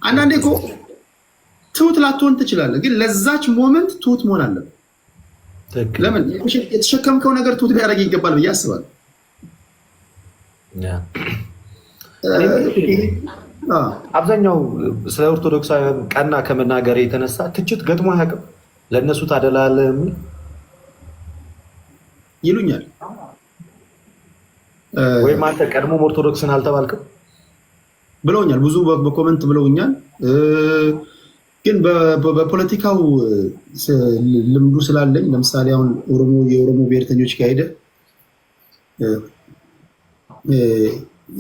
አንዳንዴ እኮ ትሁት ላትሆን ትችላለህ፣ ግን ለዛች ሞመንት ትሁት መሆን አለብህ። ለምን የተሸከምከው ነገር ትሁት ሊያደርግ ይገባል ብዬ አስባለሁ። አብዛኛው ስለ ኦርቶዶክሳውያን ቀና ከመናገር የተነሳ ትችት ገጥሞ አያውቅም። ለእነሱ ታደላለህ የሚል ይሉኛል። ወይም አንተ ቀድሞም ኦርቶዶክስን አልተባልክም ብለውኛል። ብዙ በኮመንት ብለውኛል። ግን በፖለቲካው ልምዱ ስላለኝ ለምሳሌ አሁን የኦሮሞ ብሔርተኞች ጋር ሄደህ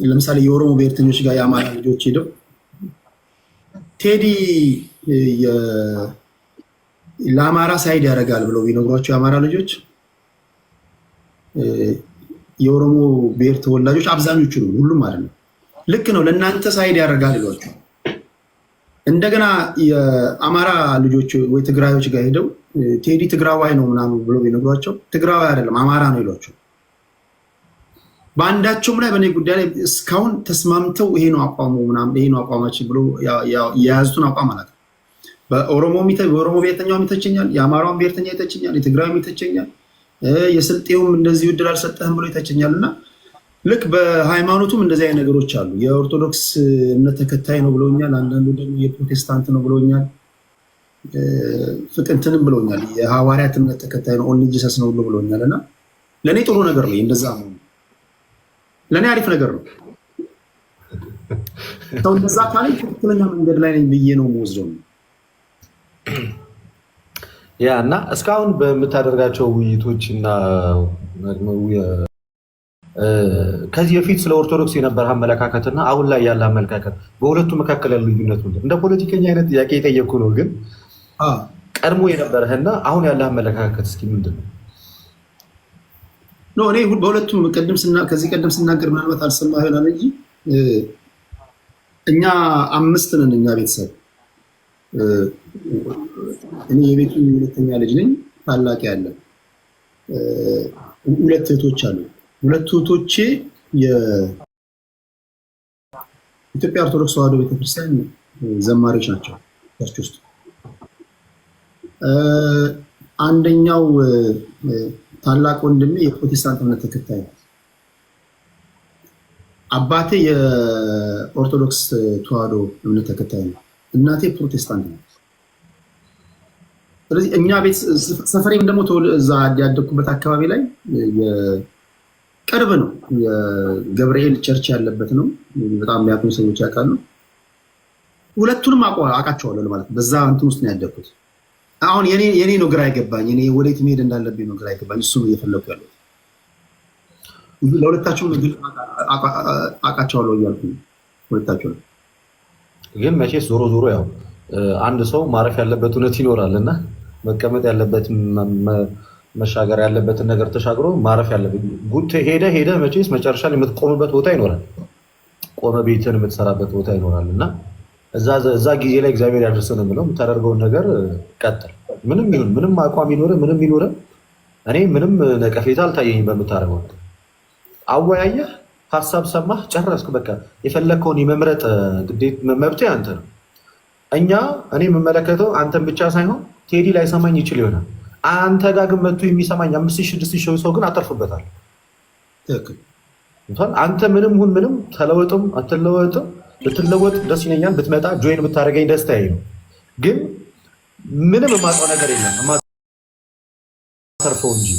ለምሳሌ የኦሮሞ ብሔርተኞች ጋር የአማራ ልጆች ሄደው ቴዲ ለአማራ ሳይድ ያደርጋል ብለው ቢነግሯቸው የአማራ ልጆች የኦሮሞ ብሔር ተወላጆች አብዛኞቹ ነው፣ ሁሉም አይደለም፣ ልክ ነው ለእናንተ ሳይድ ያደርጋል ይሏቸው። እንደገና የአማራ ልጆች ወይ ትግራዮች ጋር ሄደው ቴዲ ትግራዋይ ነው ምናምን ብለው ቢነግሯቸው ትግራዋይ አይደለም አማራ ነው ይሏቸው። በአንዳቸውም ላይ በእኔ ጉዳይ ላይ እስካሁን ተስማምተው ይሄ ነው አቋሙ ምናምን ይሄ ነው አቋማችን ብሎ የያዙትን አቋም አላት። በኦሮሞ ብሔርተኛውም ይተቸኛል፣ የአማራውን ብሔርተኛ ይተቸኛል፣ የትግራዊም ይተቸኛል፣ የስልጤውም እንደዚህ ዕድል አልሰጠህም ብሎ ይተቸኛል። እና ልክ በሃይማኖቱም እንደዚህ አይነት ነገሮች አሉ። የኦርቶዶክስ እምነት ተከታይ ነው ብለውኛል። አንዳንዱ ደግሞ የፕሮቴስታንት ነው ብለውኛል። ፍቅንትንም ብለውኛል። የሐዋርያት እምነት ተከታይ ነው ኦንሊ ጂሰስ ነው ብለውኛል። እና ለእኔ ጥሩ ነገር ነው እንደዛ ነው። ለእኔ አሪፍ ነገር ነው። ሰው እንደዛ ካለ ትክክለኛ መንገድ ላይ ነኝ ብዬ ነው የምወስደው። ያ እና እስካሁን በምታደርጋቸው ውይይቶች እና ከዚህ በፊት ስለ ኦርቶዶክስ የነበረ አመለካከትና አሁን ላይ ያለ አመለካከት በሁለቱ መካከል ያለ ልዩነት ምንድን ነው? እንደ ፖለቲከኛ አይነት ጥያቄ የጠየኩ ነው። ግን ቀድሞ የነበረህና አሁን ያለ አመለካከት እስኪ ምንድን ነው? እኔ በሁለቱም ከዚህ ቀደም ስናገር ምናልባት አልሰማህ ይሆናል እንጂ እኛ 5 ነን። እኛ ቤተሰብ እኔ የቤቱ ሁለተኛ ልጅ ነኝ። ታላቅ ያለ 2 እህቶች አሉ። 2 እህቶቼ የኢትዮጵያ ኦርቶዶክስ ተዋሕዶ ቤተክርስቲያን ዘማሪዎች ናቸው። ቸርች ውስጥ አንደኛው ታላቅ ወንድሜ የፕሮቴስታንት እምነት ተከታይ ነው። አባቴ የኦርቶዶክስ ተዋሕዶ እምነት ተከታይ ነው። እናቴ ፕሮቴስታንት ነው። ስለዚህ እኛ ቤት ሰፈሬም ደግሞ እዛ ያደግኩበት አካባቢ ላይ ቅርብ ነው። የገብርኤል ቸርች ያለበት ነው። በጣም የሚያውቁኝ ሰዎች ያውቃሉ። ሁለቱንም አውቃቸዋለሁ ማለት በዛ እንትን ውስጥ ነው ያደግኩት። አሁን የኔ ነው ግራ አይገባኝ። እኔ ወዴት መሄድ እንዳለብኝ ነው ግራ አይገባኝ። እሱ ነው እየፈለኩ ያለው። ለሁለታችሁም አውቃቸዋለሁ እያልኩ ሁለታችሁ ነው። ግን መቼስ ዞሮ ዞሮ ያው አንድ ሰው ማረፍ ያለበት እውነት ይኖራል እና መቀመጥ ያለበት መሻገር ያለበትን ነገር ተሻግሮ ማረፍ ያለበት ሄደ መቼስ መጨረሻ የምትቆምበት ቦታ ይኖራል። ቆመ ቤትን የምትሰራበት ቦታ ይኖራል እና እዛ ጊዜ ላይ እግዚአብሔር ያደርሰን ብለው የምታደርገውን ነገር ቀጥል። ምንም ይሁን ምንም አቋም ይኖረ ምንም ይኖረ እኔ ምንም ነቀፌታ አልታየኝም በምታደርገው። አወያየህ፣ ሀሳብ ሰማህ፣ ጨረስክ። በቃ የፈለግከውን የመምረጥ መብት አንተ ነው። እኔ የምመለከተው አንተን ብቻ ሳይሆን ቴዲ ላይሰማኝ ይችል ይሆናል። አንተ ጋር ግን መጥቶ የሚሰማኝ 5,000-6,000 ሰው ግን አተርፍበታል። አንተ ምንም ሁን ምንም ተለወጥም አትለወጥም ብትለወጥ ደስ ይለኛል። ብትመጣ ጆይን ብታደርገኝ ደስታዬ ነው። ግን ምንም የማውቀው ነገር የለም የማተርፈው እንጂ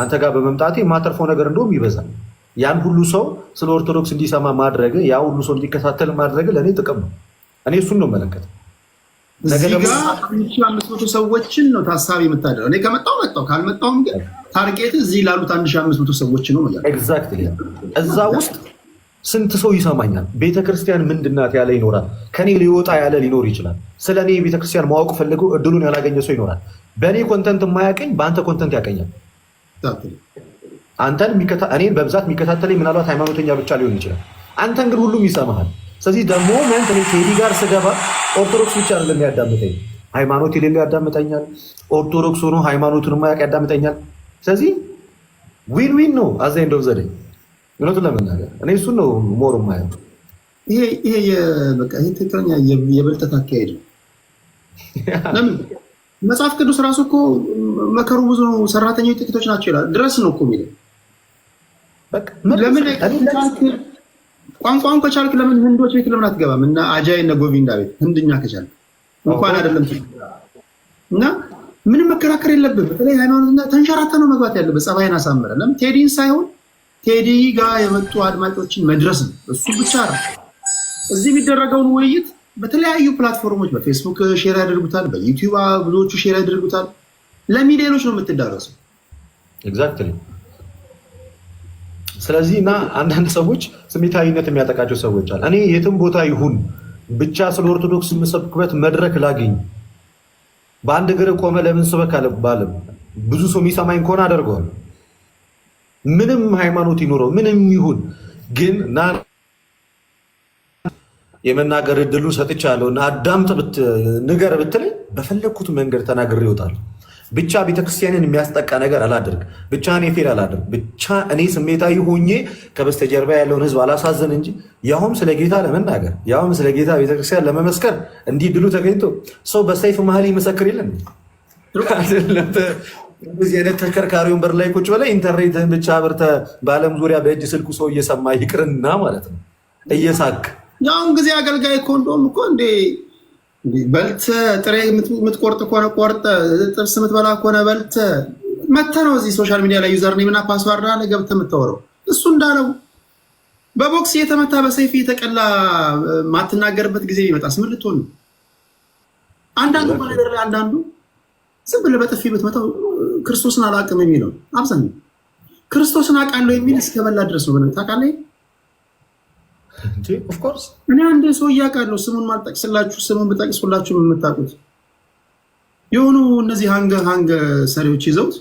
አንተ ጋር በመምጣቴ የማተርፈው ነገር እንደውም ይበዛል። ያን ሁሉ ሰው ስለ ኦርቶዶክስ እንዲሰማ ማድረግ፣ ያ ሁሉ ሰው እንዲከታተል ማድረግ ለእኔ ጥቅም ነው። እኔ እሱን ነው መለከት። እዚህ ጋር 1,500 ሰዎችን ነው ታሳቢ የምታደርገው። እኔ ከመጣሁ ካልመጣሁም ግን ታርጌት እዚህ ላሉት 1,500 ሰዎች ነው ማለት። ኤግዛክትሊ። እዛ ውስጥ ስንት ሰው ይሰማኛል? ቤተክርስቲያን ምንድናት ያለ ይኖራል። ከኔ ሊወጣ ያለ ሊኖር ይችላል። ስለ እኔ ቤተክርስቲያን ማወቅ ፈልገው እድሉን ያላገኘ ሰው ይኖራል። በእኔ ኮንተንት የማያቀኝ በአንተ ኮንተንት ያቀኛል። እኔን በብዛት የሚከታተለኝ ምናልባት ሃይማኖተኛ ብቻ ሊሆን ይችላል። አንተን ግን ሁሉም ይሰማሃል። ስለዚህ ደግሞ እኔ ቴዲ ጋር ስገባ ኦርቶዶክስ ብቻ አይደለም ያዳምጠኝ፣ ሃይማኖት የሌለው ያዳምጠኛል። ኦርቶዶክስ ሆኖ ሃይማኖቱን የማያውቅ ያዳምጠኛል። ስለዚህ ዊን ዊን ነው። አዘ ኤንድ ኦፍ ዘ ዴይ እውነቱን ለመናገር እኔ እሱን ነው ሞር የማየው። ይሄ በቃ ይሄ ትክክለኛ የብልጠት አካሄድ ነው። ለምን መጽሐፍ ቅዱስ ራሱ እኮ መከሩ ብዙ ነው፣ ሰራተኞች ጥቂቶች ናቸው ይላል ድረስ ነው እኮ የሚለው። ለምን ቋንቋውን ከቻልክ ለምን ህንዶች ቤት ለምን አትገባም? እና አጃይ እና ጎቪንዳ ቤት ህንድኛ ከቻልክ እንኳን አይደለም እና ምንም መከራከር የለብህ። በተለይ ሃይማኖትና ተንሸራተ ነው መግባት ያለብህ። ጸባይን አሳምረ ለምን ቴዲን ሳይሆን ቴዲ ጋር የመጡ አድማጮችን መድረስ ነው። እሱ ብቻ ነው። እዚህ የሚደረገውን ውይይት በተለያዩ ፕላትፎርሞች በፌስቡክ ሼር ያደርጉታል፣ በዩቲዩብ ብዙዎቹ ሼር ያደርጉታል። ለሚሊዮኖች ነው የምትዳረሰው። ኤግዛክትሊ። ስለዚህ እና አንዳንድ ሰዎች ስሜታዊነት የሚያጠቃቸው ሰዎች አለ። እኔ የትም ቦታ ይሁን ብቻ ስለ ኦርቶዶክስ የምሰብክበት መድረክ ላግኝ፣ በአንድ እግር ቆመ ለምን ስበክ አልባልም። ብዙ ሰው የሚሰማኝ ከሆነ አደርገዋል። ምንም ሃይማኖት ይኖረው ምንም ይሁን ግን እና የመናገር እድሉ ሰጥቻለሁ እና አዳምጥ ንገር ብትለኝ በፈለግኩት መንገድ ተናግሬ ይወጣል። ብቻ ቤተክርስቲያንን የሚያስጠቃ ነገር አላደርግ፣ ብቻ እኔ ፌል አላደርግ፣ ብቻ እኔ ስሜታዊ ሆኜ ከበስተጀርባ ያለውን ህዝብ አላሳዘን እንጂ ያውም ስለ ጌታ ለመናገር ያውም ስለ ጌታ ቤተክርስቲያን ለመመስከር እንዲህ ድሉ ተገኝቶ ሰው በሰይፍ መሀል ይመሰክር የለን። እንደዚህ አይነት ተሽከርካሪ ወንበር ላይ ቁጭ ብለህ ኢንተርኔትህን ብቻ አብርተህ በዓለም ዙሪያ በእጅ ስልኩ ሰው እየሰማ ይቅርና ማለት ነው እየሳቅ ያውን ጊዜ አገልጋይ እኮ እንደውም እኮ እንዴ በልተህ ጥሬ የምትቆርጥ ከሆነ ቆርጠህ ጥብስ የምትበላ ከሆነ በልተህ መተህ ነው እዚህ ሶሻል ሚዲያ ላይ ዩዘር ኔም እና ፓስዋርድ አለ ገብተህ የምታወራው። እሱ እንዳለው በቦክስ እየተመታ በሰይፍ እየተቀላ ማትናገርበት ጊዜ ይመጣስ ምን ልትሆን ነው? አንዳንዱ ነገር ላይ አንዳንዱ ዝም ብለህ በጥፊ ብትመታው ክርስቶስን አላውቅም የሚለው አብዛኛው ክርስቶስን አውቃለሁ የሚል እስከበላ ድረስ ነው። ታውቃለህ? እኔ አንድ ሰው እያውቃለሁ፣ ስሙን ማልጠቅስላችሁ፣ ስሙን ብጠቅስላችሁ የምታውቁት የሆኑ እነዚህ ሀንገ ሰሪዎች ይዘውት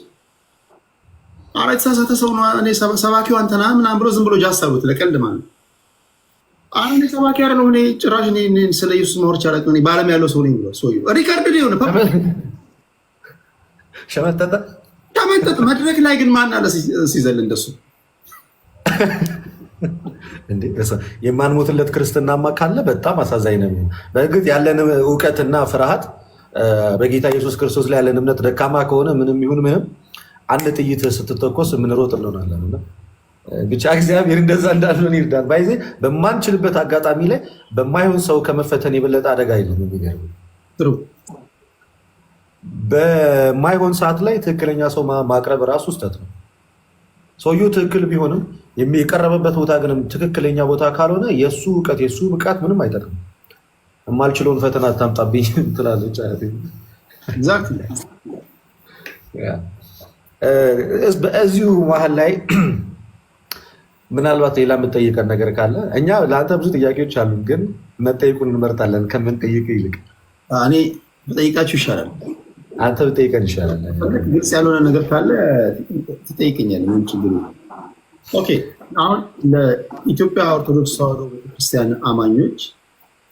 ኧረ የተሳሳተ ሰው ነው እኔ ሰባኪው አንተና ምናምን ብሎ ዝም ብሎ ጃሳቡት ለቀልድ ማለት ኧረ እኔ ሰባኪ አይደለሁ እኔ ጭራሽ ስለ ኢየሱስ ማወርቻ አላውቅም እኔ በዓለም ያለው ሰው ነኝ ብሎ ሰውዬው ሪከርድ የሆነ ሸመጠጠ መድረክ ላይ ግን ማን አለ ሲዘል እንደሱ የማንሞትለት ክርስትናማ ካለ በጣም አሳዛኝ ነው። በእርግጥ ያለን እውቀትና ፍርሃት በጌታ ኢየሱስ ክርስቶስ ላይ ያለን እምነት ደካማ ከሆነ ምንም ይሁን ምንም አንድ ጥይት ስትተኮስ የምንሮጥ እንሆናለን። ብቻ እግዚአብሔር እንደዛ እንዳልሆን ይርዳን። ባይዜ በማንችልበት አጋጣሚ ላይ በማይሆን ሰው ከመፈተን የበለጠ አደጋ የለም። የሚገርም በማይሆን ሰዓት ላይ ትክክለኛ ሰው ማቅረብ ራሱ ስህተት ነው። ሰውየው ትክክል ቢሆንም የቀረበበት ቦታ ግን ትክክለኛ ቦታ ካልሆነ የእሱ እውቀት የእሱ ብቃት ምንም አይጠቅም። የማልችለውን ፈተና አታምጣብኝ ትላለች። በዚሁ መሀል ላይ ምናልባት ሌላ የምጠይቀን ነገር ካለ እኛ ለአንተ ብዙ ጥያቄዎች አሉ፣ ግን መጠይቁን እንመርጣለን ከምንጠይቅ ይልቅ እኔ ብጠይቃችሁ ይሻላል። አንተ ብጠይቀን ይሻላል። ግልጽ ያልሆነ ነገር ካለ ትጠይቀኛለህ። ምን ችግር? ኦኬ። አሁን ለኢትዮጵያ ኦርቶዶክስ ተዋሕዶ ቤተክርስቲያን አማኞች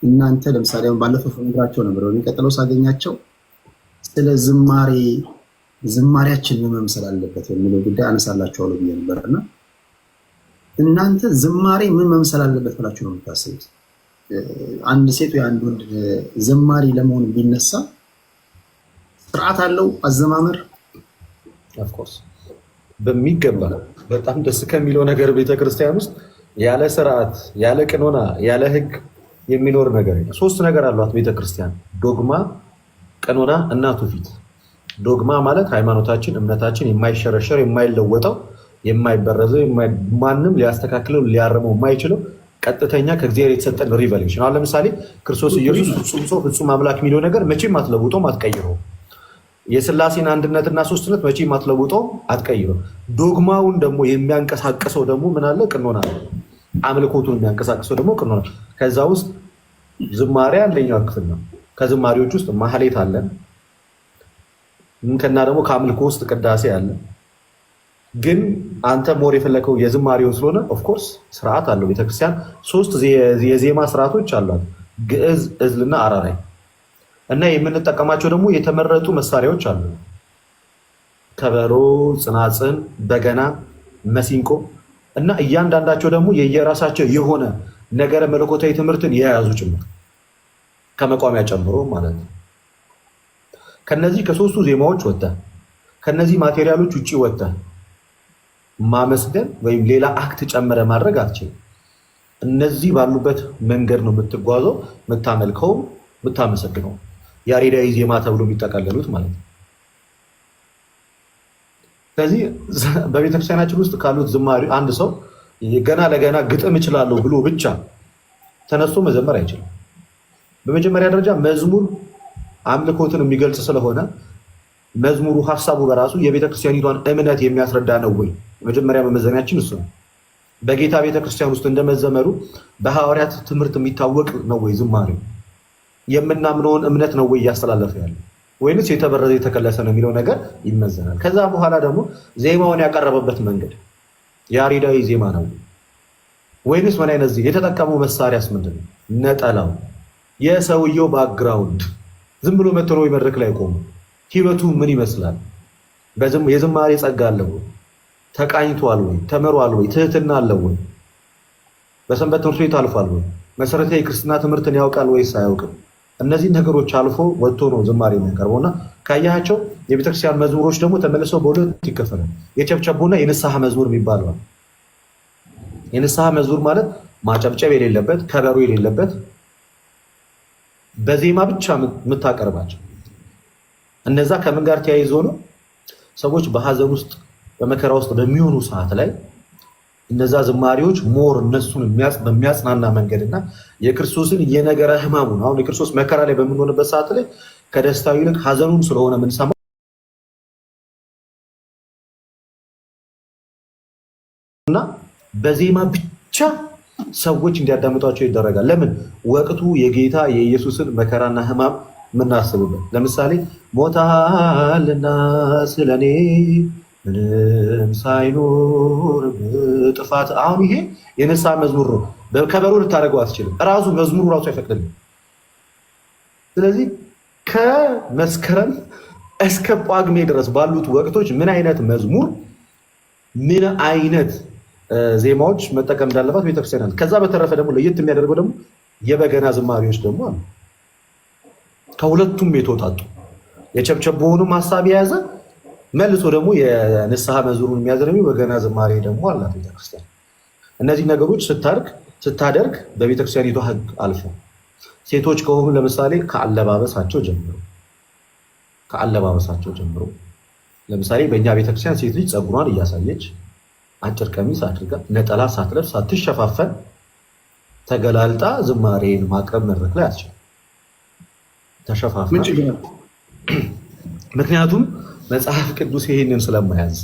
እናንተ ለምሳሌ አሁን ባለፈው ፈንግራቸው ነበር፣ የሚቀጥለው ሳገኛቸው ስለ ዝማሬያችን ምን መምሰል አለበት የሚለው ጉዳይ አነሳላችኋለሁ ብዬ ነበርና እናንተ ዝማሬ ምን መምሰል አለበት ብላችሁ ነው የምታስቡት? አንድ ሴት ወይ አንድ ወንድ ዘማሪ ለመሆን ቢነሳ ስርዓት አለው አዘማመር? ኦፍኮርስ በሚገባ በጣም ደስ ከሚለው ነገር ቤተክርስቲያን ውስጥ ያለ ስርዓት፣ ያለ ቅኖና፣ ያለ ህግ የሚኖር ነገር የለም። ሶስት ነገር አሏት ቤተክርስቲያን፣ ዶግማ፣ ቀኖና እና ትውፊት። ዶግማ ማለት ሃይማኖታችን፣ እምነታችን የማይሸረሸር የማይለወጠው፣ የማይበረዘው፣ ማንም ሊያስተካክለው ሊያርመው የማይችለው ቀጥተኛ ከእግዚአብሔር የተሰጠን ሪቨሌሽን። አሁን ለምሳሌ ክርስቶስ ኢየሱስ ፍጹም ሰው ፍጹም አምላክ የሚለው ነገር መቼም አትለውጦም አትቀይረውም። የስላሴን አንድነትና ሶስትነት መቼም አትለውጠውም አትቀይረውም። ዶግማውን ደግሞ የሚያንቀሳቅሰው ደግሞ ምን አለ? ቅኖና አለ። አምልኮቱን የሚያንቀሳቅሰው ደግሞ ቅኖና። ከዛ ውስጥ ዝማሬ አንደኛው ክፍል ነው። ከዝማሬዎች ውስጥ ማህሌት አለ። ከና ደግሞ ከአምልኮ ውስጥ ቅዳሴ አለ። ግን አንተ ሞር የፈለከው የዝማሬውን ስለሆነ ኦፍኮርስ ስርዓት አለው። ቤተክርስቲያን ሶስት የዜማ ስርዓቶች አሏት፣ ግዕዝ፣ እዝልና አራራይ እና የምንጠቀማቸው ደግሞ የተመረጡ መሳሪያዎች አሉ። ከበሮ፣ ጽናጽን፣ በገና፣ መሲንቆ እና እያንዳንዳቸው ደግሞ የየራሳቸው የሆነ ነገረ መለኮታዊ ትምህርትን የያዙ ጭምር ከመቋሚያ ጨምሮ ማለት ነው። ከነዚህ ከሶስቱ ዜማዎች ወጥተህ ከነዚህ ማቴሪያሎች ውጪ ወጥተህ ማመስገን ወይም ሌላ አክት ጨምረ ማድረግ አትችልም። እነዚህ ባሉበት መንገድ ነው የምትጓዘው፣ የምታመልከው፣ የምታመሰግነው። ያሬዳዊ ዜማ ተብሎ የሚጠቃለሉት ማለት ነው። ስለዚህ በቤተክርስቲያናችን ውስጥ ካሉት ዝማሬ አንድ ሰው ገና ለገና ግጥም እችላለሁ ብሎ ብቻ ተነስቶ መዘመር አይችልም። በመጀመሪያ ደረጃ መዝሙር አምልኮትን የሚገልጽ ስለሆነ መዝሙሩ ሀሳቡ በራሱ የቤተክርስቲያኒቷን እምነት የሚያስረዳ ነው ወይ? መጀመሪያ መመዘኛችን እሱ ነው። በጌታ ቤተክርስቲያን ውስጥ እንደመዘመሩ በሐዋርያት ትምህርት የሚታወቅ ነው ወይ? ዝማሬው የምናምነውን እምነት ነው ወይ እያስተላለፈ ያለ ወይንስ የተበረዘ የተከለሰ ነው የሚለው ነገር ይመዘናል። ከዛ በኋላ ደግሞ ዜማውን ያቀረበበት መንገድ ያሬዳዊ ዜማ ነው ወይንስ ምን አይነት የተጠቀመው መሳሪያስ ምንድን ነው? ነጠላው፣ የሰውየው ባክግራውንድ ዝም ብሎ መጥቶ ነው መድረክ ላይ ቆሙ። ህይወቱ ምን ይመስላል? የዝማሬ ጸጋ አለው ወይ? ተቃኝቷል ወይ? ተመሯል ወይ? ትህትና አለው ወይ? በሰንበት ትምህርት ቤት አልፏል ወይ? መሰረታዊ የክርስትና ትምህርትን ያውቃል ወይስ አያውቅም? እነዚህ ነገሮች አልፎ ወጥቶ ነው ዝማሬ የሚያቀርበውና ካያቸው የቤተክርስቲያን መዝሙሮች ደግሞ ተመልሰው በሁለት ይከፈላል። የቸብቸቦና የንስሐ መዝሙር የሚባለው። የንስሐ መዝሙር ማለት ማጨብጨብ የሌለበት ከበሮ የሌለበት በዜማ ብቻ የምታቀርባቸው። እነዛ ከምን ጋር ተያይዞ ነው? ሰዎች በሀዘን ውስጥ በመከራ ውስጥ በሚሆኑ ሰዓት ላይ እነዛ ዝማሬዎች ሞር እነሱን በሚያጽናና መንገድና የክርስቶስን የነገረ ሕማሙን አሁን የክርስቶስ መከራ ላይ በምንሆንበት ሰዓት ላይ ከደስታው ይልቅ ሀዘኑን ስለሆነ የምንሰማው እና በዜማ ብቻ ሰዎች እንዲያዳምጧቸው ይደረጋል። ለምን? ወቅቱ የጌታ የኢየሱስን መከራና ሕማም የምናስብበት። ለምሳሌ ሞታልና ስለኔ ምንም ሳይኖር ጥፋት። አሁን ይሄ የንስሐ መዝሙር ነው። ከበሮ ልታደርገው አትችልም። ራሱ መዝሙሩ ራሱ አይፈቅድልም። ስለዚህ ከመስከረም እስከ ጳጉሜ ድረስ ባሉት ወቅቶች ምን አይነት መዝሙር ምን አይነት ዜማዎች መጠቀም እንዳለባት ቤተክርስቲያን አለ። ከዛ በተረፈ ደግሞ ለየት የሚያደርገው ደግሞ የበገና ዝማሬዎች ደግሞ አሉ። ከሁለቱም የተወጣጡ የቸብቸቦውንም ሀሳብ የያዘ መልሶ ደግሞ የንስሐ መዝሙሩን የሚያዘርሚ በገና ዝማሬ ደግሞ አላት ቤተክርስቲያን። እነዚህ ነገሮች ስታደርግ በቤተክርስቲያኒቷ ሕግ አልፎ ሴቶች ከሆኑ ለምሳሌ ከአለባበሳቸው ጀምሮ ለምሳሌ በእኛ ቤተክርስቲያን ሴት ልጅ ፀጉሯን እያሳየች አጭር ቀሚስ አድርጋ ነጠላ ሳትለብስ ሳትሸፋፈን ተገላልጣ ዝማሬን ማቅረብ መድረክ ላይ አትችልም። ተሸፋፍና ምክንያቱም መጽሐፍ ቅዱስ ይሄንን ስለማያዝ።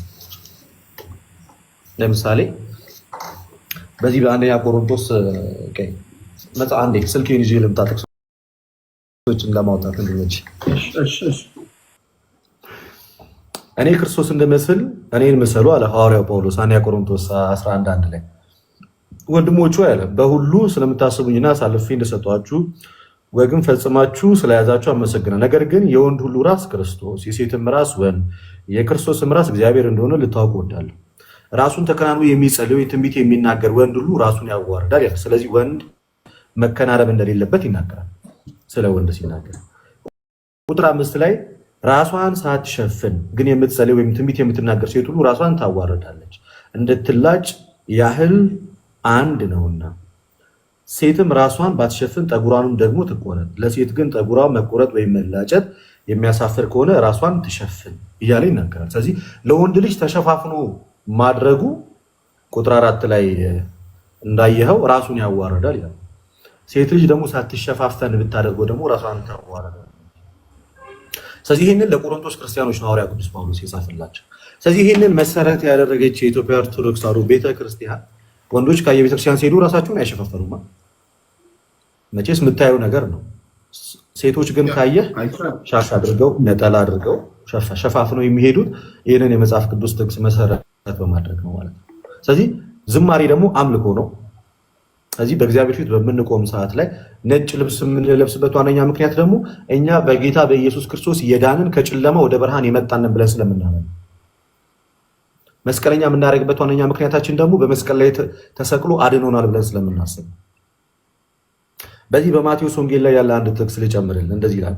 ለምሳሌ በዚህ በአንደኛ ቆሮንቶስ አንዴ ስልኬን ይዤ ልምጣ ጥቅሶችን ለማውጣት እንድንች። እኔ ክርስቶስ እንደመስል እኔን ምሰሉ አለ ሐዋርያው ጳውሎስ አንደኛ ቆሮንቶስ 11:1 ላይ። ወንድሞቹ ያለ በሁሉ ስለምታስቡኝና አሳልፌ እንደሰጧችሁ ወግን ፈጽማችሁ ስለያዛችሁ አመሰግናለሁ። ነገር ግን የወንድ ሁሉ ራስ ክርስቶስ፣ የሴትም ራስ ወንድ፣ የክርስቶስም ራስ እግዚአብሔር እንደሆነ ልታውቁ እወዳለሁ። ራሱን ተከናንቦ የሚጸልይ ትንቢት የሚናገር ወንድ ሁሉ ራሱን ያዋርዳል ያለ። ስለዚህ ወንድ መከናረብ እንደሌለበት ይናገራል። ስለ ወንድ ሲናገር ቁጥር 5 ላይ ራሷን ሳትሸፍን ግን የምትጸልይ ወይም ትንቢት የምትናገር ሴት ሁሉ ራሷን ታዋርዳለች፣ እንድትላጭ ያህል አንድ ነውና። ሴትም ራሷን ባትሸፍን ጠጉሯንም ደግሞ ትቆረጥ። ለሴት ግን ጠጉሯ መቆረጥ ወይም መላጨት የሚያሳፍር ከሆነ ራሷን ትሸፍን እያለ ይናገራል። ስለዚህ ለወንድ ልጅ ተሸፋፍኖ ማድረጉ ቁጥር 4 ላይ እንዳየኸው ራሱን ያዋርዳል ይላል። ሴት ልጅ ደግሞ ሳትሸፋፈን ብታደርገው ደግሞ ራሷን ታዋርዳል። ስለዚህ ይህንን ለቆሮንቶስ ክርስቲያኖች ነው ሐዋርያ ቅዱስ ጳውሎስ የጻፈላቸው። ስለዚህ ይህንን መሰረት ያደረገች የኢትዮጵያ ኦርቶዶክስ ተዋሕዶ ቤተክርስቲያን ወንዶች ከየቤተክርስቲያን ሲሄዱ ራሳቸውን አይሸፋፈኑማ። መቼስ የምታየው ነገር ነው። ሴቶች ግን ካየህ ሻሽ አድርገው ነጠላ አድርገው ሸፋፍነው የሚሄዱት ይህንን የመጽሐፍ ቅዱስ ጥቅስ መሰረት በማድረግ ነው ማለት ነው። ስለዚህ ዝማሬ ደግሞ አምልኮ ነው። ስለዚህ በእግዚአብሔር ፊት በምንቆም ሰዓት ላይ ነጭ ልብስ የምንለብስበት ዋነኛ ምክንያት ደግሞ እኛ በጌታ በኢየሱስ ክርስቶስ የዳንን ከጨለማ ወደ ብርሃን የመጣንን ብለን ስለምናምን፣ መስቀለኛ የምናደርግበት ዋነኛ ምክንያታችን ደግሞ በመስቀል ላይ ተሰቅሎ አድኖናል ብለን ስለምናስብ፣ በዚህ በማቴዎስ ወንጌል ላይ ያለ አንድ ጥቅስ ልጨምርልን። እንደዚህ ይላል።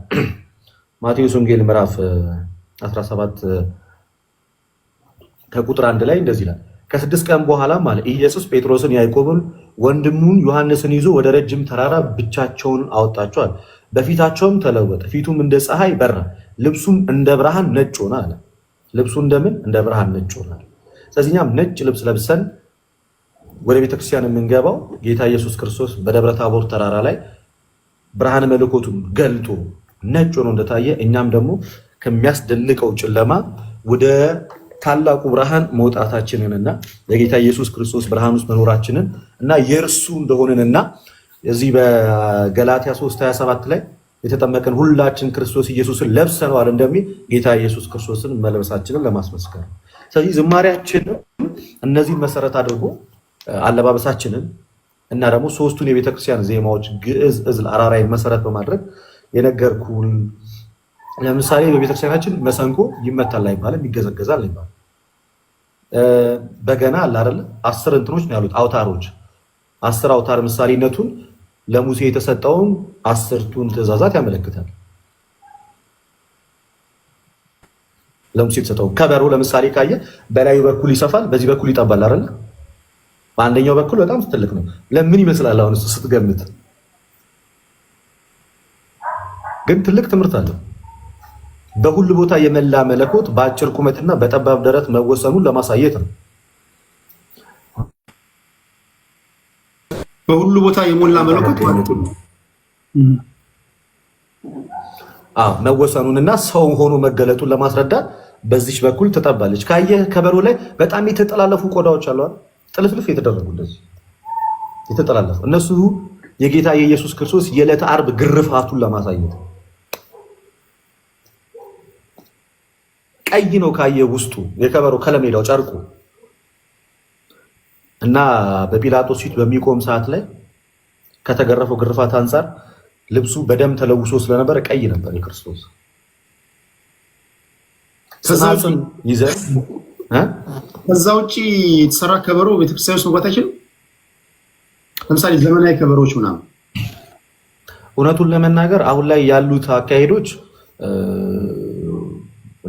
ማቴዎስ ወንጌል ምዕራፍ 17 ከቁጥር 1 ላይ እንደዚህ ይላል። ከ6 ቀን በኋላ ማለት ኢየሱስ ጴጥሮስን፣ ያዕቆብን፣ ወንድሙን ዮሐንስን ይዞ ወደ ረጅም ተራራ ብቻቸውን አወጣቸዋል። በፊታቸውም ተለወጠ፣ ፊቱም እንደ ፀሐይ በራ፣ ልብሱም እንደ ብርሃን ነጭ ሆነ አለ። ልብሱ እንደምን? እንደ ብርሃን ነጭ ሆነ። ስለዚህ እኛም ነጭ ልብስ ለብሰን ወደ ቤተክርስቲያን የምንገባው ጌታ ኢየሱስ ክርስቶስ በደብረ ታቦር ተራራ ላይ ብርሃነ መለኮቱን ገልጦ ነጭ ሆኖ እንደታየ እኛም ደግሞ ከሚያስደንቀው ጨለማ ወደ ታላቁ ብርሃን መውጣታችንንና የጌታ ኢየሱስ ክርስቶስ ብርሃን ውስጥ መኖራችንን እና የእርሱ እንደሆነንና እዚህ በገላትያ 3:27 ላይ የተጠመቀን ሁላችን ክርስቶስ ኢየሱስን ለብሰነዋል እንደሚል ጌታ ኢየሱስ ክርስቶስን መለበሳችንን ለማስመስከር። ስለዚህ ዝማሬያችንን እነዚህን መሰረት አድርጎ አለባበሳችንን እና ደግሞ ሶስቱን የቤተክርስቲያን ዜማዎች ግዕዝ፣ ዕዝል፣ አራራይን መሰረት በማድረግ የነገርኩን። ለምሳሌ በቤተክርስቲያናችን መሰንቆ ይመታል አይባልም፣ ይገዘገዛል አይባልም። በገና አለ አይደለ? 10 እንትኖች ነው ያሉት አውታሮች። 10 አውታር ምሳሌነቱን ለሙሴ የተሰጠውን 10ቱን ትእዛዛት ያመለክታል። ለሙሴ የተሰጠው ከበሮ ለምሳሌ ካየ በላዩ በኩል ይሰፋል፣ በዚህ በኩል ይጠባል አይደለ? በአንደኛው በኩል በጣም ትልቅ ነው። ለምን ይመስላል አሁን ስትገምት? ግን ትልቅ ትምህርት አለው። በሁሉ ቦታ የመላ መለኮት በአጭር ቁመትና በጠባብ ደረት መወሰኑን ለማሳየት ነው። በሁሉ ቦታ የሞላ መለኮት ማለት ነው። መወሰኑንና ሰው ሆኖ መገለጡን ለማስረዳት በዚች በኩል ትጠባለች። ካየህ ከበሮ ላይ በጣም የተጠላለፉ ቆዳዎች አሉ፣ ጥልፍልፍ የተደረጉ እንደዚህ የተጠላለፉ፣ እነሱ የጌታ የኢየሱስ ክርስቶስ የዕለተ ዓርብ ግርፋቱን ለማሳየት። ቀይ ነው ካየ ውስጡ የከበሮ ከለሜዳው ጨርቁ እና በጲላጦስ ፊት በሚቆም ሰዓት ላይ ከተገረፈው ግርፋት አንጻር ልብሱ በደም ተለውሶ ስለነበረ ቀይ ነበር የክርስቶስ። ከዛ ውጭ የተሰራ ከበሮ ቤተክርስቲያን ውስጥ መግባት አይችልም። ለምሳሌ ዘመናዊ ከበሮዎች ምናምን። እውነቱን ለመናገር አሁን ላይ ያሉት አካሄዶች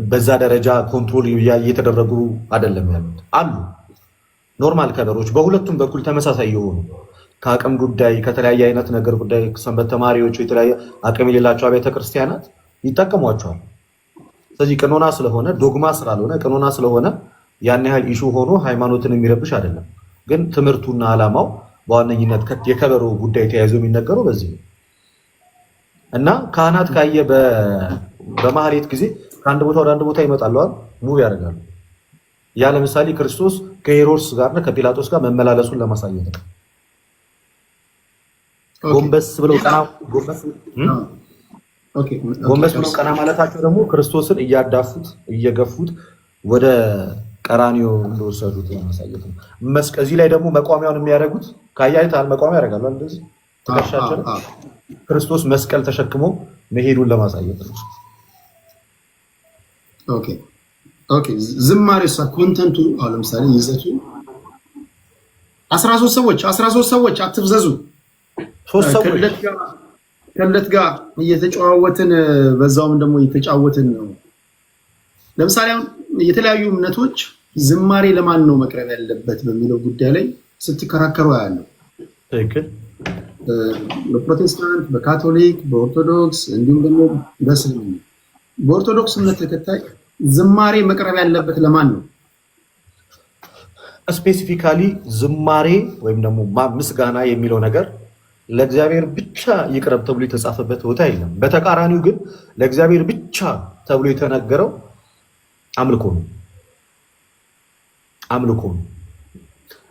በዛ ደረጃ ኮንትሮል እየተደረጉ አይደለም ያሉት። አሉ ኖርማል ከበሮች በሁለቱም በኩል ተመሳሳይ የሆኑ ከአቅም ጉዳይ ከተለያየ አይነት ነገር ጉዳይ ሰንበት ተማሪዎች የተለያየ አቅም የሌላቸው አብያተ ክርስቲያናት ይጠቀሟቸዋል። ስለዚህ ቀኖና ስለሆነ ዶግማ ስላልሆነ ቀኖና ስለሆነ ያን ያህል ኢሹ ሆኖ ሃይማኖትን የሚረብሽ አይደለም። ግን ትምህርቱና ዓላማው በዋነኝነት የከበሮ ጉዳይ ተያይዞ የሚነገረው በዚህ ነው እና ካህናት ካየ በማህሌት ጊዜ ከአንድ ቦታ ወደ አንድ ቦታ ይመጣሉ፣ ሙቭ ያደርጋሉ። ያ ለምሳሌ ክርስቶስ ከሄሮድስ ጋርና ከጲላጦስ ጋር መመላለሱን ለማሳየት ነው። ጎንበስ ብለው ቀና ማለታቸው ደግሞ ክርስቶስን እያዳፉት እየገፉት ወደ ቀራኒዮ እንደወሰዱት ለማሳየት ነው። እዚህ ላይ ደግሞ መቋሚያውን የሚያደርጉት ካያይታል መቋሚያ ያደርጋሉ እንደዚህ ትከሻቸው ክርስቶስ መስቀል ተሸክሞ መሄዱን ለማሳየት ነው። ዝማሬ ኮንተንቱ አሁን ለምሳሌ ይዘቱ 13 ሰዎች አትፍዘዙ፣ ከለት ጋር እየተጨዋወትን በዛውም ደግሞ እየተጫወትን ነው። ለምሳሌ አሁን የተለያዩ እምነቶች ዝማሬ ለማን ነው መቅረብ ያለበት በሚለው ጉዳይ ላይ ስትከራከሩ ያለው በፕሮቴስታንት፣ በካቶሊክ፣ በኦርቶዶክስ እንዲሁም ደግሞ በእስልምና። በኦርቶዶክስ እምነት ተከታይ ዝማሬ መቅረብ ያለበት ለማን ነው? ስፔሲፊካሊ ዝማሬ ወይም ደግሞ ምስጋና የሚለው ነገር ለእግዚአብሔር ብቻ ይቅረብ ተብሎ የተጻፈበት ቦታ የለም። በተቃራኒው ግን ለእግዚአብሔር ብቻ ተብሎ የተነገረው አምልኮ ነው።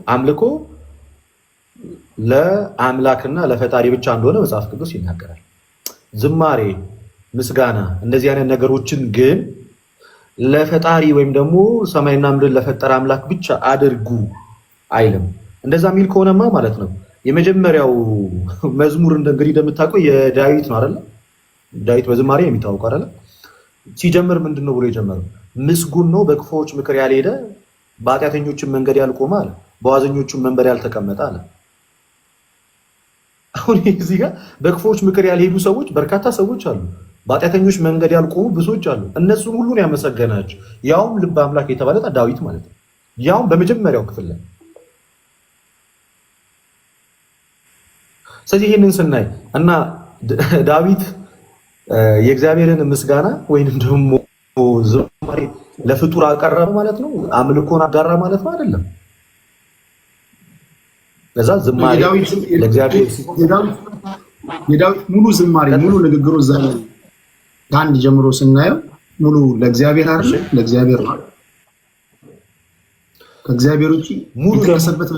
አምልኮ ለአምላክና ለፈጣሪ ብቻ እንደሆነ መጽሐፍ ቅዱስ ይናገራል። ዝማሬ፣ ምስጋና እንደዚህ አይነት ነገሮችን ግን ለፈጣሪ ወይም ደግሞ ሰማይና ምድር ለፈጠረ አምላክ ብቻ አድርጉ አይልም። እንደዛ የሚል ከሆነማ ማለት ነው የመጀመሪያው መዝሙር እንግዲህ እንደምታውቀው የዳዊት ነው አይደለ? ዳዊት በዝማሬ የሚታወቀው አይደለ? ሲጀምር ምንድነው ብሎ የጀመረው? ምስጉን ነው በክፉዎች ምክር ያልሄደ፣ በኃጢአተኞችም መንገድ ያልቆመ አለ፣ በዋዘኞችም መንበር ያልተቀመጠ አለ። አሁን እዚህ ጋር በክፎች ምክር ያልሄዱ ሰዎች በርካታ ሰዎች አሉ። በኃጢአተኞች መንገድ ያልቆሙ ብዙዎች አሉ። እነሱን ሁሉን ያመሰገናቸው ያውም ልበ አምላክ የተባለ ዳዊት ማለት ነው። ያውም በመጀመሪያው ክፍል ላይ። ስለዚህ ይህንን ስናይ እና ዳዊት የእግዚአብሔርን ምስጋና ወይንም ደግሞ ዝማሬ ለፍጡር አቀረበ ማለት ነው። አምልኮን አጋራ ማለት ነው አይደለም። ለዛ ዝማሬ ለእግዚአብሔር የዳዊት ሙሉ ዝማሬ ሙሉ ንግግሩ እዛ ላይ ከአንድ ጀምሮ ስናየው ሙሉ ለእግዚአብሔር አይደል? ለእግዚአብሔር ነው። ከእግዚአብሔር ውጪ ሙሉ የተከሰበት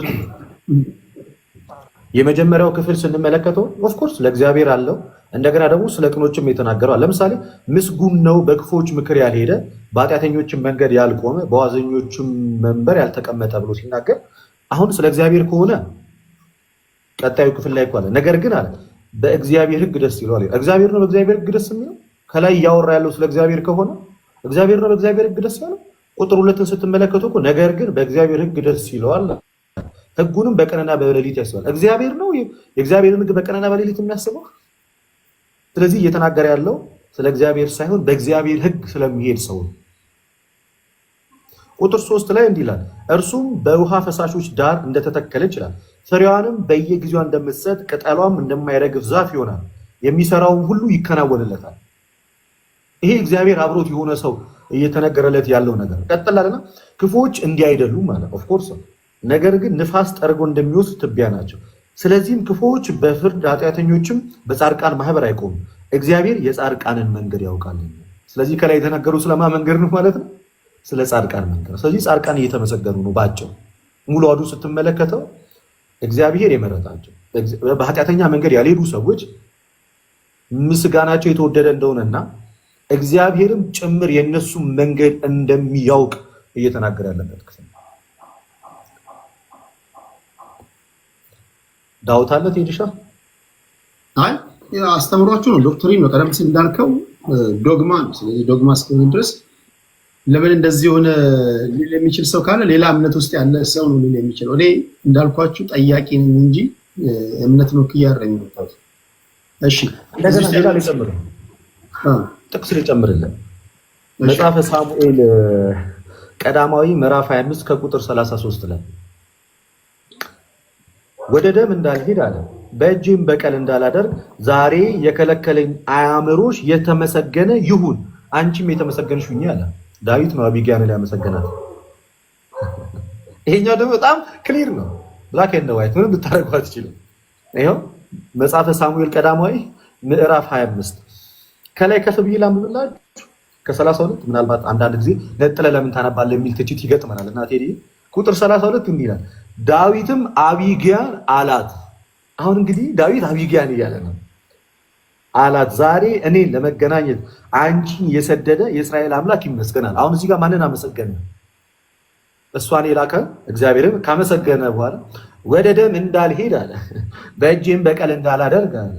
የመጀመሪያው ክፍል ስንመለከተው ኦፍኮርስ ለእግዚአብሔር አለው። እንደገና ደግሞ ስለ ቅኖችም የተናገረዋል። ለምሳሌ ምስጉን ነው በክፎች ምክር ያልሄደ፣ በኃጢአተኞችም መንገድ ያልቆመ፣ በዋዘኞችም መንበር ያልተቀመጠ ብሎ ሲናገር አሁን ስለ እግዚአብሔር ከሆነ ቀጣዩ ክፍል ላይ አለ። ነገር ግን አለ በእግዚአብሔር ሕግ ደስ ይለዋል። እግዚአብሔር ነው በእግዚአብሔር ሕግ ደስ የሚለው። ከላይ እያወራ ያለው ስለ እግዚአብሔር ከሆነ እግዚአብሔር ነው በእግዚአብሔር ሕግ ደስ ያለው። ቁጥር 2ን ስትመለከቱ እኮ ነገር ግን በእግዚአብሔር ሕግ ደስ ይለዋል፣ ሕጉንም በቀንና በሌሊት ያስባል። እግዚአብሔር ነው የእግዚአብሔርን ሕግ በቀንና በሌሊት የሚያስበው። ስለዚህ እየተናገረ ያለው ስለ እግዚአብሔር ሳይሆን በእግዚአብሔር ሕግ ስለሚሄድ ሰው ነው። ቁጥር 3 ላይ እንዲህ ይላል፣ እርሱም በውሃ ፈሳሾች ዳር እንደተተከለ ይችላል፣ ፍሬዋንም በየጊዜዋ እንደምትሰጥ ቅጠሏም እንደማይረግፍ ዛፍ ይሆናል፣ የሚሰራውን ሁሉ ይከናወንለታል። ይሄ እግዚአብሔር አብሮት የሆነ ሰው እየተነገረለት ያለው ነገር ቀጥላለና ክፉዎች እንዲህ አይደሉም ማለት ኦፍኮርስ፣ ነገር ግን ንፋስ ጠርጎ እንደሚወስድ ትቢያ ናቸው። ስለዚህም ክፉዎች በፍርድ ኃጢአተኞችም በጻድቃን ማህበር አይቆሙም። እግዚአብሔር የጻድቃንን መንገድ ያውቃል። ስለዚህ ከላይ የተነገሩ ስለማ መንገድ ነው ማለት ነው፣ ስለ ጻድቃን መንገድ። ስለዚህ ጻድቃን እየተመሰገኑ ነው። ባጭው ሙሉ አዱ ስትመለከተው እግዚአብሔር የመረጣቸው በኃጢአተኛ መንገድ ያልሄዱ ሰዎች ምስጋናቸው የተወደደ እንደሆነና እግዚአብሔርም ጭምር የነሱ መንገድ እንደሚያውቅ እየተናገረ ያለበት ክፍል ነው። ዳዊት አለ ቴዲሻ አይ አስተምሯችሁ ነው፣ ዶክትሪን ነው። ቀደም ሲል እንዳልከው ዶግማ ነው። ስለዚህ ዶግማ እስከሆነ ድረስ ለምን እንደዚህ የሆነ ሊል የሚችል ሰው ካለ ሌላ እምነት ውስጥ ያለ ሰው ነው ሊል የሚችለው። እኔ እንዳልኳችሁ ጠያቂ ነኝ እንጂ እምነት ነው ክያረኝ ነው። እሺ እንደገና ሌላ ሊጨምር ጥቅስ ሊጨምርልን መጽሐፈ ሳሙኤል ቀዳማዊ ምዕራፍ 25 ከቁጥር 33 ላይ ወደ ደም እንዳልሄድ አለ፣ በእጄም በቀል እንዳላደርግ ዛሬ የከለከለኝ አእምሮሽ የተመሰገነ ይሁን፣ አንቺም የተመሰገንሽ ሁኚ አለ። ዳዊት ነው አቢግያን ያመሰገናት። ይሄኛው ደግሞ በጣም ክሊር ነው፣ ብላክ ኤንድ ዋይት፣ ምንም ልታረጉ አትችልም። ይኸው መጽሐፈ ሳሙኤል ቀዳማዊ ምዕራፍ 25 ከላይ ከፍ ብዬ ላንብብላችሁ ከ32 ምናልባት አንዳንድ ጊዜ ነጥለ ለምን ታነባለህ የሚል ትችት ይገጥመናል እና ቴዲ ቁጥር 32 እንዲህ ይላል፣ ዳዊትም አቢግያን አላት። አሁን እንግዲህ ዳዊት አቢግያን እያለ ነው አላት፣ ዛሬ እኔን ለመገናኘት አንቺን የሰደደ የእስራኤል አምላክ ይመስገናል። አሁን እዚህ ጋር ማንን አመሰገነ? እሷን የላከ እግዚአብሔርን ካመሰገነ በኋላ ወደ ደም እንዳልሄድ አለ፣ በእጄም በቀል እንዳላደርግ አለ፣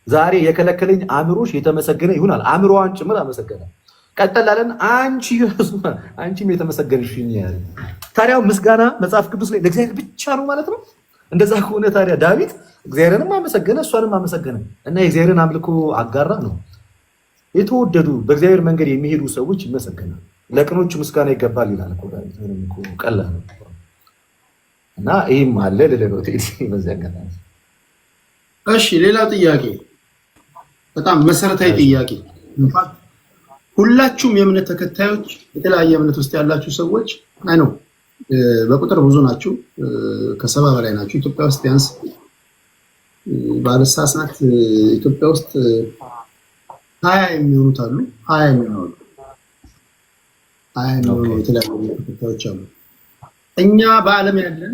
ዛሬ የከለከለኝ አእምሮሽ የተመሰገነ ይሁናል። አእምሮዋን ጭምር አመሰገነ። ቀጠላለን፣ አንቺም የተመሰገንሽ ያለ። ታዲያ ምስጋና መጽሐፍ ቅዱስ ላይ ለእግዚአብሔር ብቻ ነው ማለት ነው? እንደዛ ከሆነ ታዲያ ዳዊት እግዚአብሔርንም አመሰገነ እሷንም አመሰገነ እና የእግዚአብሔርን አምልኮ አጋራ ነው። የተወደዱ በእግዚአብሔር መንገድ የሚሄዱ ሰዎች ይመሰገናል። ለቅኖቹ ምስጋና ይገባል ይላል እኮ ዳዊት። ምንም እኮ ቀላል ነው እና ይህም አለ ለሌሎት በዚያ። እሺ ሌላ ጥያቄ፣ በጣም መሰረታዊ ጥያቄ። ሁላችሁም የእምነት ተከታዮች የተለያየ እምነት ውስጥ ያላችሁ ሰዎች አይ ነው በቁጥር ብዙ ናችሁ፣ ከ70 በላይ ናችሁ። ኢትዮጵያ ውስጥ ቢያንስ ባለሳሳት ኢትዮጵያ ውስጥ 20 የሚሆኑት አሉ። 20 የሚሆኑ የተለያዩ እምነት ተከታዮች አሉ። እኛ በዓለም ያለን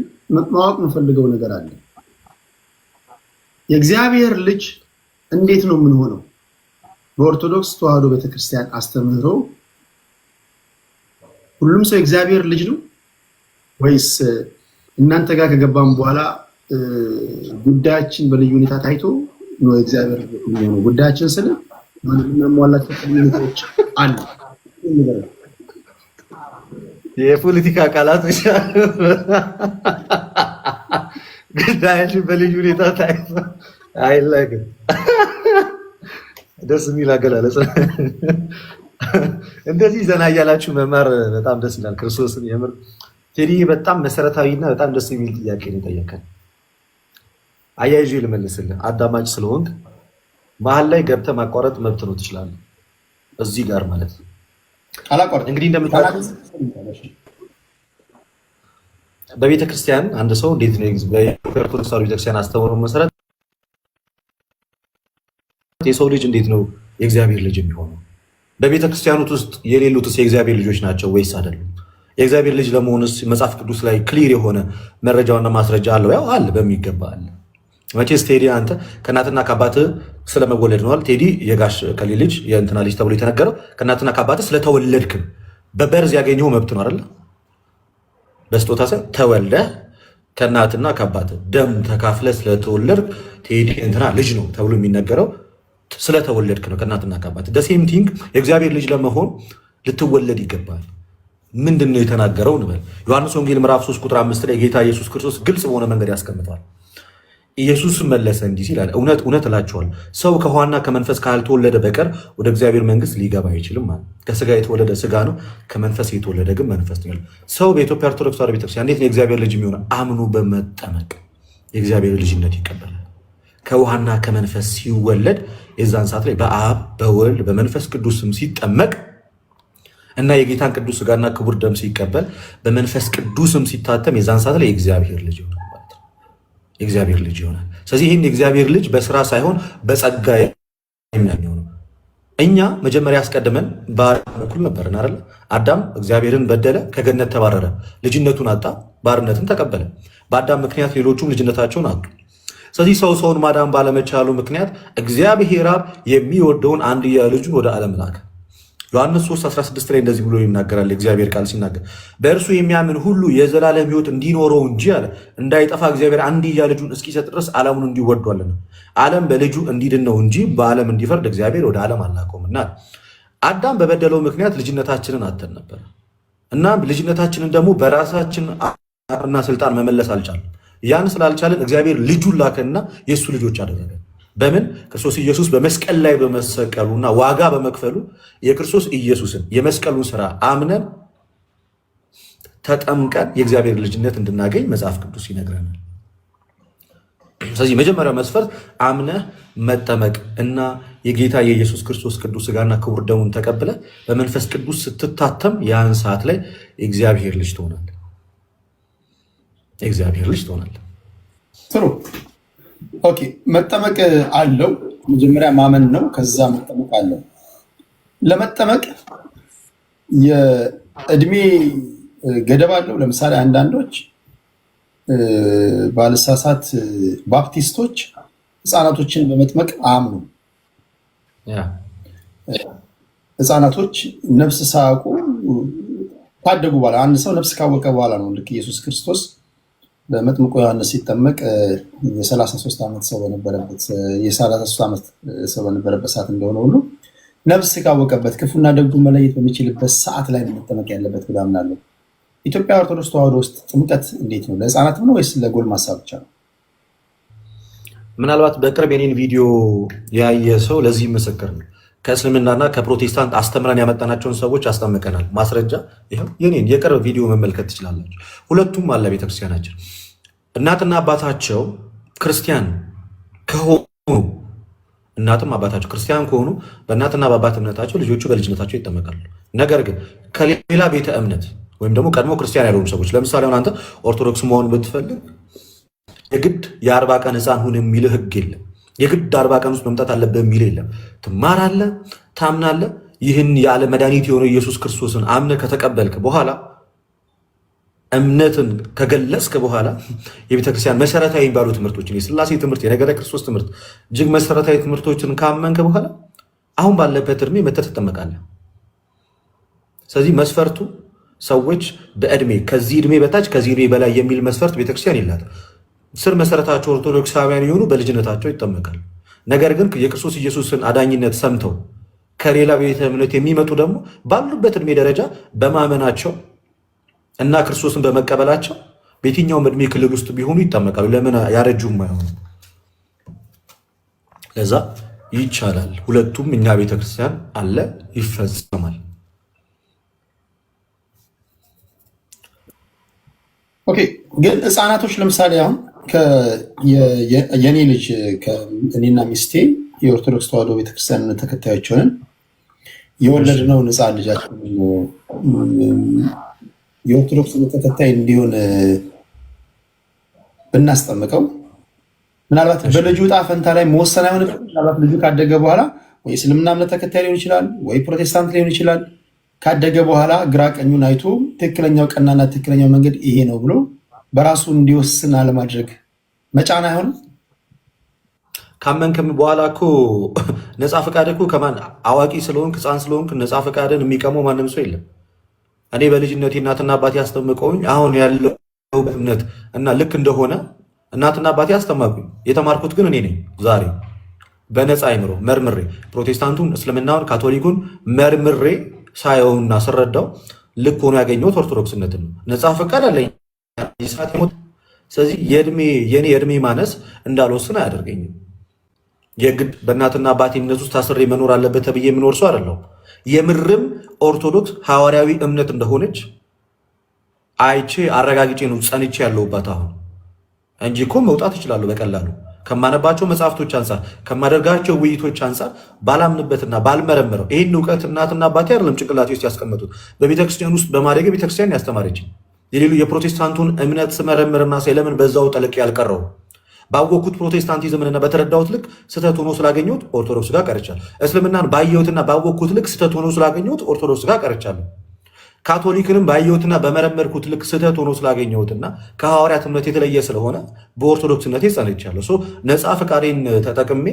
ማወቅ የምፈልገው ነገር አለ። የእግዚአብሔር ልጅ እንዴት ነው የምንሆነው? በኦርቶዶክስ ተዋህዶ ቤተክርስቲያን አስተምህሮ ሁሉም ሰው የእግዚአብሔር ልጅ ነው ወይስ እናንተ ጋር ከገባም በኋላ ጉዳያችን በልዩ ሁኔታ ታይቶ ነው የእግዚአብሔር ልጅ ነው? ጉዳያችን ስለ ማንኛውም ሁኔታዎች አሉ። የፖለቲካ ቃላቶች ጉዳያችን በልዩ ሁኔታ ታይቶ አይለግም ደስ የሚል አገላለጽ። እንደዚህ ዘና እያላችሁ መማር በጣም ደስ ይላል። ክርስቶስን የምር ቴዲ በጣም መሰረታዊና በጣም ደስ የሚል ጥያቄ ነው የጠየቀን። አያይዤ ልመልስልህ አዳማጭ ስለሆንክ መሀል ላይ ገብተህ ማቋረጥ መብት ነው፣ ትችላለህ። እዚህ ጋር ማለት ነው እንግዲህ እንደምታውቁት በቤተ ክርስቲያን አንድ ሰው እንዴት ነው በኦርቶዶክስ ቤተክርስቲያን አስተምህሮ መሰረት የሰው ልጅ እንዴት ነው የእግዚአብሔር ልጅ የሚሆነው? በቤተ ክርስቲያኑት ውስጥ የሌሉትስ የእግዚአብሔር ልጆች ናቸው ወይስ አይደሉም? የእግዚአብሔር ልጅ ለመሆንስ መጽሐፍ ቅዱስ ላይ ክሊር የሆነ መረጃውና ማስረጃ አለው? ያው አለ፣ በሚገባ አለ። መቼስ ቴዲ አንተ ከእናትና ከአባትህ ስለመወለድ ነዋል። ቴዲ የጋሽ ከሌ ልጅ የእንትና ልጅ ተብሎ የተነገረው ከእናትና ከአባትህ ስለተወለድክም በበርዝ ያገኘው መብት ነው አይደለ? በስጦታ ሰ ተወልደ ከእናትና ከአባትህ ደም ተካፍለ ስለተወለድክ ቴዲ እንትና ልጅ ነው ተብሎ የሚነገረው ስለተወለድክ ነው ከእናትና ከአባትህ። ደሴም ቲንግ የእግዚአብሔር ልጅ ለመሆን ልትወለድ ይገባል። ምንድን ነው የተናገረው እንበል። ዮሐንስ ወንጌል ምዕራፍ 3 ቁጥር 5 ላይ ጌታ ኢየሱስ ክርስቶስ ግልጽ በሆነ መንገድ ያስቀምጠዋል። ኢየሱስ መለሰ እንዲህ ሲል አለ፣ እውነት እውነት እላችኋለሁ ሰው ከውኃና ከመንፈስ ካልተወለደ በቀር ወደ እግዚአብሔር መንግሥት ሊገባ አይችልም ማለት። ከስጋ የተወለደ ስጋ ነው፣ ከመንፈስ የተወለደ ግን መንፈስ ነው። ሰው በኢትዮጵያ ኦርቶዶክስ ተዋሕዶ ቤተክርስቲያን እንዴት ነው የእግዚአብሔር ልጅ የሚሆነው? አምኖ በመጠመቅ የእግዚአብሔር ልጅነት ይቀበላል። ከውኃና ከመንፈስ ሲወለድ የዛን ሰዓት ላይ በአብ በወልድ በመንፈስ ቅዱስ ስም ሲጠመቅ እና የጌታን ቅዱስ ስጋና ክቡር ደም ሲቀበል በመንፈስ ቅዱስም ሲታተም የዛን ሰዓት ላይ የእግዚአብሔር ልጅ ይሆናል ማለት ነው። የእግዚአብሔር ልጅ ይሆናል። ስለዚህ ይህን የእግዚአብሔር ልጅ በስራ ሳይሆን በጸጋ የሚያገኘው ነው። እኛ መጀመሪያ አስቀድመን በአዳም በኩል ነበርን አይደል? አዳም እግዚአብሔርን በደለ፣ ከገነት ተባረረ፣ ልጅነቱን አጣ፣ ባርነትን ተቀበለ። በአዳም ምክንያት ሌሎቹም ልጅነታቸውን አጡ። ስለዚህ ሰው ሰውን ማዳን ባለመቻሉ ምክንያት እግዚአብሔር አብ የሚወደውን አንድያ ልጁን ወደ ዓለም ላከ። ዮሐንስ 3:16 ላይ እንደዚህ ብሎ ይናገራል። እግዚአብሔር ቃል ሲናገር በእርሱ የሚያምን ሁሉ የዘላለም ሕይወት እንዲኖረው እንጂ አለ እንዳይጠፋ እግዚአብሔር አንድያ ልጁን እስኪሰጥ ድረስ ዓለሙን እንዲሁ ወዷልና፣ ዓለም በልጁ እንዲድን ነው እንጂ በዓለም እንዲፈርድ እግዚአብሔር ወደ ዓለም አላከውምና። አዳም በበደለው ምክንያት ልጅነታችንን አተን ነበር እና ልጅነታችንን ደግሞ በራሳችን እና ስልጣን መመለስ አልቻለም። ያን ስላልቻለን እግዚአብሔር ልጁን ላከና የእሱ ልጆች አደረገ። በምን? ክርስቶስ ኢየሱስ በመስቀል ላይ በመሰቀሉና ዋጋ በመክፈሉ የክርስቶስ ኢየሱስን የመስቀሉን ስራ አምነን ተጠምቀን የእግዚአብሔር ልጅነት እንድናገኝ መጽሐፍ ቅዱስ ይነግረናል። ስለዚህ መጀመሪያው መስፈርት አምነህ መጠመቅ እና የጌታ የኢየሱስ ክርስቶስ ቅዱስ ስጋና ክቡር ደሙን ተቀብለ በመንፈስ ቅዱስ ስትታተም ያን ሰዓት ላይ የእግዚአብሔር ልጅ ትሆናለህ። የእግዚአብሔር ልጅ ትሆናለህ። ጥሩ ኦኬ። መጠመቅ አለው መጀመሪያ ማመን ነው፣ ከዛ መጠመቅ አለው። ለመጠመቅ የእድሜ ገደብ አለው። ለምሳሌ አንዳንዶች ባልሳሳት ባፕቲስቶች ህፃናቶችን በመጥመቅ አያምኑ። ህፃናቶች ነፍስ ሳያውቁ ካደጉ በኋላ አንድ ሰው ነፍስ ካወቀ በኋላ ነው ልክ ኢየሱስ ክርስቶስ በመጥምቁ ዮሐንስ ሲጠመቅ የ33 ዓመት ሰው በነበረበት የ33 ዓመት ሰው በነበረበት ሰዓት እንደሆነ ሁሉ ነፍስ ካወቀበት ክፉና ደጉ መለየት በሚችልበት ሰዓት ላይ መጠመቅ ያለበት ብሎ አምናለሁ። ኢትዮጵያ ኦርቶዶክስ ተዋሕዶ ውስጥ ጥምቀት እንዴት ነው? ለህፃናትም ነው ወይስ ለጎልማሳ ብቻ ነው? ምናልባት በቅርብ የኔን ቪዲዮ ያየ ሰው ለዚህ ምስክር ነው። ከእስልምናና ከፕሮቴስታንት አስተምረን ያመጣናቸውን ሰዎች አስጠምቀናል። ማስረጃ ይኸው የኔን የቅርብ ቪዲዮ መመልከት ትችላላችሁ። ሁለቱም አለ ቤተክርስቲያናችን። እናትና አባታቸው ክርስቲያን ከሆኑ እናትም አባታቸው ክርስቲያን ከሆኑ በእናትና በአባት እምነታቸው ልጆቹ በልጅነታቸው ይጠመቃሉ። ነገር ግን ከሌላ ቤተ እምነት ወይም ደግሞ ቀድሞ ክርስቲያን ያልሆኑ ሰዎች ለምሳሌ አሁን አንተ ኦርቶዶክስ መሆን ብትፈልግ የግድ የ40 ቀን ህፃን ሁን የሚል ህግ የለም። የግድ 40 ቀን ውስጥ መምጣት አለብህ የሚል የለም። ትማራለህ፣ ታምናለህ። ይህን ያለ መድኃኒት የሆነው ኢየሱስ ክርስቶስን አምነህ ከተቀበልክ በኋላ እምነትን ከገለጽክ በኋላ የቤተክርስቲያን መሰረታዊ የሚባሉ ትምህርቶችን የሥላሴ ትምህርት፣ የነገረ ክርስቶስ ትምህርት እጅግ መሰረታዊ ትምህርቶችን ካመንክ በኋላ አሁን ባለበት እድሜ መተህ ትጠመቃለህ። ስለዚህ መስፈርቱ ሰዎች በእድሜ ከዚህ እድሜ በታች ከዚህ እድሜ በላይ የሚል መስፈርት ቤተክርስቲያን የላትም። ስር መሰረታቸው ኦርቶዶክሳውያን የሆኑ በልጅነታቸው ይጠመቃሉ። ነገር ግን የክርስቶስ ኢየሱስን አዳኝነት ሰምተው ከሌላ ቤተ እምነት የሚመጡ ደግሞ ባሉበት እድሜ ደረጃ በማመናቸው እና ክርስቶስን በመቀበላቸው በየትኛውም እድሜ ክልል ውስጥ ቢሆኑ ይጠመቃሉ። ለምን ያረጁም አይሆኑ? ለዛ ይቻላል። ሁለቱም እኛ ቤተክርስቲያን አለ ይፈጸማል። ኦኬ። ግን ህፃናቶች ለምሳሌ አሁን የኔ ልጅ እኔና ሚስቴ የኦርቶዶክስ ተዋሕዶ ቤተክርስቲያን ተከታዮች ሆነን የወለድነውን ህፃን ልጃችን የኦርቶዶክስ ተከታይ እንዲሆን ብናስጠምቀው ምናልባት በልጁ ዕጣ ፈንታ ላይ መወሰን አይሆንበት። ምናልባት ልጁ ካደገ በኋላ ወይ እስልምና እምነት ተከታይ ሊሆን ይችላል፣ ወይ ፕሮቴስታንት ሊሆን ይችላል። ካደገ በኋላ ግራ ቀኙን አይቶ ትክክለኛው ቀናና ትክክለኛው መንገድ ይሄ ነው ብሎ በራሱ እንዲወስን አለማድረግ መጫን አይሆንም። ካመንክም በኋላ እኮ ነፃ ፈቃድ እኮ ከማን አዋቂ ስለሆንክ ህፃን ስለሆንክ ነፃ ፈቃድን የሚቀመው ማንም ሰው የለም። እኔ በልጅነቴ እናትና አባቴ ያስጠምቀውኝ አሁን ያለው እምነት እና ልክ እንደሆነ እናትና አባቴ አስተማሩኝ። የተማርኩት ግን እኔ ነኝ። ዛሬ በነፃ አይምሮ መርምሬ ፕሮቴስታንቱን፣ እስልምናውን፣ ካቶሊኩን መርምሬ ሳየውና ስረዳው ልክ ሆኖ ያገኘሁት ኦርቶዶክስነትን ነው። ነፃ ፈቃድ አለኝ። ስለዚህ የኔ የእድሜ ማነስ እንዳልወስን አያደርገኝም። የግድ በእናትና አባቴ እምነት ውስጥ ታስሬ መኖር አለበት ተብዬ የምኖር ሰው አይደለሁም። የምርም ኦርቶዶክስ ሐዋርያዊ እምነት እንደሆነች አይቼ አረጋግጬ ነው ጸንቼ ያለሁባት አሁን እንጂ እኮ መውጣት እችላለሁ በቀላሉ ከማነባቸው መጽሐፍቶች አንጻር ከማደርጋቸው ውይይቶች አንጻር ባላምንበትና ባልመረምረው ይህን እውቀት እናትና አባቴ አይደለም ጭንቅላቴ ውስጥ ያስቀመጡት በቤተክርስቲያን ውስጥ በማደግ ቤተክርስቲያን ያስተማረችኝ የሌሉ የፕሮቴስታንቱን እምነት ስመረምርና ለምን በዛው ጠልቄ ያልቀረው ባወቅኩት ፕሮቴስታንቲዝምንና በተረዳሁት ልክ ስህተት ሆኖ ስላገኘሁት ኦርቶዶክስ ጋር ቀርቻለሁ። እስልምናን ባየሁትና ባወቅኩት ልክ ስህተት ሆኖ ስላገኘሁት ኦርቶዶክስ ጋር ቀርቻለሁ። ካቶሊክንም ባየሁትና በመረመርኩት ልክ ስህተት ሆኖ ስላገኘሁትና ከሐዋርያት እምነት የተለየ ስለሆነ በኦርቶዶክስነቴ ጸንቻለሁ። ነፃ ፈቃዴን ተጠቅሜ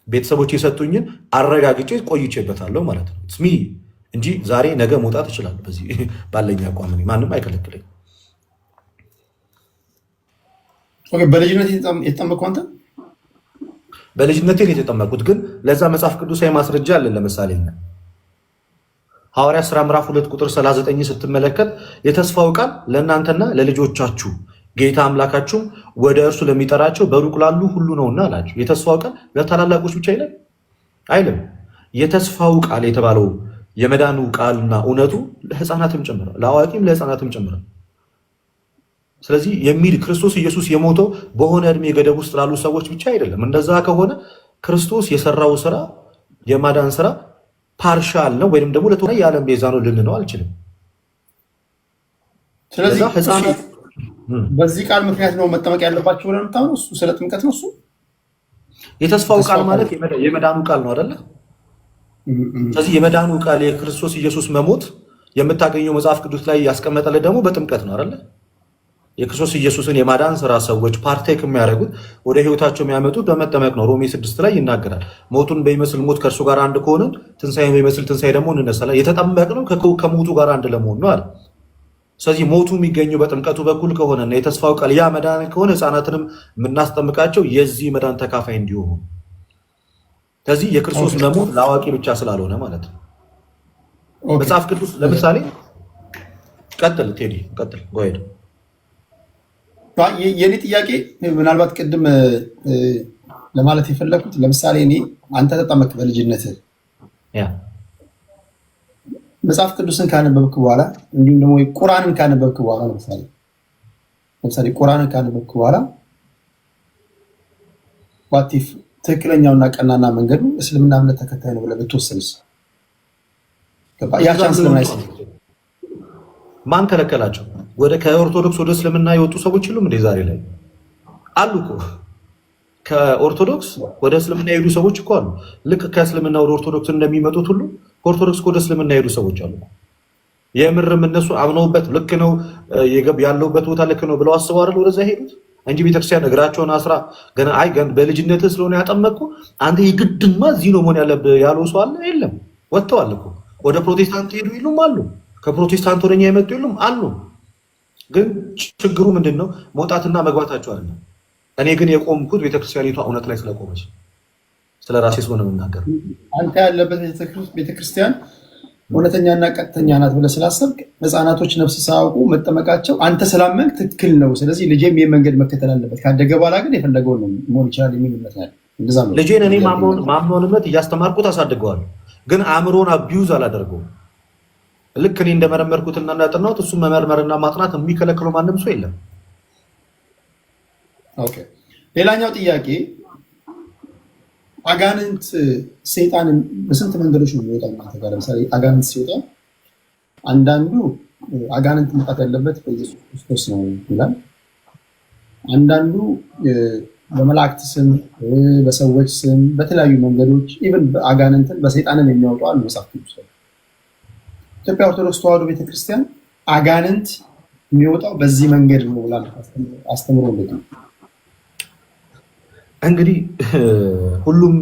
ቤተሰቦች የሰጡኝን አረጋግጬ ቆይቼበታለሁ ማለት ነው ስሚ እንጂ ዛሬ ነገ መውጣት እችላለሁ። በዚህ ባለኝ አቋም ማንም አይከለክለኝ። በልጅነት የተጠመቅኩ አንተ? በልጅነቴ የተጠመቅኩት ግን ለዛ መጽሐፍ ቅዱሳዊ ማስረጃ አለን። ለምሳሌ ሐዋርያት ሥራ ምዕራፍ 2 ቁጥር 39 ስትመለከት የተስፋው ቃል ለእናንተና ለልጆቻችሁ ጌታ አምላካችሁም ወደ እርሱ ለሚጠራቸው በሩቅ ላሉ ሁሉ ነውና አላቸው። የተስፋው ቃል ለታላላቆች ብቻ አይልም። የተስፋው ቃል የተባለው የመዳኑ ቃልና እውነቱ ለሕፃናትም ጭምር ለአዋቂም ለሕፃናትም ጭምር። ስለዚህ ክርስቶስ ኢየሱስ የሞተው በሆነ እድሜ ገደብ ውስጥ ላሉ ሰዎች ብቻ አይደለም። እንደዛ ከሆነ ክርስቶስ የሰራው ስራ የማዳን ስራ ፓርሻል ነው ወይም ደግሞ ለተወሰነ የዓለም ቤዛ ነው ልንለው አልችልም። ስለዚህ ሕፃናት በዚህ ቃል ምክንያት ነው መጠመቅ ያለባቸው ብለን የምታምነው? እሱ ስለ ጥምቀት ነው። እሱ የተስፋው ቃል ማለት የመዳኑ ቃል ነው አይደለ? ስለዚህ የመዳኑ ቃል የክርስቶስ ኢየሱስ መሞት የምታገኘው መጽሐፍ ቅዱስ ላይ ያስቀመጠለት ደግሞ በጥምቀት ነው አይደለ? የክርስቶስ ኢየሱስን የማዳን ስራ ሰዎች ፓርቴክ የሚያደርጉት ወደ ህይወታቸው የሚያመጡት በመጠመቅ ነው። ሮሜ 6 ላይ ይናገራል። ሞቱን በሚመስል ሞት ከእርሱ ጋር አንድ ከሆንን ትንሣኤን በሚመስል ትንሣኤ ደግሞ እንነሳለን። የተጠመቅነው ከሞቱ ጋር አንድ ለመሆን ነው አለ። ስለዚህ ሞቱ የሚገኘው በጥምቀቱ በኩል ከሆነና የተስፋው ቃል ያ መዳን ከሆነ ህፃናትንም የምናስጠምቃቸው የዚህ መዳን ተካፋይ እንዲሆኑ፣ ስለዚህ የክርስቶስ መሞት ለአዋቂ ብቻ ስላልሆነ ማለት ነው። መጽሐፍ ቅዱስ ለምሳሌ ቀጥል ቴዲ ቀጥል ጎሄድ የኔ ጥያቄ ምናልባት ቅድም ለማለት የፈለኩት ለምሳሌ እኔ አንተ ተጠመቅ በልጅነትህ መጽሐፍ ቅዱስን ካነበብክ በኋላ እንዲሁም ደግሞ ቁርአንን ካነበብክ በኋላ ለምሳሌ ቁርአንን ካነበብክ በኋላ ዋቲፍ ትክክለኛውና ቀናና መንገዱ እስልምና እምነት ተከታይ ነው ብለህ ብትወስንስ? ያ ቻንስ ለምን አይሰጥ? ማን ከለከላቸው? ከኦርቶዶክስ ወደ እስልምና የወጡ ሰዎች ሁሉም እንደ ዛሬ ላይ አሉ እኮ። ከኦርቶዶክስ ወደ እስልምና የሄዱ ሰዎች እኮ አሉ። ልክ ከእስልምና ወደ ኦርቶዶክስ እንደሚመጡት ሁሉ ከኦርቶዶክስ ወደ እስልምና የሄዱ ሰዎች አሉ። የምርም እነሱ አምነውበት ልክ ነው ያለውበት ቦታ ልክ ነው ብለው አስበው አይደል ወደዛ ሄዱት እንጂ ቤተክርስቲያን እግራቸውን አስራ ገና በልጅነት ስለሆነ ያጠመቁ አንተ የግድማ እዚህ ነው መሆን ያለብህ ያለው ሰው አለ? የለም። ወጥተዋል እኮ ወደ ፕሮቴስታንት ሄዱ ይሉም አሉ። ከፕሮቴስታንት ወደኛ የመጡ ይሉም አሉ። ግን ችግሩ ምንድን ነው? መውጣትና መግባታቸው አለ። እኔ ግን የቆምኩት ቤተክርስቲያኒቷ እውነት ላይ ስለቆመች ስለ ራሴ ስለሆነ የምናገር። አንተ ያለበት ቤተክርስቲያን እውነተኛና ቀጥተኛ ናት ብለህ ስላሰብክ ህፃናቶች ነፍስ ሳያውቁ መጠመቃቸው አንተ ስላመንክ ትክክል ነው። ስለዚህ ልጄም ይህ መንገድ መከተል አለበት፣ ካደገ በኋላ ግን የፈለገውን መሆን ይችላል የሚል እምነት ነው። እንደዛ ነው። ልጄን እኔ ማምኖን እምነት እያስተማርኩት አሳድገዋለሁ፣ ግን አእምሮን አቢዩዝ አላደርገውም። ልክ እኔ እንደመረመርኩትና እንዳጠናሁት እሱ መመርመርና ማጥናት የሚከለክለው ማንም ሰው የለም። ኦኬ። ሌላኛው ጥያቄ አጋንንት ሰይጣን በስንት መንገዶች ነው የሚወጣው? እናንተ ጋር ለምሳሌ አጋንንት ሲወጣ አንዳንዱ አጋንንት መውጣት ያለበት በኢየሱስ ክርስቶስ ነው ይላል። አንዳንዱ በመላእክት ስም፣ በሰዎች ስም፣ በተለያዩ መንገዶች ኢቭን አጋንንትን በሰይጣንን የሚያወጡ አሉ መጽሐፍ ቅዱስ ላይ። ኢትዮጵያ ኦርቶዶክስ ተዋሕዶ ቤተክርስቲያን አጋንንት የሚወጣው በዚህ መንገድ ነው ብላ አስተምሮ እንዴት ነው? እንግዲህ ሁሉም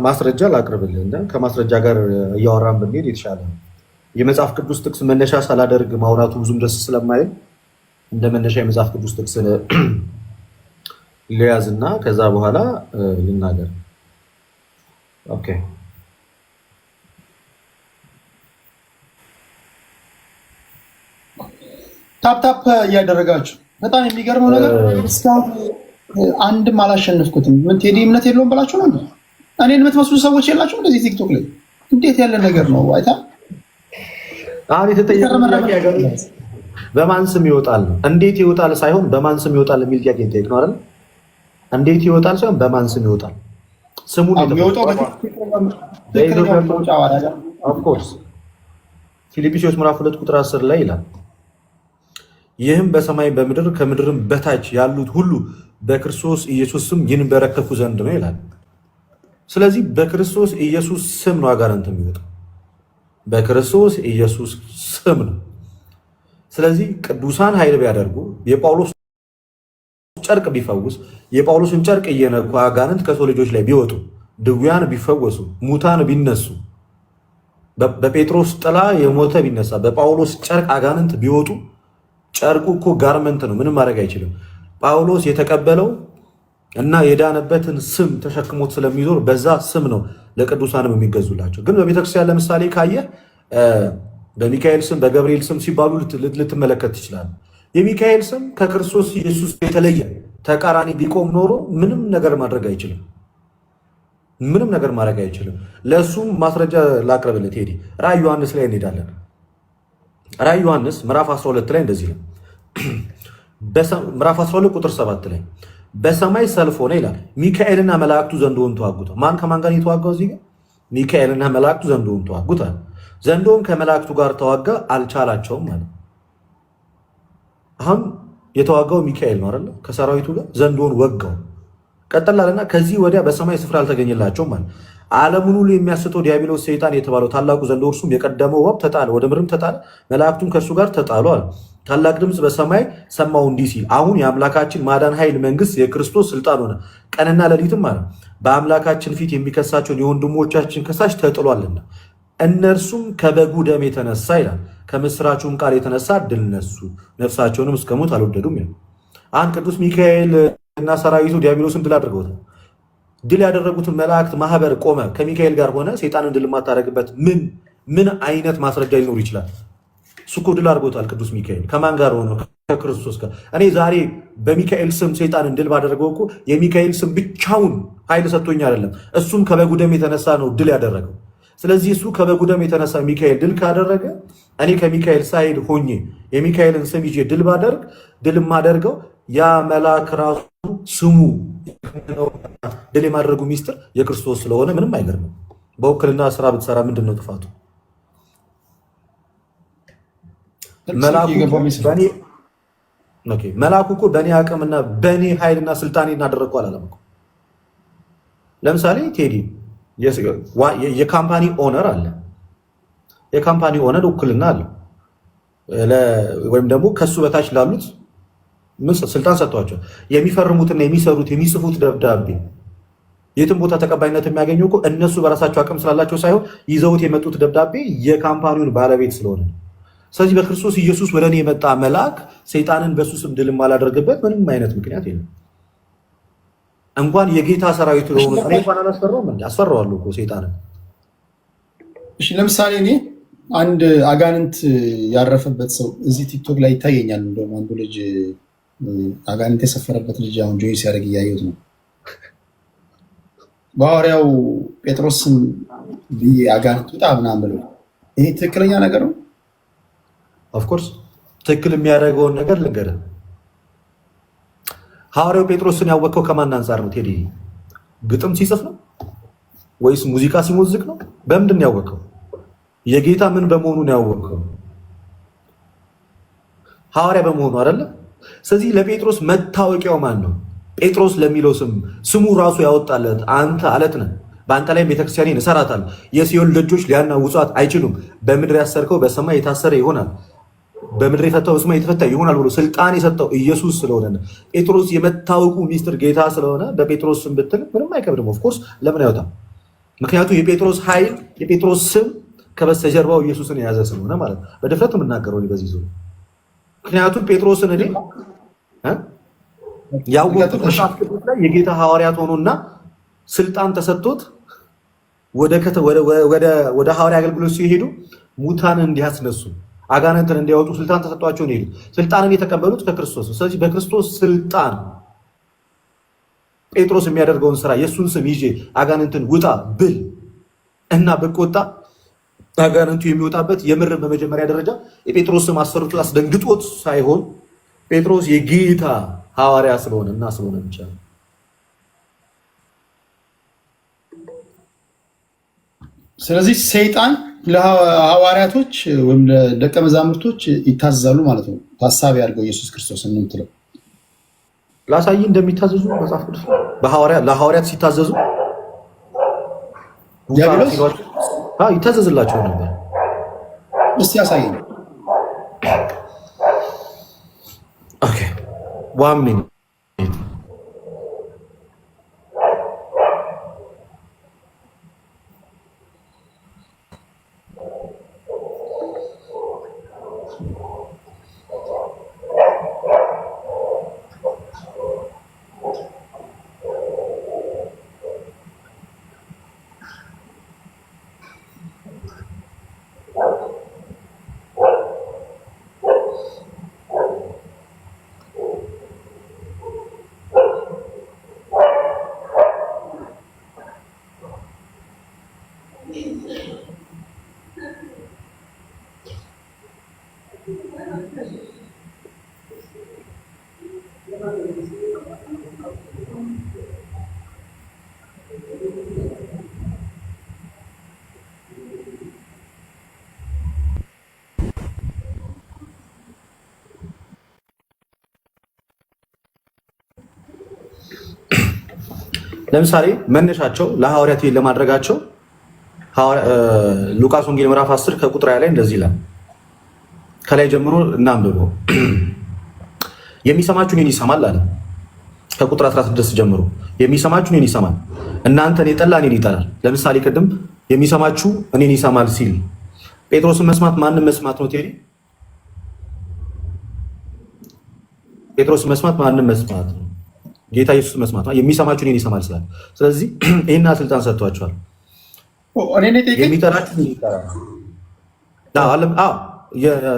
ማስረጃ ላቅርብልህ እና ከማስረጃ ጋር እያወራን ብንሄድ የተሻለ ነው። የመጽሐፍ ቅዱስ ጥቅስ መነሻ ሳላደርግ ማውራቱ ብዙም ደስ ስለማይል እንደ መነሻ የመጽሐፍ ቅዱስ ጥቅስ ሊያዝ እና ከዛ በኋላ ልናገር። ኦኬ። ታፕታፕ እያደረጋችሁ በጣም የሚገርመው ነገር እስካሁን አንድም አላሸነፍኩትም። ምን ቴዲ እምነት የለውም ብላችሁ ነው? እኔን የምትመስሉ ሰዎች የላችሁ እንደዚህ ቲክቶክ ላይ? እንዴት ያለ ነገር ነው? አይታ አሁን የተጠየቀው በማን ስም ይወጣል ነው። እንዴት ይወጣል ሳይሆን በማን ስም ይወጣል የሚል ጥያቄ ጠይቅ ነው አይደል? እንዴት ይወጣል ሳይሆን በማን ስም ይወጣል። ስሙን የሚወጣው ኦፍኮርስ ፊልጵስዩስ ምዕራፍ 2 ቁጥር 10 ላይ ይላል፣ ይህም በሰማይ በምድር ከምድርም በታች ያሉት ሁሉ በክርስቶስ ኢየሱስ ስም ይንበረከኩ ዘንድ ነው ይላል። ስለዚህ በክርስቶስ ኢየሱስ ስም ነው አጋንንት የሚወጣው፣ በክርስቶስ ኢየሱስ ስም ነው። ስለዚህ ቅዱሳን ኃይል ቢያደርጉ፣ የጳውሎስ ጨርቅ ቢፈውስ፣ የጳውሎስን ጨርቅ እየነኩ አጋንንት ከሰው ልጆች ላይ ቢወጡ፣ ድውያን ቢፈወሱ፣ ሙታን ቢነሱ፣ በጴጥሮስ ጥላ የሞተ ቢነሳ፣ በጳውሎስ ጨርቅ አጋንንት ቢወጡ፣ ጨርቁ እኮ ጋርመንት ነው፣ ምንም ማድረግ አይችልም። ጳውሎስ የተቀበለው እና የዳነበትን ስም ተሸክሞት ስለሚዞር በዛ ስም ነው ለቅዱሳንም የሚገዙላቸው። ግን በቤተክርስቲያን ለምሳሌ ካየ በሚካኤል ስም በገብርኤል ስም ሲባሉ ልትመለከት ትችላለህ። የሚካኤል ስም ከክርስቶስ ኢየሱስ የተለየ ተቃራኒ ቢቆም ኖሮ ምንም ነገር ማድረግ አይችልም። ምንም ነገር ማድረግ አይችልም። ለእሱም ማስረጃ ላቅርብልህ ቴዲ። ራዕይ ዮሐንስ ላይ እንሄዳለን። ራዕይ ዮሐንስ ምዕራፍ 12 ላይ እንደዚህ ነው። ምዕራፍ 12 ቁጥር 7 ላይ በሰማይ ሰልፍ ሆነ ይላል፣ ሚካኤልና መላእክቱ ዘንዶውን ተዋጉት። ማን ከማን ጋር የተዋጋው? እዚህ ጋር ሚካኤልና መላእክቱ ዘንዶውን ተዋጉት። ዘንዶውን ከመላእክቱ ጋር ተዋጋ፣ አልቻላቸውም ማለት። አሁን የተዋጋው ሚካኤል ነው አይደል? ከሰራዊቱ ጋር ዘንዶውን ወጋው። ቀጠላለና ከዚህ ወዲያ በሰማይ ስፍራ አልተገኘላቸውም ማለት። ዓለሙን ሁሉ የሚያስተው ዲያብሎስ ሰይጣን የተባለው ታላቁ ዘንዶ እርሱም የቀደመው እባብ ተጣለ፣ ወደ ምድርም ተጣለ፣ መላእክቱም ከእርሱ ጋር ተጣሉ አለ። ታላቅ ድምፅ በሰማይ ሰማሁ እንዲህ ሲል፣ አሁን የአምላካችን ማዳን ኃይል መንግስት የክርስቶስ ስልጣን ሆነ፣ ቀንና ሌሊትም አለ በአምላካችን ፊት የሚከሳቸውን የወንድሞቻችን ከሳሽ ተጥሏልና፣ እነርሱም ከበጉ ደም የተነሳ ይላል ከምስራቹም ቃል የተነሳ ድል ነሱ፣ ነፍሳቸውንም እስከ ሞት አልወደዱም ይላል። አንድ ቅዱስ ሚካኤል እና ሰራዊቱ ዲያብሎስን ድል አድርገውታል። ድል ያደረጉትን መላእክት ማህበር ቆመ ከሚካኤል ጋር ሆነ። ሰይጣንን ድል የማታደርግበት ምን አይነት ማስረጃ ሊኖር ይችላል? እሱ እኮ ድል አድርጎታል ቅዱስ ሚካኤል። ከማን ጋር ሆነ? ከክርስቶስ ጋር። እኔ ዛሬ በሚካኤል ስም ሰይጣንን ድል ባደረገው እኮ የሚካኤል ስም ብቻውን ኃይል ሰጥቶኝ አይደለም። እሱም ከበጉ ደም የተነሳ ነው ድል ያደረገው። ስለዚህ እሱ ከበጉ ደም የተነሳ ሚካኤል ድል ካደረገ እኔ ከሚካኤል ሳይድ ሆኜ የሚካኤልን ስም ይዤ ድል ባደርግ ድል የማደርገው ያ መልአክ ራሱ ስሙ ድል የማድረጉ ሚስጥር የክርስቶስ ስለሆነ ምንም አይገርምም። በውክልና ስራ ብትሰራ ምንድን ነው ጥፋቱ? መልአኩ እኮ በእኔ አቅምና በእኔ ኃይልና ስልጣኔ እናደረግኩ አላለም እኮ። ለምሳሌ ቴዲ የካምፓኒ ኦነር አለ። የካምፓኒ ኦነር ውክልና አለ፣ ወይም ደግሞ ከሱ በታች ላሉት ስልጣን ሰጥቷቸው የሚፈርሙትና የሚሰሩት የሚጽፉት ደብዳቤ የትም ቦታ ተቀባይነት የሚያገኘው እኮ እነሱ በራሳቸው አቅም ስላላቸው ሳይሆን ይዘውት የመጡት ደብዳቤ የካምፓኒውን ባለቤት ስለሆነ ነው። ስለዚህ በክርስቶስ ኢየሱስ ወደ እኔ የመጣ መልአክ ሰይጣንን በሱ ስም ድል የማላደርግበት ምንም አይነት ምክንያት የለም። እንኳን የጌታ ሰራዊት ለሆኑ እኔ እንኳን አላስፈራውም እንዴ? አስፈራዋለሁ እኮ ሰይጣንን። እሺ ለምሳሌ እኔ አንድ አጋንንት ያረፈበት ሰው እዚህ ቲክቶክ ላይ ይታየኛል። እንደውም አንዱ ልጅ አጋንንት የሰፈረበት ልጅ አሁን ጆይ ሲያደርግ እያየሁት ነው። በሐዋርያው ጴጥሮስም አጋንንት ውጣ ምናምን ብለው ይሄ ትክክለኛ ነገር ነው? ኦፍኮርስ ትክክል የሚያደርገውን ነገር ልንገርህ። ሐዋርያው ጴጥሮስን ያወቀው ከማን አንጻር ነው ቴዲ? ግጥም ሲጽፍ ነው ወይስ ሙዚቃ ሲሞዝቅ ነው? በምንድን ነው ያወቀው? የጌታ ምን በመሆኑ ነው ያወቀው? ሐዋርያ በመሆኑ አይደለም። ስለዚህ ለጴጥሮስ መታወቂያው ማን ነው? ጴጥሮስ ለሚለው ስሙ ራሱ ያወጣለት አንተ አለት ነህ፣ በአንተ ላይ ቤተክርስቲያኔን እሰራታለሁ፣ የሲኦል ደጆች ሊያናውጧት አይችሉም፣ በምድር ያሰርከው በሰማይ የታሰረ ይሆናል፣ በምድር የፈታው በሰማይ የተፈታ ይሆናል ብሎ ስልጣን የሰጠው ኢየሱስ ስለሆነ ጴጥሮስ የመታወቁ ሚስጥር ጌታ ስለሆነ በጴጥሮስ ስም ብትል ምንም አይከብድም። ኦፍኮርስ ለምን አይወጣም? ምክንያቱም የጴጥሮስ ኃይል የጴጥሮስ ስም ከበስተጀርባው ኢየሱስን የያዘ ስለሆነ ማለት ነው። በድፍረት የምናገረው በዚህ ዙሪያ ምክንያቱም ጴጥሮስን እኔ ያወቁት መጽሐፍ ቅዱስ ላይ የጌታ ሐዋርያት ሆኖና ስልጣን ተሰጥቶት ወደ ሐዋርያ አገልግሎት ሲሄዱ ሙታንን እንዲያስነሱ አጋንንትን እንዲያወጡ ስልጣን ተሰጥቷቸው ነው የሄዱት። ስልጣንን የተቀበሉት ከክርስቶስ። ስለዚህ በክርስቶስ ስልጣን ጴጥሮስ የሚያደርገውን ስራ የእሱን ስም ይዤ አጋንንትን ውጣ ብል እና ብቆጣ አጋንንቱ የሚወጣበት የምር በመጀመሪያ ደረጃ የጴጥሮስ ስም አሰርቶ አስደንግጦት ሳይሆን ጴጥሮስ የጌታ ሐዋርያ ስለሆነ እና ስለሆነ ብቻ ነው። ስለዚህ ሰይጣን ለሐዋርያቶች ወይም ለደቀ መዛሙርቶች ይታዘዛሉ ማለት ነው። ታሳቢ አድርገው ኢየሱስ ክርስቶስ እንምትለው ላሳይ እንደሚታዘዙ መጽሐፍ ቅዱስ ለሐዋርያት ሲታዘዙ ይታዘዝላቸው ነበር። እስቲ ያሳየን። ኦኬ ዋን ሚኒት ለምሳሌ መነሻቸው ለሐዋርያት ለማድረጋቸው ሉቃስ ወንጌል ምዕራፍ 10 ከቁጥር 20 ላይ እንደዚህ ይላል። ከላይ ጀምሮ እናንብበው። የሚሰማችሁ እኔን ይሰማል አለ። ከቁጥር 16 ጀምሮ የሚሰማችሁ እኔን ይሰማል፣ እናንተን የጠላ እኔን ይጠላል። ለምሳሌ ቅድም የሚሰማችሁ እኔን ይሰማል ሲል ጴጥሮስን መስማት ማንም መስማት ነው ቴዲ? ጴጥሮስን መስማት ማንም መስማት ነው። ጌታ ኢየሱስ መስማት ነው። የሚሰማችሁ እኔን ይሰማል ስላለ ስለዚህ ይሄና ስልጣን ሰጥቷቸዋል። የሚጠላችሁ ይጠራል።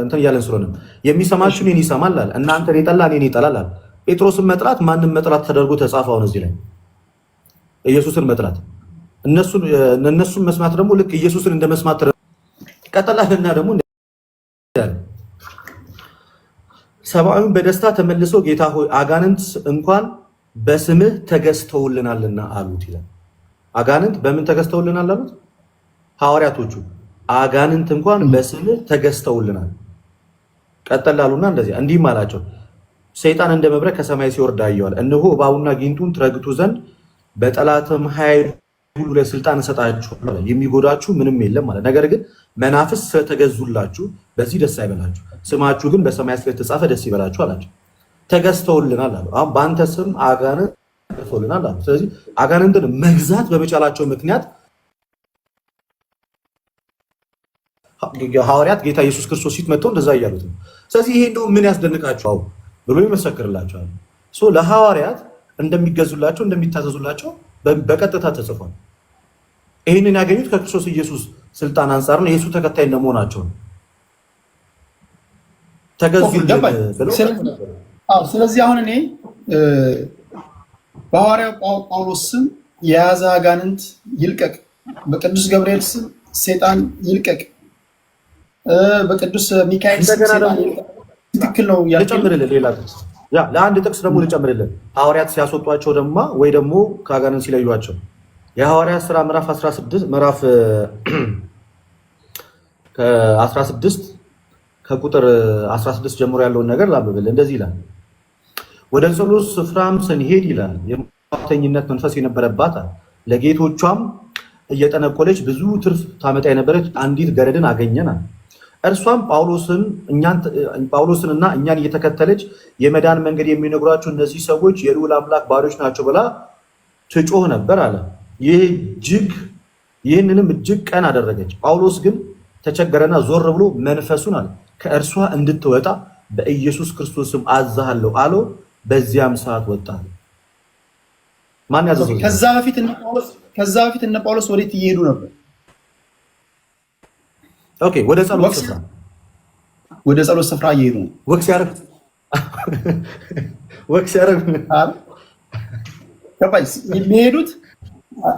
እንትን እያለን ስለሆነ የሚሰማችሁ እኔን ይሰማል አለ፣ እናንተን የጠላ እኔን ይጠላል አለ። ጴጥሮስን መጥላት ማንም መጥላት ተደርጎ ተጻፈው ነው እዚህ ላይ ኢየሱስን መጥላት፣ እነሱን መስማት ደግሞ ልክ ኢየሱስን እንደ መስማት ቀጠላልና ደግሞ ሰብአዊን በደስታ ተመልሶ ጌታ ሆይ አጋንንት እንኳን በስምህ ተገዝተውልናልና አሉት ይላል። አጋንንት በምን ተገዝተውልናል አሉት? ሐዋርያቶቹ አጋንንት እንኳን በስምህ ተገዝተውልናል። ቀጠላሉና እንደዚህ እንዲህም አላቸው፣ ሰይጣን እንደ መብረቅ ከሰማይ ሲወርድ አየዋል። እነሆ እባቡና ጊንጡን ትረግጡ ዘንድ በጠላትም ኃይል ሁሉ ላይ ስልጣን እሰጣችኋለሁ፣ የሚጎዳችሁ ምንም የለም ማለት። ነገር ግን መናፍስት ስለተገዙላችሁ በዚህ ደስ አይበላችሁ፣ ስማችሁ ግን በሰማይ ስለተጻፈ ደስ ይበላችሁ አላቸው። ተገዝተውልናል አሉ። አሁን በአንተ ስም አጋንንት ተገዝተውልናል አሉ። ስለዚህ አጋንንትን መግዛት በመቻላቸው ምክንያት ሐዋርያት ጌታ ኢየሱስ ክርስቶስ ፊት መጥተው እንደዛ እያሉት ነው። ስለዚህ ይሄ እንደው ምን ያስደንቃቸዋል ብሎ ይመሰክርላቸዋል። ለሐዋርያት እንደሚገዙላቸው እንደሚታዘዙላቸው በቀጥታ ተጽፏል። ይህንን ያገኙት ከክርስቶስ ኢየሱስ ስልጣን አንጻር ነው። የኢየሱስ ተከታይ እንደመሆናቸው ነው። ተገዙልን ብለው ስለዚህ አሁን እኔ በሐዋርያው ጳውሎስ ስም የያዘ አጋንንት ይልቀቅ። በቅዱስ ገብርኤል ስም ሰይጣን ይልቀቅ። በቅዱስ ሚካኤል ስም ሰይጣን ይልቀቅ። ትክክል ነው። ልጨምርልህ ሌላ ጥቅስ ለአንድ ጥቅስ ደግሞ ልጨምርልህ። ሐዋርያት ሲያስወጧቸው ደግሞ ወይ ደግሞ ከአጋንንት ሲለዩቸው የሐዋርያት ሥራ ምዕራፍ 16 ምዕራፍ 16 ከቁጥር 16 ጀምሮ ያለውን ነገር ላንብብልህ። እንደዚህ ይላል፣ ወደ ጸሎት ስፍራም ስንሄድ ይላል የሟርተኝነት መንፈስ የነበረባት ለጌቶቿም እየጠነቆለች ብዙ ትርፍ ታመጣ የነበረች አንዲት ገረድን አገኘናል። እርሷም ጳውሎስንና እኛን እየተከተለች የመዳን መንገድ የሚነግሯቸው እነዚህ ሰዎች የልዑል አምላክ ባሪያዎች ናቸው ብላ ትጮህ ነበር አለ። ይህንንም እጅግ ቀን አደረገች። ጳውሎስ ግን ተቸገረና ዞር ብሎ መንፈሱን አለ ከእርሷ እንድትወጣ በኢየሱስ ክርስቶስም አዛሃለሁ አለው። በዚያም ሰዓት ወጣ። ማን ያዘዘው? ከዛ በፊት እነ ጳውሎስ ወዴት እየሄዱ ነበር? ኦኬ፣ ወደ ጸሎት ስፍራ እየሄዱ ነው። ወክስ ያረግ የሚሄዱት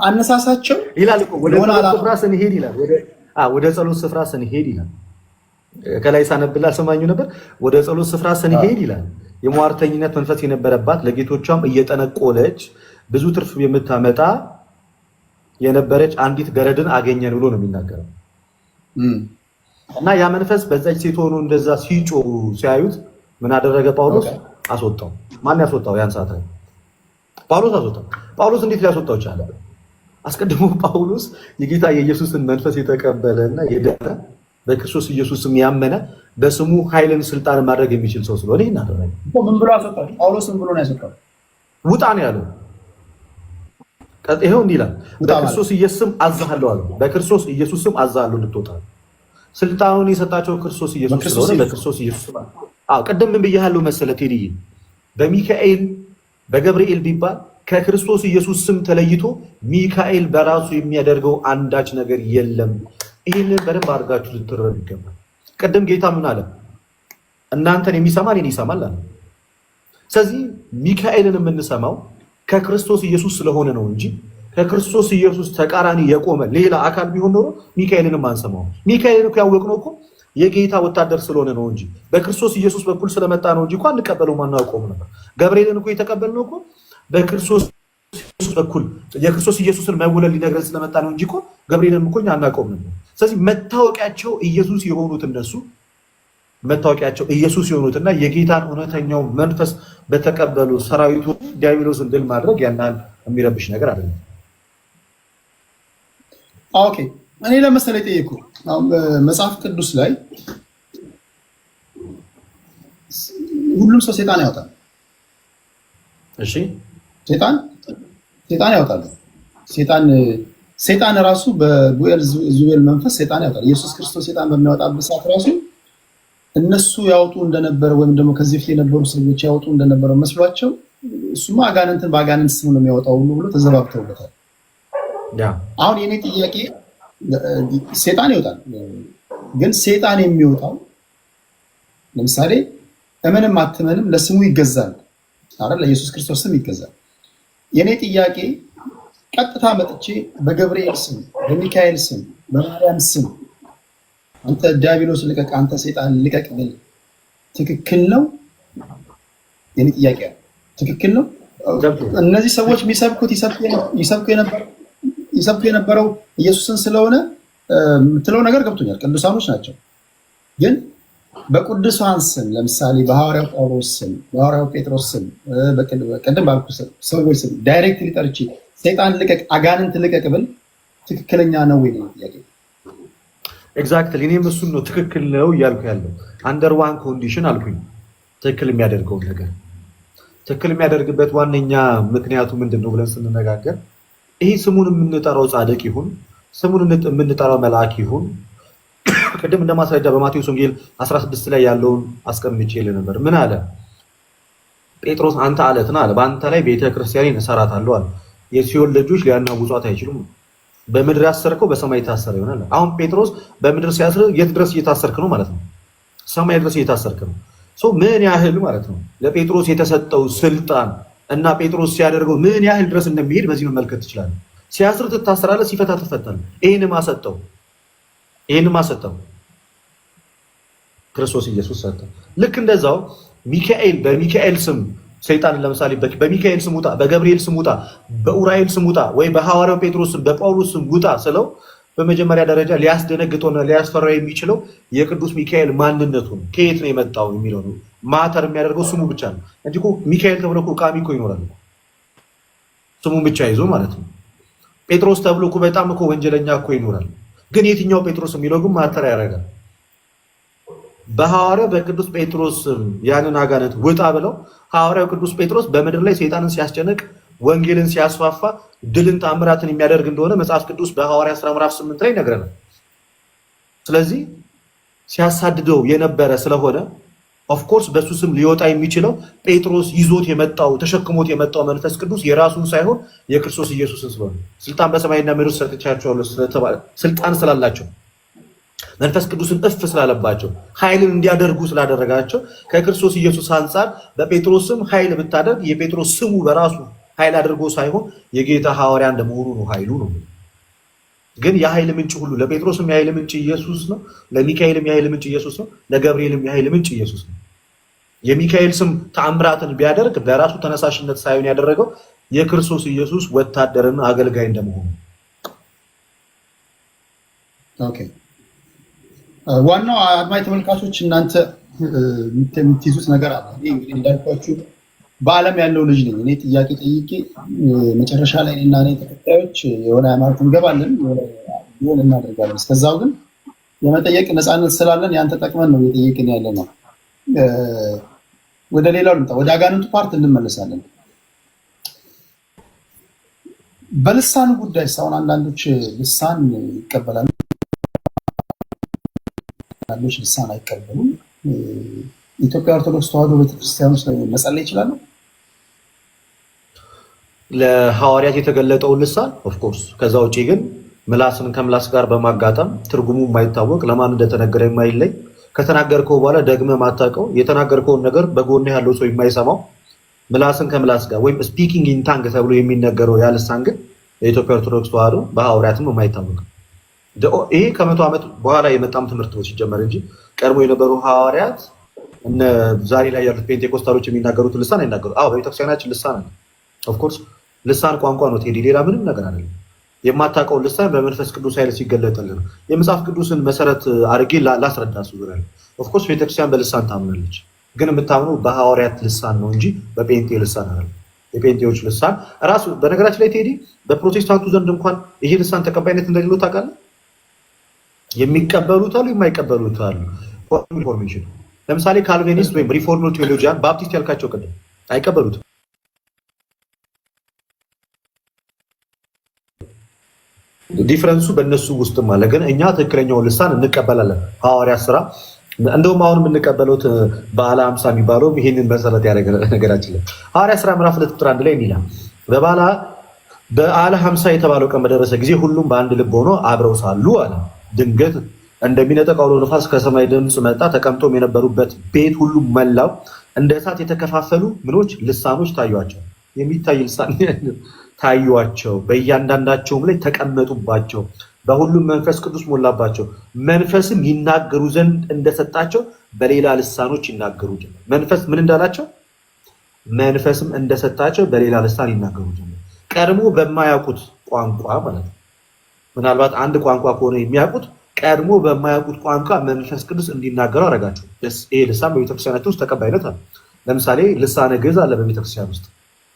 አነሳሳቸው ይላል እኮ ወደ ጸሎት ስፍራ ስንሄድ ይላል። ወደ ጸሎት ስፍራ ስንሄድ ይላል። ከላይ ሳነብላ ሰማኙ ነበር። ወደ ጸሎት ስፍራ ስንሄድ ይላል የሟርተኝነት መንፈስ የነበረባት ለጌቶቿም እየጠነቆለች ብዙ ትርፍ የምታመጣ የነበረች አንዲት ገረድን አገኘን ብሎ ነው የሚናገረው። እና ያ መንፈስ በዛች ሴት ሆኖ እንደዛ ሲጮሁ ሲያዩት ምን አደረገ? ጳውሎስ አስወጣው። ማን ያስወጣው? ያን ሰዓት ላይ ጳውሎስ አስወጣው። ጳውሎስ እንዴት ሊያስወጣው ቻለ? አስቀድሞ ጳውሎስ የጌታ የኢየሱስን መንፈስ የተቀበለና የዳነ በክርስቶስ ኢየሱስም ያመነ በስሙ ኃይልን ስልጣን ማድረግ የሚችል ሰው ስለሆነ ይናደረግ። ምን ብሎ አስወጣው? ጳውሎስ ምን ብሎ ነው ያስወጣው? ውጣ ነው ያለው። ይሄው እንዲህ ይላል፣ በክርስቶስ ኢየሱስም አዛሃለሁ አለ። በክርስቶስ ኢየሱስም አዛሃለሁ እንድትወጣ ስልጣኑን የሰጣቸው ክርስቶስ ኢየሱስ ስለሆነ በክርስቶስ ኢየሱስ ቅድም ምን ብያለሁ መሰለህ ቴዲዬ? በሚካኤል በገብርኤል ቢባል ከክርስቶስ ኢየሱስ ስም ተለይቶ ሚካኤል በራሱ የሚያደርገው አንዳች ነገር የለም። ይህንን በደንብ አድርጋችሁ ልትረዱ ይገባል። ቅድም ጌታ ምን አለ? እናንተን የሚሰማ እኔን ይሰማል አለ። ስለዚህ ሚካኤልን የምንሰማው ከክርስቶስ ኢየሱስ ስለሆነ ነው እንጂ ከክርስቶስ ኢየሱስ ተቃራኒ የቆመ ሌላ አካል ቢሆን ኖሮ ሚካኤልንም አንሰማው። ሚካኤልን እኮ ያወቅነው እኮ የጌታ ወታደር ስለሆነ ነው እንጂ በክርስቶስ ኢየሱስ በኩል ስለመጣ ነው እንጂ እኮ አንቀበለውም፣ አናውቀውም ነበር። ገብርኤልን እኮ የተቀበልነው እኮ በክርስቶስ ኢየሱስ በኩል የክርስቶስ ኢየሱስን መወለድ ሊነግረን ስለመጣ ነው እንጂ እኮ ገብርኤልን እኮ አናውቀውም ነበር። ስለዚህ መታወቂያቸው ኢየሱስ የሆኑት እነሱ መታወቂያቸው ኢየሱስ የሆኑትና የጌታን እውነተኛው መንፈስ በተቀበሉ ሰራዊቱ ዲያብሎስን ድል ማድረግ ያናል የሚረብሽ ነገር አይደለም። ኦኬ፣ እኔ ለምሳሌ ጠየቁ መጽሐፍ ቅዱስ ላይ ሁሉም ሰው ሰይጣን ያወጣል። እሺ፣ ሰይጣን ያወጣል። ሰይጣን ራሱ በጉኤል ዙቤል መንፈስ ሰይጣን ያወጣል። ኢየሱስ ክርስቶስ ሰይጣን በሚያወጣበት ሰዓት ራሱ እነሱ ያወጡ እንደነበረ ወይም ደግሞ ከዚህ በፊት የነበሩ ሰዎች ያወጡ እንደነበረ መስሏቸው እሱማ አጋንንትን በአጋንንት ስም ነው የሚያወጣው ሁሉ ብሎ ተዘባብተውበታል። አሁን የኔ ጥያቄ ሰይጣን ይወጣል፣ ግን ሰይጣን የሚወጣው ለምሳሌ እምንም አትመንም ለስሙ ይገዛል አይደል? ለኢየሱስ ክርስቶስ ስም ይገዛል። የኔ ጥያቄ ቀጥታ መጥቼ በገብርኤል ስም፣ በሚካኤል ስም፣ በማርያም ስም አንተ ዲያብሎስ ልቀቅ፣ አንተ ሰይጣን ልቀቅ ብል ትክክል ነው? የኔ ጥያቄ ትክክል ነው? እነዚህ ሰዎች የሚሰብኩት ይሰብኩ የነበረው ኢየሱስን ስለሆነ የምትለው ነገር ገብቶኛል። ቅዱሳኖች ናቸው። ግን በቅዱሳን ስም ለምሳሌ በሐዋርያው ጳውሎስ ስም፣ በሐዋርያው ጴጥሮስ ስም፣ በቅድም ባልኩ ሰዎች ስም ዳይሬክትሊ ጠርቼ ሰይጣን ልቀቅ፣ አጋንንት ልቀቅ ብል ትክክለኛ ነው ወይ ነው ጥያቄ። ኤግዛክትሊ እኔም እሱን ነው ትክክል ነው እያልኩ ያለው። አንደር ዋን ኮንዲሽን አልኩኝ። ትክክል የሚያደርገው ነገር ትክክል የሚያደርግበት ዋነኛ ምክንያቱ ምንድን ነው ብለን ስንነጋገር ይሄ ስሙን የምንጠራው ጻድቅ ይሁን ስሙን የምንጠራው መልአክ ይሁን ቅድም እንደ ማስረጃ በማቴዎስ ወንጌል 16 ላይ ያለውን አስቀምጬልህ ነበር። ምን አለ ጴጥሮስ? አንተ አለት ነህ አለ፣ በአንተ ላይ ቤተክርስቲያኔን እሰራታለሁ አለ። የሲኦል ልጆች ሊያናውጧት አይችሉም። በምድር ያሰርከው በሰማይ የታሰረ ይሆናል። አሁን ጴጥሮስ በምድር ሲያስር የት ድረስ እየታሰርክ ነው ማለት ነው? ሰማይ ድረስ እየታሰርክ ነው። ምን ያህል ማለት ነው ለጴጥሮስ የተሰጠው ስልጣን እና ጴጥሮስ ሲያደርገው ምን ያህል ድረስ እንደሚሄድ በዚህ መመልከት ትችላለህ። ሲያስር ትታሰራለህ፣ ሲፈታ ትፈታለህ። ይህንም አሰጠው ክርስቶስ ኢየሱስ ሰጠው። ልክ እንደዛው ሚካኤል በሚካኤል ስም ሰይጣንን ለምሳሌ በሚካኤል ስም ውጣ፣ በገብርኤል ስም ውጣ፣ በኡራኤል ስም ውጣ ወይ በሐዋርያው ጴጥሮስ ስም በጳውሎስ ስም ውጣ ስለው በመጀመሪያ ደረጃ ሊያስደነግጠውና ሊያስፈራው የሚችለው የቅዱስ ሚካኤል ማንነቱን ከየት ነው የመጣው የሚለው ነው። ማተር የሚያደርገው ስሙ ብቻ ነው እንጂ እኮ ሚካኤል ተብሎ እኮ ቃሚ እኮ ይኖራል ስሙን ብቻ ይዞ ማለት ነው። ጴጥሮስ ተብሎ እኮ በጣም እኮ ወንጀለኛ እኮ ይኖራል። ግን የትኛው ጴጥሮስ የሚለው ግን ማተር ያደርጋል። በሐዋርያው በቅዱስ ጴጥሮስ ያንን አጋንንት ውጣ ብለው ሐዋርያው ቅዱስ ጴጥሮስ በምድር ላይ ሰይጣንን ሲያስጨንቅ ወንጌልን ሲያስፋፋ ድልን ተአምራትን የሚያደርግ እንደሆነ መጽሐፍ ቅዱስ በሐዋርያት ሥራ ምዕራፍ 8 ላይ ይነግረናል። ስለዚህ ሲያሳድደው የነበረ ስለሆነ ኦፍኮርስ በሱ ስም ሊወጣ የሚችለው ጴጥሮስ ይዞት የመጣው ተሸክሞት የመጣው መንፈስ ቅዱስ የራሱን ሳይሆን የክርስቶስ ኢየሱስን ስለሆነ ስልጣን በሰማይና ምድር ሰጥቻቸዋለሁ ስለተባለ ስልጣን ስላላቸው መንፈስ ቅዱስን እፍ ስላለባቸው ኃይልን እንዲያደርጉ ስላደረጋቸው ከክርስቶስ ኢየሱስ አንጻር በጴጥሮስ ስም ኃይል ብታደርግ የጴጥሮስ ስሙ በራሱ ኃይል አድርጎ ሳይሆን የጌታ ሐዋርያ እንደመሆኑ ነው ኃይሉ ነው። ግን የኃይል ምንጭ ሁሉ ለጴጥሮስም የኃይል ምንጭ ኢየሱስ ነው፣ ለሚካኤልም የኃይል ምንጭ ኢየሱስ ነው፣ ለገብርኤልም የኃይል ምንጭ ኢየሱስ ነው። የሚካኤል ስም ተአምራትን ቢያደርግ በራሱ ተነሳሽነት ሳይሆን ያደረገው የክርስቶስ ኢየሱስ ወታደርና አገልጋይ እንደመሆኑ። ኦኬ ዋናው አድማጭ ተመልካቾች እናንተ የምትይዙት ነገር አለ። እንግዲህ እንዳልኳችሁ በዓለም ያለው ልጅ ነኝ እኔ። ጥያቄ ጠይቄ መጨረሻ ላይ እኔና እኔ ተከታዮች የሆነ ሃይማኖት እንገባለን ሆን እናደርጋለን። እስከዛው ግን የመጠየቅ ነፃነት ስላለን ያን ተጠቅመን ነው እየጠየቅን ያለ ነው። ወደ ሌላው ልምጣ፣ ወደ አጋንንቱ ፓርት እንመለሳለን። በልሳን ጉዳይ ሳይሆን አንዳንዶች ልሳን ይቀበላሉ፣ አንዳንዶች ልሳን አይቀበሉም። ኢትዮጵያ ኦርቶዶክስ ተዋሕዶ ቤተክርስቲያን ውስጥ መጸለይ ይችላሉ? ለሐዋርያት የተገለጠውን ልሳን ኦፍኮርስ። ከዛ ውጭ ግን ምላስን ከምላስ ጋር በማጋጠም ትርጉሙ የማይታወቅ ለማን እንደተነገረ የማይለይ ከተናገርከው በኋላ ደግመ ማታውቀው የተናገርከውን ነገር በጎን ያለው ሰው የማይሰማው ምላስን ከምላስ ጋር ወይም ስፒኪንግ ኢን ታንግ ተብሎ የሚነገረው ያ ልሳን ግን የኢትዮጵያ ኦርቶዶክስ ተዋሕዶ በሐዋርያትም የማይታወቅ ይሄ ከ100 ዓመት በኋላ የመጣም ትምህርት ነው ሲጀመር እንጂ ቀድሞ የነበሩ ሐዋርያት እነ ዛሬ ላይ ያሉት ፔንቴኮስታሎች የሚናገሩት ልሳን አይናገሩ። በቤተክርስቲያናችን ልሳን አለ። ኦፍኮርስ ልሳን ቋንቋ ነው ቴዲ፣ ሌላ ምንም ነገር አይደለም። የማታውቀው ልሳን በመንፈስ ቅዱስ ኃይል ሲገለጥልህ ነው። የመጽሐፍ ቅዱስን መሰረት አድርጌ ላስረዳ ዙሪያ ኦፍኮርስ ቤተክርስቲያን በልሳን ታምናለች፣ ግን የምታምነው በሐዋርያት ልሳን ነው እንጂ በፔንቴ ልሳን አይደለም። የፔንቴዎች ልሳን ራሱ በነገራችን ላይ ቴዲ በፕሮቴስታንቱ ዘንድ እንኳን ይሄ ልሳን ተቀባይነት እንደሌለው ታውቃለህ። የሚቀበሉት አሉ፣ የማይቀበሉት አሉ። ኢንፎርሜሽን ለምሳሌ ካልቪኒስት ወይም ሪፎርምድ ቴዎሎጂያን ባፕቲስት ያልካቸው ቅድም አይቀበሉትም። ዲፍረንሱ በእነሱ ውስጥም አለ። ግን እኛ ትክክለኛውን ልሳን እንቀበላለን። ሐዋርያት ሥራ እንደውም አሁን የምንቀበለው በዓለ ሃምሳ የሚባለው ይህንን መሰረት ያደረገ ነገራችን ላይ ሐዋርያት ሥራ ምዕራፍ 2 ቁጥር 1 ላይ የሚላል በዓለ ሃምሳ የተባለው ቀን በደረሰ ጊዜ ሁሉም በአንድ ልብ ሆኖ አብረው ሳሉ አለ ድንገት እንደሚነጥቅ አውሎ ነፋስ ከሰማይ ድምፅ መጣ። ተቀምጦም የነበሩበት ቤት ሁሉ መላው እንደ እሳት የተከፋፈሉ ምኖች ልሳኖች ታዩአቸው። የሚታይ ልሳን ታዩአቸው፣ በእያንዳንዳቸውም ላይ ተቀመጡባቸው። በሁሉም መንፈስ ቅዱስ ሞላባቸው፣ መንፈስም ይናገሩ ዘንድ እንደሰጣቸው በሌላ ልሳኖች ይናገሩ ጀመር። መንፈስ ምን እንዳላቸው? መንፈስም እንደሰጣቸው በሌላ ልሳን ይናገሩ ጀመር። ቀድሞ በማያውቁት ቋንቋ ማለት ነው። ምናልባት አንድ ቋንቋ ከሆነ የሚያውቁት ቀድሞ በማያውቁት ቋንቋ መንፈስ ቅዱስ እንዲናገሩ አደረጋቸው። ይሄ ልሳን በቤተክርስቲያናችን ውስጥ ተቀባይነት አለ። ለምሳሌ ልሳነ ግዕዝ አለ በቤተክርስቲያን ውስጥ።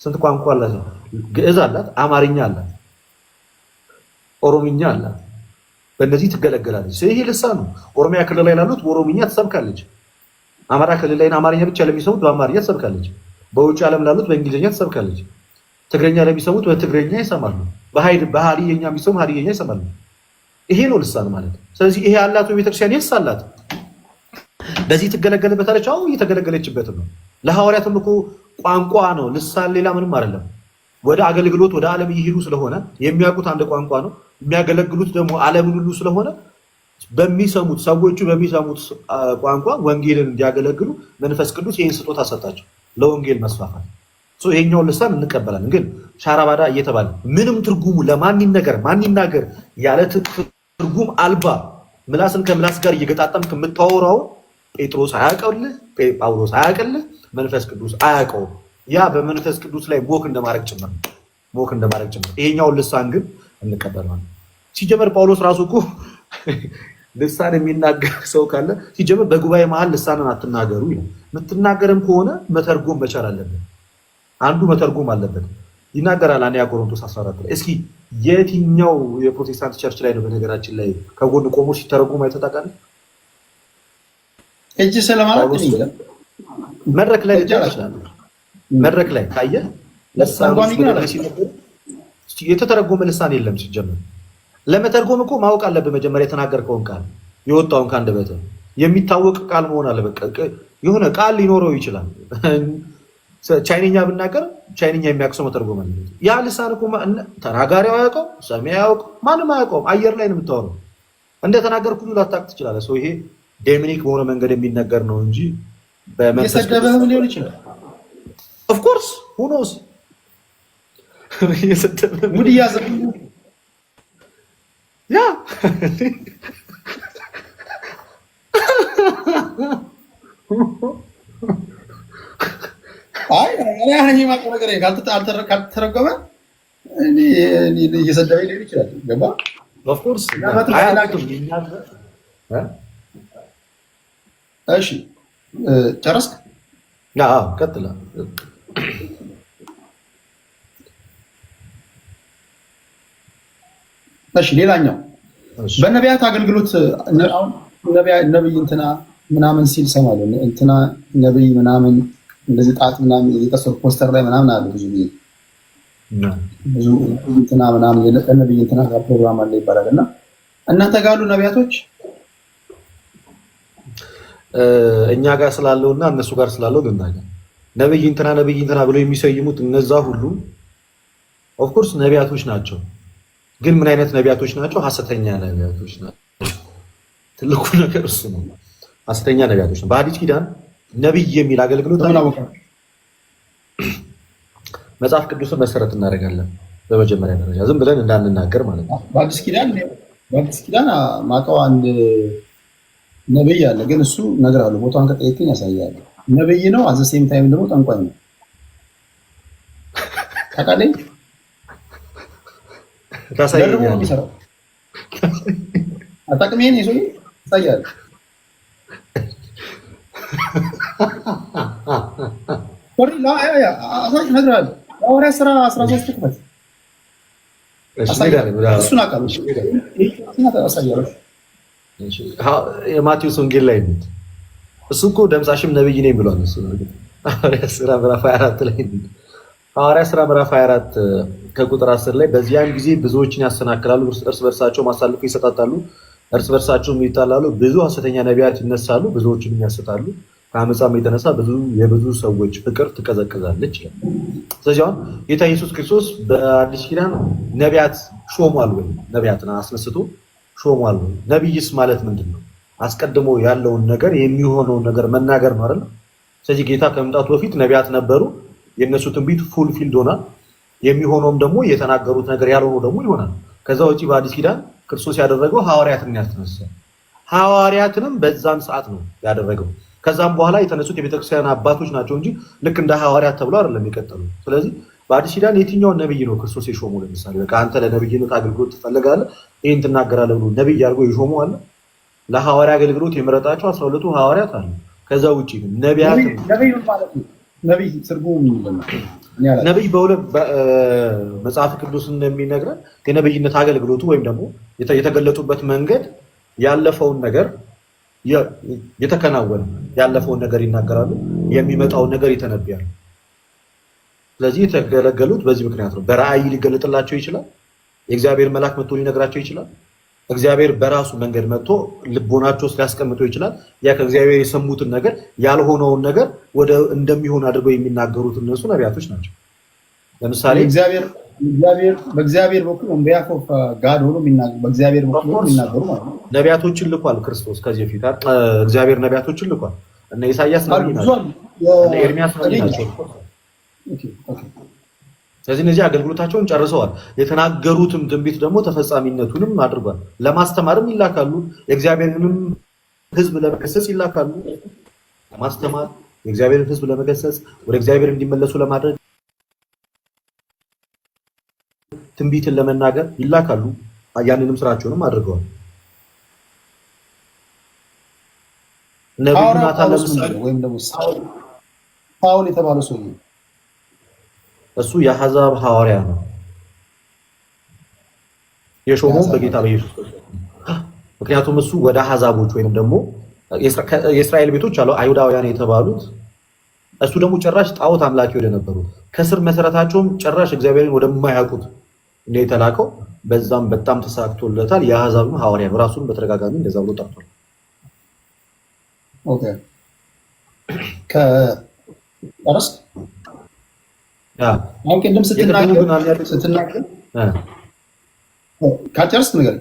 ስንት ቋንቋ አላት? ግዕዝ አላት፣ አማርኛ አላት፣ ኦሮምኛ አላት። በእነዚህ ትገለገላለች። ይሄ ልሳን ነው። ኦሮሚያ ክልል ላይ ላሉት በኦሮምኛ ትሰብካለች። አማራ ክልል ላይ አማርኛ ብቻ ለሚሰሙት በአማርኛ ትሰብካለች። በውጭ ዓለም ላሉት በእንግሊዝኛ ትሰብካለች። ትግረኛ ለሚሰሙት በትግረኛ ይሰማሉ። በሀዲየኛ የሚሰሙ ሀዲየኛ ይሰማሉ። ይሄ ነው ልሳን ማለት። ስለዚህ ይሄ ያላት ቤተክርስቲያን የስ አላት። በዚህ ትገለገልበታለች። አዎ እየተገለገለችበትም ነው። ለሐዋርያትም እኮ ቋንቋ ነው ልሳን፣ ሌላ ምንም አይደለም። ወደ አገልግሎት ወደ ዓለም እየሄዱ ስለሆነ የሚያውቁት አንድ ቋንቋ ነው። የሚያገለግሉት ደግሞ ዓለምን ሁሉ ስለሆነ በሚሰሙት ሰዎቹ በሚሰሙት ቋንቋ ወንጌልን እንዲያገለግሉ መንፈስ ቅዱስ ይህን ስጦታ ሰጣቸው ለወንጌል መስፋፋት። ይሄኛውን ልሳን እንቀበላለን። ግን ሻራባዳ እየተባለ ምንም ትርጉሙ ለማን ይናገር ያለ ትርጉም አልባ ምላስን ከምላስ ጋር እየገጣጠምክ የምታወራው ጴጥሮስ አያውቅልህ፣ ጳውሎስ አያውቅልህ፣ መንፈስ ቅዱስ አያውቀውም። ያ በመንፈስ ቅዱስ ላይ ሞክ እንደማድረግ ጭምር። ይሄኛውን ልሳን ግን እንቀበላለን። ሲጀመር ጳውሎስ ራሱ እኮ ልሳን የሚናገር ሰው ካለ ሲጀመር በጉባኤ መሀል ልሳንን አትናገሩ ይላል። የምትናገርም ከሆነ መተርጎም መቻል አለበት። አንዱ መተርጎም አለበት። ይናገራል አንደኛ ቆሮንቶስ 14 ላይ። እስኪ የትኛው የፕሮቴስታንት ቸርች ላይ ነው በነገራችን ላይ ከጎን ቆሞ ሲተረጎም አይተህ ታውቃለህ? እጅ ስለማለት መድረክ ላይ ይችላል። መድረክ ላይ ካየህ የተተረጎመ ልሳን የለም። ሲጀመር ለመተርጎም እኮ ማወቅ አለብህ። መጀመሪያ የተናገርከውን ቃል የወጣውን ከአንደበትህ የሚታወቅ ቃል መሆን አለበት። የሆነ ቃል ሊኖረው ይችላል። ቻይንኛ ብናገር ቻይንኛ የሚያውቅ ሰው መተርጎም አለበት። ያ ልሳን እኮ ተናጋሪው አያውቀው፣ ሰሚ አያውቀው፣ ማንም አያውቀውም። አየር ላይ ነው የምታወራው። እንደተናገርኩ ላታውቅ ትችላለህ። ሰው ይሄ ዴሚኒክ በሆነ መንገድ የሚነገር ነው እንጂ የሰደበህም ሊሆን ይችላል። ኦፍኮርስ ሁኖስ ሙድ እያዘብ ያ እኔ ማውቀው ነገር ካልተረጎመ እየሰደበኝ ሊሆን ይችላል። ገባ? ኦፍኮርስ እሺ ጨረስክ? ቀጥላ። እሺ ሌላኛው በነቢያት አገልግሎት ነብይ እንትና ምናምን ሲል ሰማለሁ። እንትና ነብይ ምናምን እንደዚህ ጣት ምናምን የጠሰው ፖስተር ላይ ምናምን አለ። ብዙ እንትና ምናምን የነብይ እንትና ጋር ፕሮግራም አለ ይባላል። እና እናንተ ጋር ያሉ ነቢያቶች እኛ ጋር ስላለውና እነሱ ጋር ስላለው ልናገር። ነብይ እንትና ብለው የሚሰይሙት እነዛ ሁሉ ኦፍኮርስ ነቢያቶች ናቸው። ግን ምን አይነት ነቢያቶች ናቸው? ሐሰተኛ ነቢያቶች ናቸው። ትልቁ ነገር እሱ ነው። ሐሰተኛ ነቢያቶች ነው። በአዲስ ኪዳን ነብይ የሚል አገልግሎት መጽሐፍ ቅዱስን መሰረት እናደርጋለን። በመጀመሪያ ደረጃ ዝም ብለን እንዳንናገር ማለት ነው። በአዲስ ኪዳን ማውቀው አንድ ነብይ አለ። ግን እሱ ነገር አለ ቦታውን ከጠየቅኝ ያሳያል። ነብይ ነው፣ አዘ ሴም ታይም ደግሞ ጠንቋይ ነው። ታውቃለህ? ታሳየኛለህ። አጣቅሜን ይዞ ያሳያል። ሐዋርያት ሥራ 13 ክፈት። እሱን አውቃለሁ። የማቴዎስ ወንጌል ላይ ነው። እሱ እኮ ደምሳሽም ነብይ ነኝ ብሏል። እሱ ሐዋርያት ሥራ ምዕራፍ 24 ላይ ነው። ሐዋርያት ሥራ ምዕራፍ 24 ከቁጥር 10 ላይ በዚያን ጊዜ ብዙዎችን ያሰናክላሉ፣ እርስ በርሳቸው አሳልፈው ይሰጣጣሉ፣ እርስ በርሳቸው ይጣላሉ፣ ብዙ ሐሰተኛ ነቢያት ይነሳሉ፣ ብዙዎችንም ያስታሉ፣ ከአመፃም የተነሳ የብዙ ሰዎች ፍቅር ትቀዘቅዛለች። ስለዚህ አሁን ጌታ ኢየሱስ ክርስቶስ በአዲስ ኪዳን ነቢያት ሾሟል ወይ? ነቢያትን አስነስቶ ሾሟል ወይ? ነቢይስ ማለት ምንድን ነው? አስቀድሞ ያለውን ነገር የሚሆነውን ነገር መናገር ነው አይደል? ስለዚህ ጌታ ከመምጣቱ በፊት ነቢያት ነበሩ። የእነሱ ትንቢት ፉልፊልድ ሆናል። የሚሆነውም ደግሞ የተናገሩት ነገር ያልሆነው ደግሞ ይሆናል። ከዛ ውጪ በአዲስ ኪዳን ክርስቶስ ያደረገው ሐዋርያትን ያስነሳ፣ ሐዋርያትንም በዛን ሰዓት ነው ያደረገው። ከዛም በኋላ የተነሱት የቤተክርስቲያን አባቶች ናቸው እንጂ ልክ እንደ ሐዋርያት ተብሎ አይደለም የቀጠሉ። ስለዚህ በአዲስ ኪዳን የትኛውን ነብይ ነው ክርስቶስ የሾሙ? ለምሳሌ በቃ አንተ ለነብይነት አገልግሎት ትፈልጋለህ፣ ይህን ትናገራለህ ብሎ ነብይ አድርጎ የሾሙ አለ? ለሐዋርያ አገልግሎት የመረጣቸው 12ቱ ሐዋርያት አሉ። ከዛ ውጪ ግን ነቢያት ነብይ ትርጉም ነብይ መጽሐፍ ቅዱስ እንደሚነግረን የነብይነት አገልግሎቱ ወይም ደግሞ የተገለጡበት መንገድ ያለፈውን ነገር የተከናወነ ያለፈውን ነገር ይናገራሉ፣ የሚመጣውን ነገር ይተነብያሉ። ስለዚህ የተገለገሉት በዚህ ምክንያት ነው። በራእይ ሊገለጥላቸው ይችላል። የእግዚአብሔር መልአክ መጥቶ ሊነግራቸው ይችላል። እግዚአብሔር በራሱ መንገድ መጥቶ ልቦናቸው ውስጥ ሊያስቀምጠው ይችላል። ያ ከእግዚአብሔር የሰሙትን ነገር ያልሆነውን ነገር ወደ እንደሚሆን አድርገው የሚናገሩት እነሱ ነቢያቶች ናቸው። ለምሳሌ በእግዚአብሔር በኩል በያፎፍ ጋድ ሆኖ በእግዚአብሔር በኩል የሚናገሩ ማለት ነው። ነቢያቶችን ልኳል ክርስቶስ ከዚህ በፊት እግዚአብሔር ነቢያቶችን ልኳል። እነ ኢሳያስ ነቢይ ናቸው፣ እነ ኤርሚያስ ነቢይ ናቸው። ስለዚህ እነዚህ አገልግሎታቸውን ጨርሰዋል። የተናገሩትም ትንቢት ደግሞ ተፈጻሚነቱንም አድርጓል። ለማስተማርም ይላካሉ። የእግዚአብሔርንም ሕዝብ ለመገሰጽ ይላካሉ። ለማስተማር የእግዚአብሔርን ሕዝብ ለመገሰጽ ወደ እግዚአብሔር እንዲመለሱ ለማድረግ ትንቢትን ለመናገር ይላካሉ። ያንንም ስራቸውንም አድርገዋል። ነብዩ ናታን ለምሳሌ ወይም ደግሞ ሳውል የተባለው ሰው እሱ የአሕዛብ ሐዋርያ ነው። የሾመው በጌታ በኢየሱስ ምክንያቱም እሱ ወደ አሕዛቦች ወይንም ደግሞ የእስራኤል ቤቶች አሉ አይሁዳውያን የተባሉት እሱ ደግሞ ጭራሽ ጣዖት አምላኪ ወደ ነበሩት ከስር መሰረታቸውም ጭራሽ እግዚአብሔርን ወደማያውቁት እንደ የተላከው በዛም በጣም ተሳክቶለታል። የአሕዛብም ሐዋርያ ነው። ራሱን በተደጋጋሚ እንደዛ ብሎ ጠርቷል። ኦኬ ከአረስክ አሁን ቅድም ስትናገር ካልጨረስክ ነገር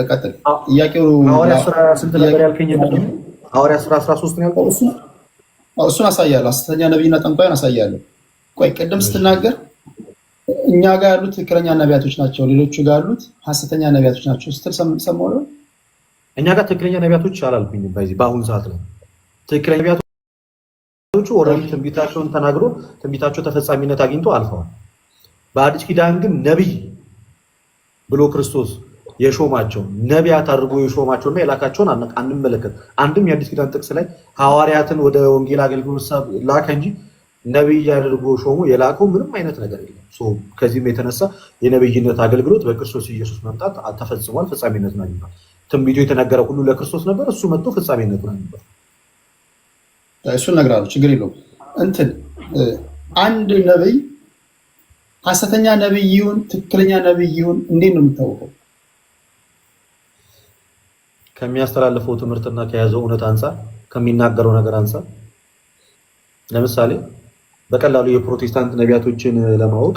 ቀጥል። ጥያቄው ሐዋርያ ሥራ ስንት ነገር ያልከኝ ነው? ሐዋርያ ሥራ 13 ነው ያልከው። እሱን አሳያለሁ። ሐሰተኛ ነብይና ጠንቋይን አሳያለሁ። ቆይ ቅድም ስትናገር እኛ ጋር ያሉት ትክክለኛ ነቢያቶች ናቸው፣ ሌሎቹ ጋር ያሉት ሐሰተኛ ነቢያቶች ናቸው ስትል ሰማሁ ነው። እኛ ጋር ትክክለኛ ነቢያቶች አላልኩኝም። በአሁኑ ሰዓት ላይ ትክክለኛ ነቢያቶቹ ኦልሬዲ ትንቢታቸውን ተናግሮ ትንቢታቸው ተፈጻሚነት አግኝቶ አልፈዋል። በአዲስ ኪዳን ግን ነቢይ ብሎ ክርስቶስ የሾማቸው ነቢያት አድርጎ የሾማቸውና የላካቸውን አንመለከት። አንድም የአዲስ ኪዳን ጥቅስ ላይ ሐዋርያትን ወደ ወንጌል አገልግሎት ላከ እንጂ ነቢይ አድርጎ ሾሞ የላከው ምንም አይነት ነገር የለም። ከዚህም የተነሳ የነቢይነት አገልግሎት በክርስቶስ ኢየሱስ መምጣት ተፈጽሟል፣ ፍጻሜነቱን አግኝቷል። ትንቢቱ የተነገረ ሁሉ ለክርስቶስ ነበር፣ እሱ መጥቶ ፍጻሜነቱን አግኝቷል። እሱን እነግርሃለሁ፣ ችግር የለውም። አንድ ነቢይ ሐሰተኛ ነቢይ ይሁን ትክክለኛ ነቢይ ይሁን እንዴት ነው የሚታወቀው? ከሚያስተላልፈው ትምህርትና ከያዘው እውነት አንጻር፣ ከሚናገረው ነገር አንጻር። ለምሳሌ በቀላሉ የፕሮቴስታንት ነቢያቶችን ለማወቅ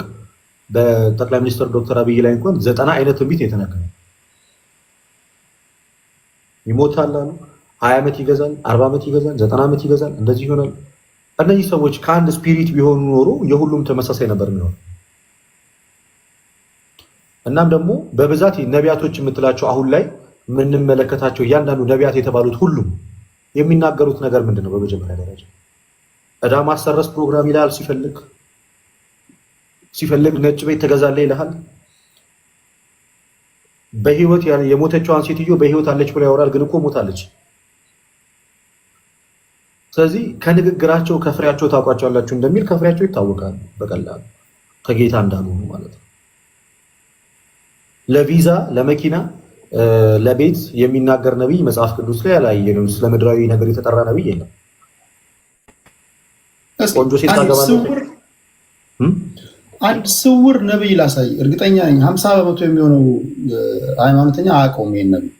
በጠቅላይ ሚኒስትር ዶክተር አብይ ላይ እንኳን 90 አይነት ትንቢት የተነገረ ይሞታል አሉ፣ 20 ዓመት ይገዛል፣ 40 ዓመት ይገዛል፣ 90 ዓመት ይገዛል፣ እንደዚህ ይሆናል። እነዚህ ሰዎች ከአንድ ስፒሪት ቢሆኑ ኖሮ የሁሉም ተመሳሳይ ነበር የሚሆነው። እናም ደግሞ በብዛት ነቢያቶች የምትላቸው አሁን ላይ የምንመለከታቸው እያንዳንዱ ነቢያት የተባሉት ሁሉም የሚናገሩት ነገር ምንድን ነው? በመጀመሪያ ደረጃ ዕዳ ማሰረስ ፕሮግራም ይልሃል። ሲፈልግ ነጭ ቤት ተገዛለህ ይልሃል። በህይወት የሞተችዋን ሴትዮ በህይወት አለች ብሎ ያወራል፣ ግን እኮ ሞታለች። ስለዚህ ከንግግራቸው ከፍሬያቸው ታውቋቸዋላችሁ እንደሚል ከፍሬያቸው ይታወቃሉ በቀላሉ ከጌታ እንዳልሆኑ ማለት ነው። ለቪዛ ለመኪና ለቤት የሚናገር ነቢይ መጽሐፍ ቅዱስ ላይ አላየንም። ስለ ምድራዊ ነገር የተጠራ ነቢይ የለም። ቆንጆ ሴት ታገባለች። አንድ ስውር ነቢይ ላሳይ። እርግጠኛ ነኝ 50% የሚሆነው ሃይማኖተኛ አያውቀውም። ይሄን ነቢይ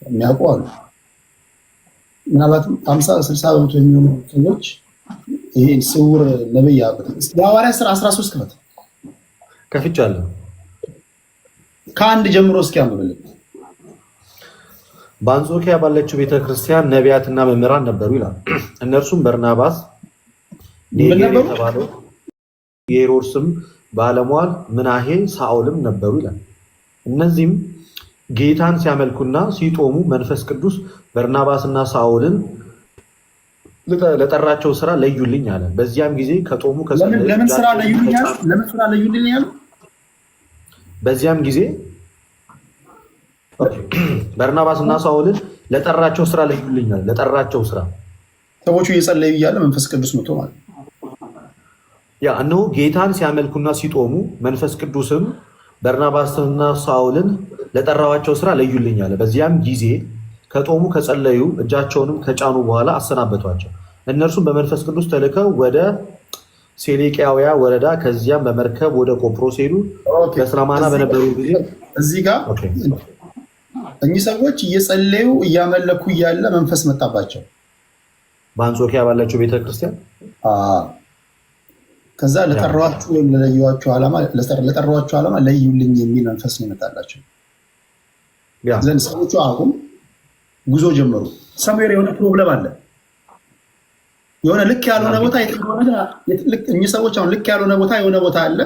የሚያውቁ አሉ። ምናልባትም 50-60% የሚሆኑ ሰዎች ይሄን ስውር ነቢይ ያውቁት። የሐዋርያት ሥራ 13 ክፈት። ከፍቻለሁ። ከአንድ ጀምሮ እስኪ አንብብልን። በአንጾኪያ ባለችው ቤተክርስቲያን ነቢያትና መምህራን ነበሩ ይላል። እነርሱም በርናባስ፣ ኔጌር የተባለው የሄሮድስም ባለሟል ምናሄ፣ ሳኦልም ነበሩ ይላል። እነዚህም ጌታን ሲያመልኩና ሲጦሙ መንፈስ ቅዱስ በርናባስና ሳኦልን ለጠራቸው ስራ ለዩልኝ አለ። በዚያም ጊዜ ከጦሙ ለምን ስራ ለዩልኝ ያሉ? በዚያም ጊዜ በርናባስና ሳኦልን ለጠራቸው ስራ ለዩልኝ አለ። ለጠራቸው ስራ ሰዎቹ እየጸለዩ እያለ መንፈስ ቅዱስ መጥቶ ማለት ያ እነሆ ጌታን ሲያመልኩና ሲጦሙ መንፈስ ቅዱስም በርናባስና ሳኦልን ለጠራዋቸው ስራ ለዩልኝ አለ። በዚያም ጊዜ ከጦሙ ከጸለዩ እጃቸውንም ከጫኑ በኋላ አሰናበቷቸው። እነርሱም በመንፈስ ቅዱስ ተልከው ወደ ሴሌቅያውያ ወረዳ ከዚያም በመርከብ ወደ ቆጵሮስ ሄዱ። በስላማና በነበሩ ጊዜ እዚህ ጋር እኚህ ሰዎች እየጸለዩ እያመለኩ እያለ መንፈስ መጣባቸው በአንጾኪያ ባለችው ቤተክርስቲያን። ከዛ ለጠራኋችሁ ወይም ለጠራኋችሁ ዓላማ ለዩልኝ የሚል መንፈስ ነው ይመጣላቸው ዘንድ ሰዎቹ አሁን ጉዞ ጀመሩ። ሰሜር የሆነ ፕሮብለም አለ። የሆነ ልክ ያልሆነ ቦታ እኚህ ሰዎች አሁን ልክ ያልሆነ ቦታ የሆነ ቦታ አለ፣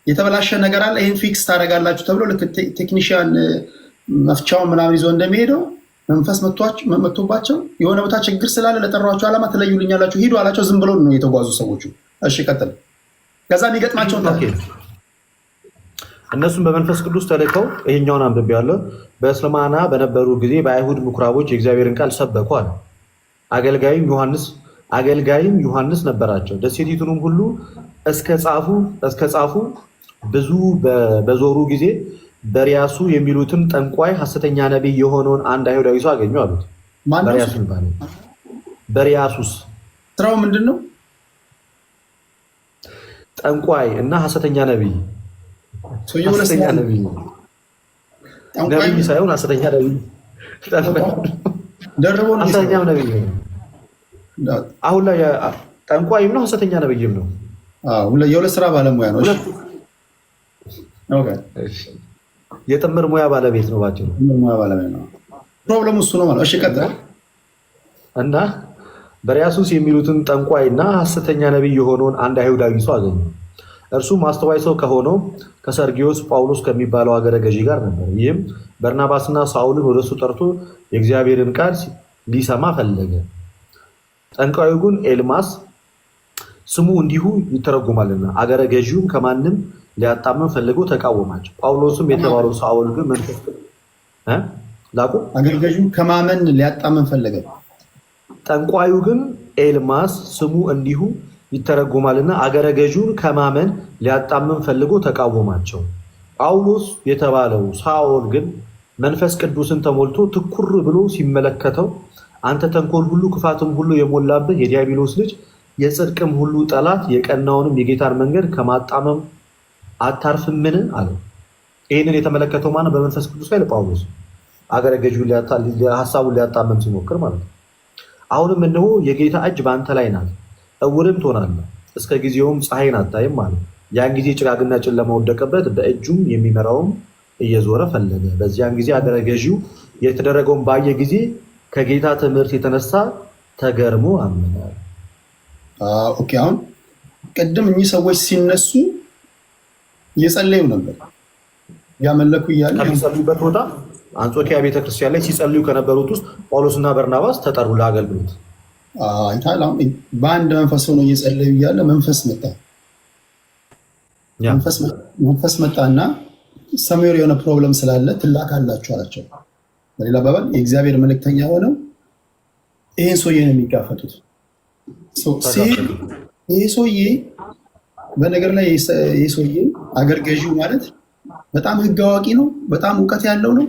የተበላሸ ነገር አለ፣ ይህን ፊክስ ታደርጋላችሁ ተብሎ ልክ ቴክኒሽያን መፍቻውን ምናምን ይዞ እንደሚሄደው መንፈስ መጥቶባቸው የሆነ ቦታ ችግር ስላለ ለጠሯቸው ዓላማ ትለዩልኛላችሁ ሂዱ አላቸው። ዝም ብሎ ነው የተጓዙ ሰዎቹ። እሺ ቀጥል። ከዛ የሚገጥማቸውን እነሱም በመንፈስ ቅዱስ ተልከው ይሄኛውን አንብቤያለሁ። በእስልምና በነበሩ ጊዜ በአይሁድ ምኩራቦች የእግዚአብሔርን ቃል ሰበኩ አለ። አገልጋይም ዮሐንስ ነበራቸው። ደሴቲቱንም ሁሉ እስከ ጻፉ ብዙ በዞሩ ጊዜ በሪያሱ የሚሉትን ጠንቋይ ሐሰተኛ ነቢይ የሆነውን አንድ አይሁዳዊ ሰው አገኙ አሉት። በሪያሱስ ስራው ምንድን ነው? ጠንቋይ እና ሐሰተኛ ነቢይ ነቢይ ሳይሆን ሐሰተኛ ነቢይ ሐሰተኛ ነቢይ አሁን ላይ ጠንቋይም ነው ሐሰተኛ ነቢይም ነው። የሁለት ስራ ባለሙያ ነው። የጥምር ሙያ ባለቤት ነው። ባጭሩ ፕሮብለሙ እሱ ነው ማለት። እሺ ቀጥል። እና በሪያሱስ የሚሉትን ጠንቋይ እና ሐሰተኛ ነቢይ የሆነውን አንድ አይሁዳዊ ሰው አገኙ። እርሱም አስተዋይ ሰው ከሆነው ከሰርጊዮስ ጳውሎስ ከሚባለው አገረ ገዢ ጋር ነበር። ይህም በርናባስና ሳውልን ወደሱ ጠርቶ የእግዚአብሔርን ቃል ሊሰማ ፈለገ። ጠንቋዩ ግን ኤልማስ ስሙ እንዲሁ ይተረጉማልና አገረ ገዢውም ከማንም ሊያጣመም ፈልጎ ተቃወማቸው። ጳውሎስም የተባለው ሳውል ግን መንፈስ አገረ ገዢው ከማመን ሊያጣመም ፈለገ። ጠንቋዩ ግን ኤልማስ ስሙ እንዲሁ ይተረጉማልና አገረ ገዢውን ከማመን ሊያጣመም ፈልጎ ተቃወማቸው። ጳውሎስ የተባለው ሳኦል ግን መንፈስ ቅዱስን ተሞልቶ ትኩር ብሎ ሲመለከተው አንተ ተንኮል ሁሉ ክፋትም ሁሉ የሞላብህ የዲያብሎስ ልጅ የጽድቅም ሁሉ ጠላት የቀናውንም የጌታን መንገድ ከማጣመም አታርፍምን አለው። ይህንን የተመለከተው ማነው? በመንፈስ ቅዱስ ላይ ጳውሎስ አገረ ገዢውን ሀሳቡን ሊያጣመም ሲሞክር ማለት ነው። አሁንም እነሆ የጌታ እጅ በአንተ ላይ ናት፣ እውርም ትሆናለህ፣ እስከ ጊዜውም ፀሐይን አታይም አለ። ያን ጊዜ ጭጋግና ጨለማ ወደቀበት፣ በእጁም የሚመራውም እየዞረ ፈለገ። በዚያን ጊዜ አገረ ገዢው የተደረገውን ባየ ጊዜ ከጌታ ትምህርት የተነሳ ተገርሞ አመነ። ኦኬ፣ አሁን ቅድም እኚህ ሰዎች ሲነሱ እየጸለዩ ነበር፣ ያመለኩ እያለ ከሚጸልዩበት ቦታ አንጾኪያ ቤተክርስቲያን ላይ ሲጸልዩ ከነበሩት ውስጥ ጳውሎስና በርናባስ ተጠሩ ለአገልግሎት። በአንድ መንፈስ ሆኖ እየጸለዩ እያለ መንፈስ መጣና ሰሜር የሆነ ፕሮብለም ስላለ ትላካላችሁ አላቸው። በሌላ አባባል የእግዚአብሔር መልእክተኛ ሆነው ይሄን ሰውዬ ነው የሚጋፈጡት። ይሄ ሰውዬ በነገር ላይ ይሄ ሰውዬ አገር ገዢው ማለት በጣም ህግ አዋቂ ነው፣ በጣም እውቀት ያለው ነው።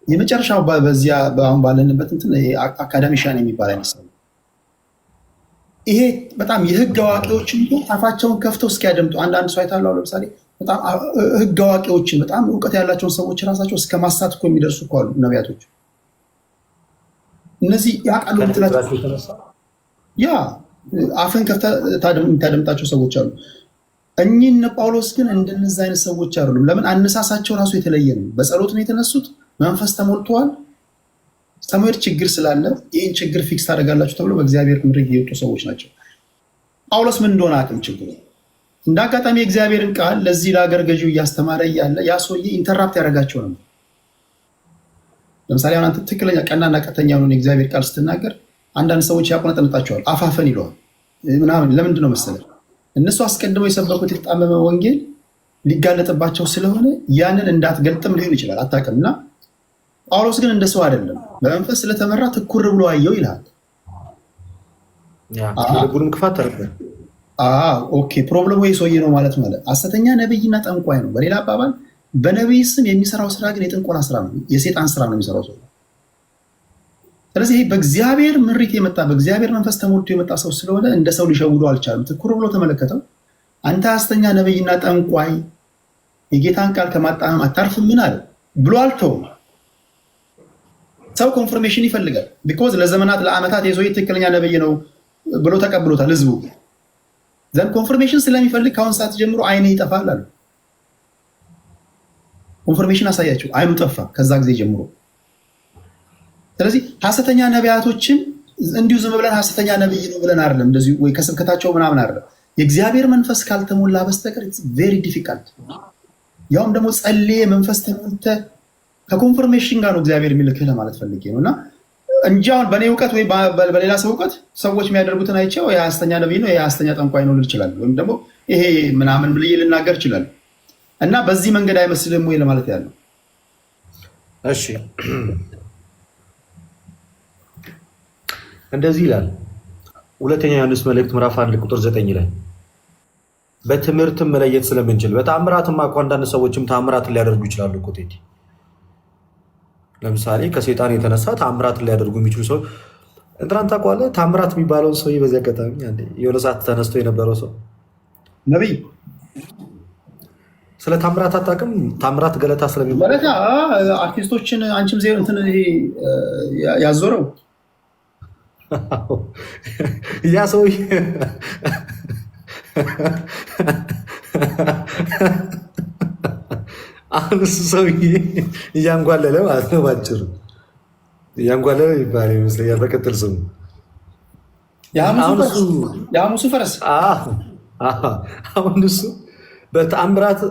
የመጨረሻው በዚያ አሁን ባለንበት እንትን አካዳሚሻን የሚባል አይነት ሰው። ይሄ በጣም የህግ አዋቂዎችን አፋቸውን ከፍተው እስኪያደምጡ አንዳንድ ሰው አይታሉ። ለምሳሌ በጣም ህግ አዋቂዎችን በጣም እውቀት ያላቸውን ሰዎች ራሳቸው እስከ ማሳት እኮ የሚደርሱ እኮ አሉ ነቢያቶች። እነዚህ ያውቃሉ ምትላቸው ያ አፍን ከፍተህ የምታደምጣቸው ሰዎች አሉ። እኚህን ጳውሎስ ግን እንደነዚህ አይነት ሰዎች አይደሉም። ለምን? አነሳሳቸው ራሱ የተለየ ነው። በጸሎት ነው የተነሱት፣ መንፈስ ተሞልተዋል። ሰሙኤል ችግር ስላለ ይህን ችግር ፊክስ ታደርጋላችሁ ተብሎ በእግዚአብሔር ምድር የወጡ ሰዎች ናቸው። ጳውሎስ ምን እንደሆነ አቅም ችግሩ እንደ አጋጣሚ የእግዚአብሔርን ቃል ለዚህ ለአገር ገዢው እያስተማረ እያለ ያ ሰውዬ ኢንተራፕት ያደርጋቸው ነው። ለምሳሌ አሁን አንተ ትክክለኛ ቀናና ቀጥተኛ የሆነ የእግዚአብሔር ቃል ስትናገር አንዳንድ ሰዎች ያቆነጠንጣቸዋል፣ አፋፈን ይለዋል ምናምን። ለምንድን ነው መሰለህ? እነሱ አስቀድመው የሰበኩት የተጣመመ ወንጌል ሊጋለጥባቸው ስለሆነ ያንን እንዳትገልጥም ሊሆን ይችላል፣ አታውቅም። እና ጳውሎስ ግን እንደ ሰው አይደለም፣ በመንፈስ ስለተመራ ትኩር ብሎ አየው ይልሃል። ልቡንም ክፋት ተረፈ። ኦኬ፣ ፕሮብለሙ የሰውዬ ነው ማለት ሐሰተኛ ነብይና ጠንቋይ ነው። በሌላ አባባል በነቢይ ስም የሚሰራው ስራ ግን የጥንቆላ ስራ ነው፣ የሴጣን ስራ ነው የሚሰራው ሰው። ስለዚህ በእግዚአብሔር ምሪት የመጣ በእግዚአብሔር መንፈስ ተሞልቶ የመጣ ሰው ስለሆነ እንደ ሰው ሊሸውዶ አልቻለም። ትኩር ብሎ ተመለከተው። አንተ ሐሰተኛ ነብይና ጠንቋይ የጌታን ቃል ከማጣመም አታርፍምን አለ ብሎ አልተውም። ሰው ኮንፈርሜሽን ይፈልጋል። ቢኮዝ ለዘመናት ለዓመታት የሰውዬ ትክክለኛ ነብይ ነው ብሎ ተቀብሎታል ህዝቡ። ዘን ኮንፈርሜሽን ስለሚፈልግ ከአሁን ሰዓት ጀምሮ አይኔ ይጠፋል አለ። ኮንፈርሜሽን አሳያቸው፣ አይኑ ጠፋ ከዛ ጊዜ ጀምሮ። ስለዚህ ሐሰተኛ ነቢያቶችን እንዲሁ ዝም ብለን ሐሰተኛ ነብይ ነው ብለን አይደለም እንደዚህ ወይ ከስብከታቸው ምናምን አይደለም። የእግዚአብሔር መንፈስ ካልተሞላ በስተቀር ኢትስ ቬሪ ዲፊካልት። ያውም ደግሞ ጸልዬ መንፈስ ተሞልተ ከኮንፈርሜሽን ጋር ነው እግዚአብሔር የሚልክህ ለማለት ፈልጌ ነው። እና እንጂ አሁን በእኔ እውቀት ወይ በሌላ ሰው እውቀት ሰዎች የሚያደርጉትን አይቼው ይሄ ሐሰተኛ ነብይ ነው፣ ይሄ ሐሰተኛ ጠንቋይ ነው ልል እችላለሁ፣ ወይም ደግሞ ይሄ ምናምን ብዬ ልናገር እችላለሁ። እና በዚህ መንገድ አይመስልም ወይ ለማለት ያለው። እሺ እንደዚህ ይላል ሁለተኛ ዮሐንስ መልእክት ምዕራፍ 1 ቁጥር 9 ላይ በትምህርትም መለየት ስለምንችል። በተአምራትም እኮ አንዳንድ ሰዎችም ተአምራትን ሊያደርጉ ይችላሉ እኮ ቴዲ። ለምሳሌ ከሰይጣን የተነሳ ተአምራትን ሊያደርጉ የሚችሉ ሰው እንትናን ታውቀዋለህ? ተአምራት የሚባለውን ሰው በዚህ አጋጣሚ የሆነ ሰዓት ተነስቶ የነበረው ሰው ነቢይ ስለ ታምራት አታውቅም? ታምራት ገለታ ስለሚባል ገለታ አርቲስቶችን አንቺም ዜሮ እንትን ይሄ ያዞረው ያ ሰውዬ አሁን እሱ ሰውዬ እያንጓለለ ማለት ነው። ባጭሩ እያንጓለለ ይባል ይመስለኛል በቅጥል ስሙ የሐሙሱ ፈረስ። አሁን እሱ በተአምራት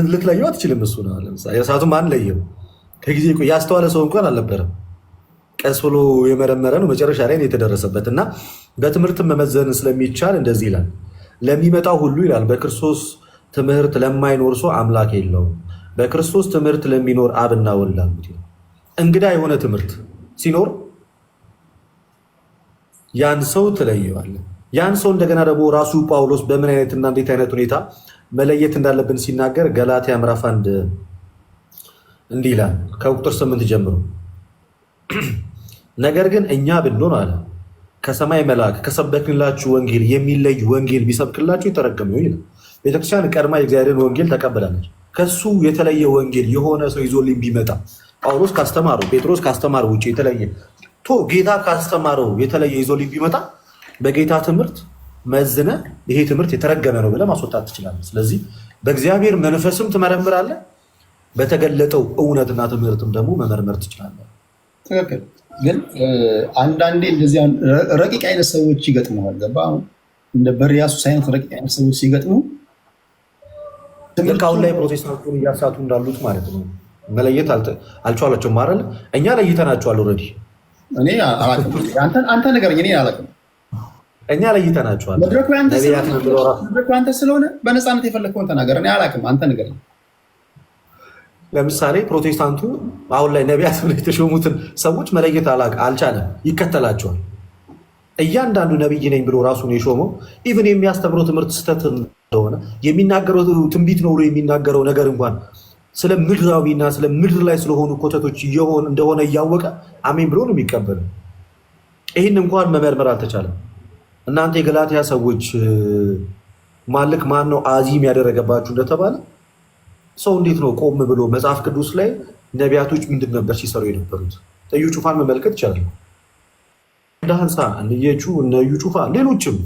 ልትለየው አትችልም። እሱ ነው ለምሳሌ የእሳቱ ማን ለየው? ከጊዜ ያስተዋለ ሰው እንኳን አልነበረም። ቀስ ብሎ የመረመረ ነው መጨረሻ ላይ የተደረሰበት። እና በትምህርት መመዘን ስለሚቻል እንደዚህ ይላል፣ ለሚመጣው ሁሉ ይላል በክርስቶስ ትምህርት ለማይኖር ሰው አምላክ የለውም። በክርስቶስ ትምህርት ለሚኖር አብና ወልድ አሉት። እንግዳ የሆነ ትምህርት ሲኖር ያን ሰው ትለየዋለህ። ያን ሰው እንደገና ደግሞ ራሱ ጳውሎስ በምን አይነትና እንዴት አይነት ሁኔታ መለየት እንዳለብን ሲናገር ገላትያ ምዕራፍ 1 እንዲህ ይላል ከቁጥር 8 ጀምሮ ነገር ግን እኛ ብንሆን አለ ከሰማይ መልአክ ከሰበክንላችሁ ወንጌል የሚለይ ወንጌል ቢሰብክላችሁ የተረገመ ይሁን። ቤተክርስቲያን ቀድማ የእግዚአብሔርን ወንጌል ተቀበላለች። ከሱ የተለየ ወንጌል የሆነ ሰው ይዞልኝ ቢመጣ ጳውሎስ ካስተማረው ጴጥሮስ ካስተማረው ውጭ የተለየ ጌታ ካስተማረው የተለየ ይዞልኝ ቢመጣ በጌታ ትምህርት መዝነ ይሄ ትምህርት የተረገመ ነው ብለህ ማስወጣት ትችላለህ። ስለዚህ በእግዚአብሔር መንፈስም ትመረምራለህ፣ በተገለጠው እውነትና ትምህርትም ደግሞ መመርመር ትችላለህ። ትክክል። ግን አንዳንዴ እንደዚህ ረቂቅ አይነት ሰዎች ይገጥመዋል። ገባ? አሁን እንደ በሪያሱስ አይነት ረቂቅ አይነት ሰዎች ሲገጥሙ አሁን ላይ ፕሮቴስታንቱን እያሳቱ እንዳሉት ማለት ነው። መለየት አልቻላቸውም አይደል? እኛ ለይተናቸዋል ኦልሬዲ። እኔ አላውቅም፣ አንተ ንገረኝ፣ እኔ አላውቅም። እኛ ለይተናቸዋል። መድረኩ አንተ ስለሆነ በነፃነት የፈለግከውን ተናገር። እኔ አላውቅም፣ አንተ ንገረኝ። ለምሳሌ ፕሮቴስታንቱ አሁን ላይ ነቢያት ብለው የተሾሙትን ሰዎች መለየት አልቻለም፣ ይከተላቸዋል። እያንዳንዱ ነቢይ ነኝ ብሎ ራሱን የሾመው ኢቭን የሚያስተምረው ትምህርት ስህተት እንደሆነ የሚናገረው ትንቢት ነው ብሎ የሚናገረው ነገር እንኳን ስለ ምድራዊና ስለ ምድር ላይ ስለሆኑ ኮተቶች እንደሆነ እያወቀ አሜን ብሎ ነው የሚቀበለው። ይህን እንኳን መመርመር አልተቻለም። እናንተ የገላትያ ሰዎች ማልክ ማን ነው አዚም ያደረገባችሁ እንደተባለ ሰው እንዴት ነው ቆም ብሎ መጽሐፍ ቅዱስ ላይ ነቢያቶች ምንድን ነበር ሲሰሩ የነበሩት? እዩ ጩፋን መመልከት ይቻላል። ዳንሳ እነየቹ እነዩ ጩፋ ሌሎችም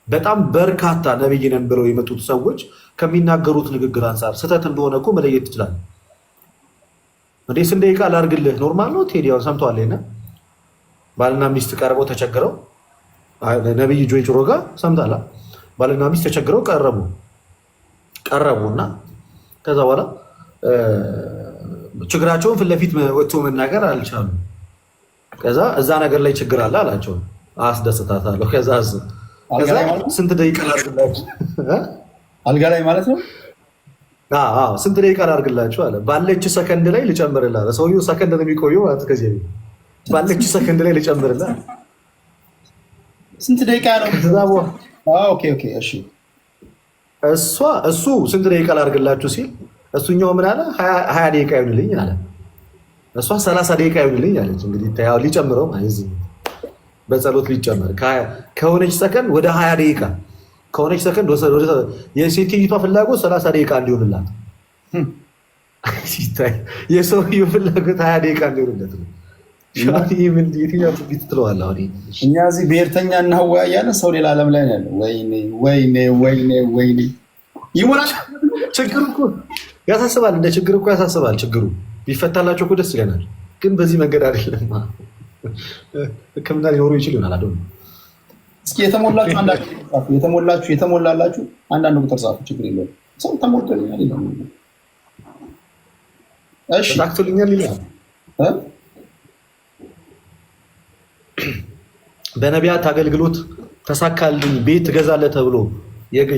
በጣም በርካታ ነቢይ ነን ብለው የመጡት ሰዎች ከሚናገሩት ንግግር አንጻር ስህተት እንደሆነ እኮ መለየት ትችላለህ። እንዴ ስንት ደቂቃ ላድርግልህ? ኖርማል ነው። ቴዲያውን ሰምተዋል። ና ባልና ሚስት ቀርበው ተቸግረው ነቢይ ጆይ ጭሮ ጋር ሰምታላ። ባልና ሚስት ተቸግረው ቀረቡና ከዛ በኋላ ችግራቸውን ፊት ለፊት ወጥቶ መናገር አልቻሉም። ከዛ እዛ ነገር ላይ ችግር አለ አላቸው። አስደስታታለሁ። ከዛ ስንት ደቂቃ ላድርግላችሁ? አልጋ ላይ ማለት ነው። ስንት ደቂቃ ላድርግላችሁ አለ። ባለች ሰከንድ ላይ ልጨምርልህ። ሰውዬው ሰከንድ ነው የሚቆየው ማለት ከዚህ ባለች ሰከንድ ላይ ልጨምርልህ። ስንት ደቂቃ ነው? እሺ እሱ ስንት ደቂቃ ላድርግላችሁ ሲል እሱኛው ምን አለ? 20 ደቂቃ ይሆንልኝ አለ። እሷ 30 ደቂቃ ይሆንልኝ አለች። እንግዲህ ሊጨምረው በጸሎት ሊጨምር ከሆነች ሰከንድ ወደ 20 ደቂቃ ከሆነች ሰከንድ የሴትዮቷ ፍላጎት 30 ደቂቃ እንዲሆንላት የሰውየው ፍላጎት 20 ደቂቃ እንዲሆንለት ነው። እኛ እዚህ ብሔርተኛ እናወያያለን፣ ሰው ሌላ ዓለም ላይ ነው ያለው። ወይኔ ይሞላል። ችግሩ እኮ ያሳስባል፣ እንደ ችግር እኮ ያሳስባል። ችግሩ ቢፈታላቸው እኮ ደስ ይለናል፣ ግን በዚህ መንገድ አይደለም። ሕክምና ሊኖሩ ይችል ይሆናል አይደል? እስኪ የተሞላችሁ አንዳንድ ቁጥር ጻፉ። የተሞላላችሁ አንዳንድ ቁጥር ጻፉ። ችግር የለውም። ሰው ተሞልቶልኛል ይላል። እሺ ታክቶልኛል ይላል። በነቢያት አገልግሎት ተሳካልኝ ቤት ትገዛለህ ተብሎ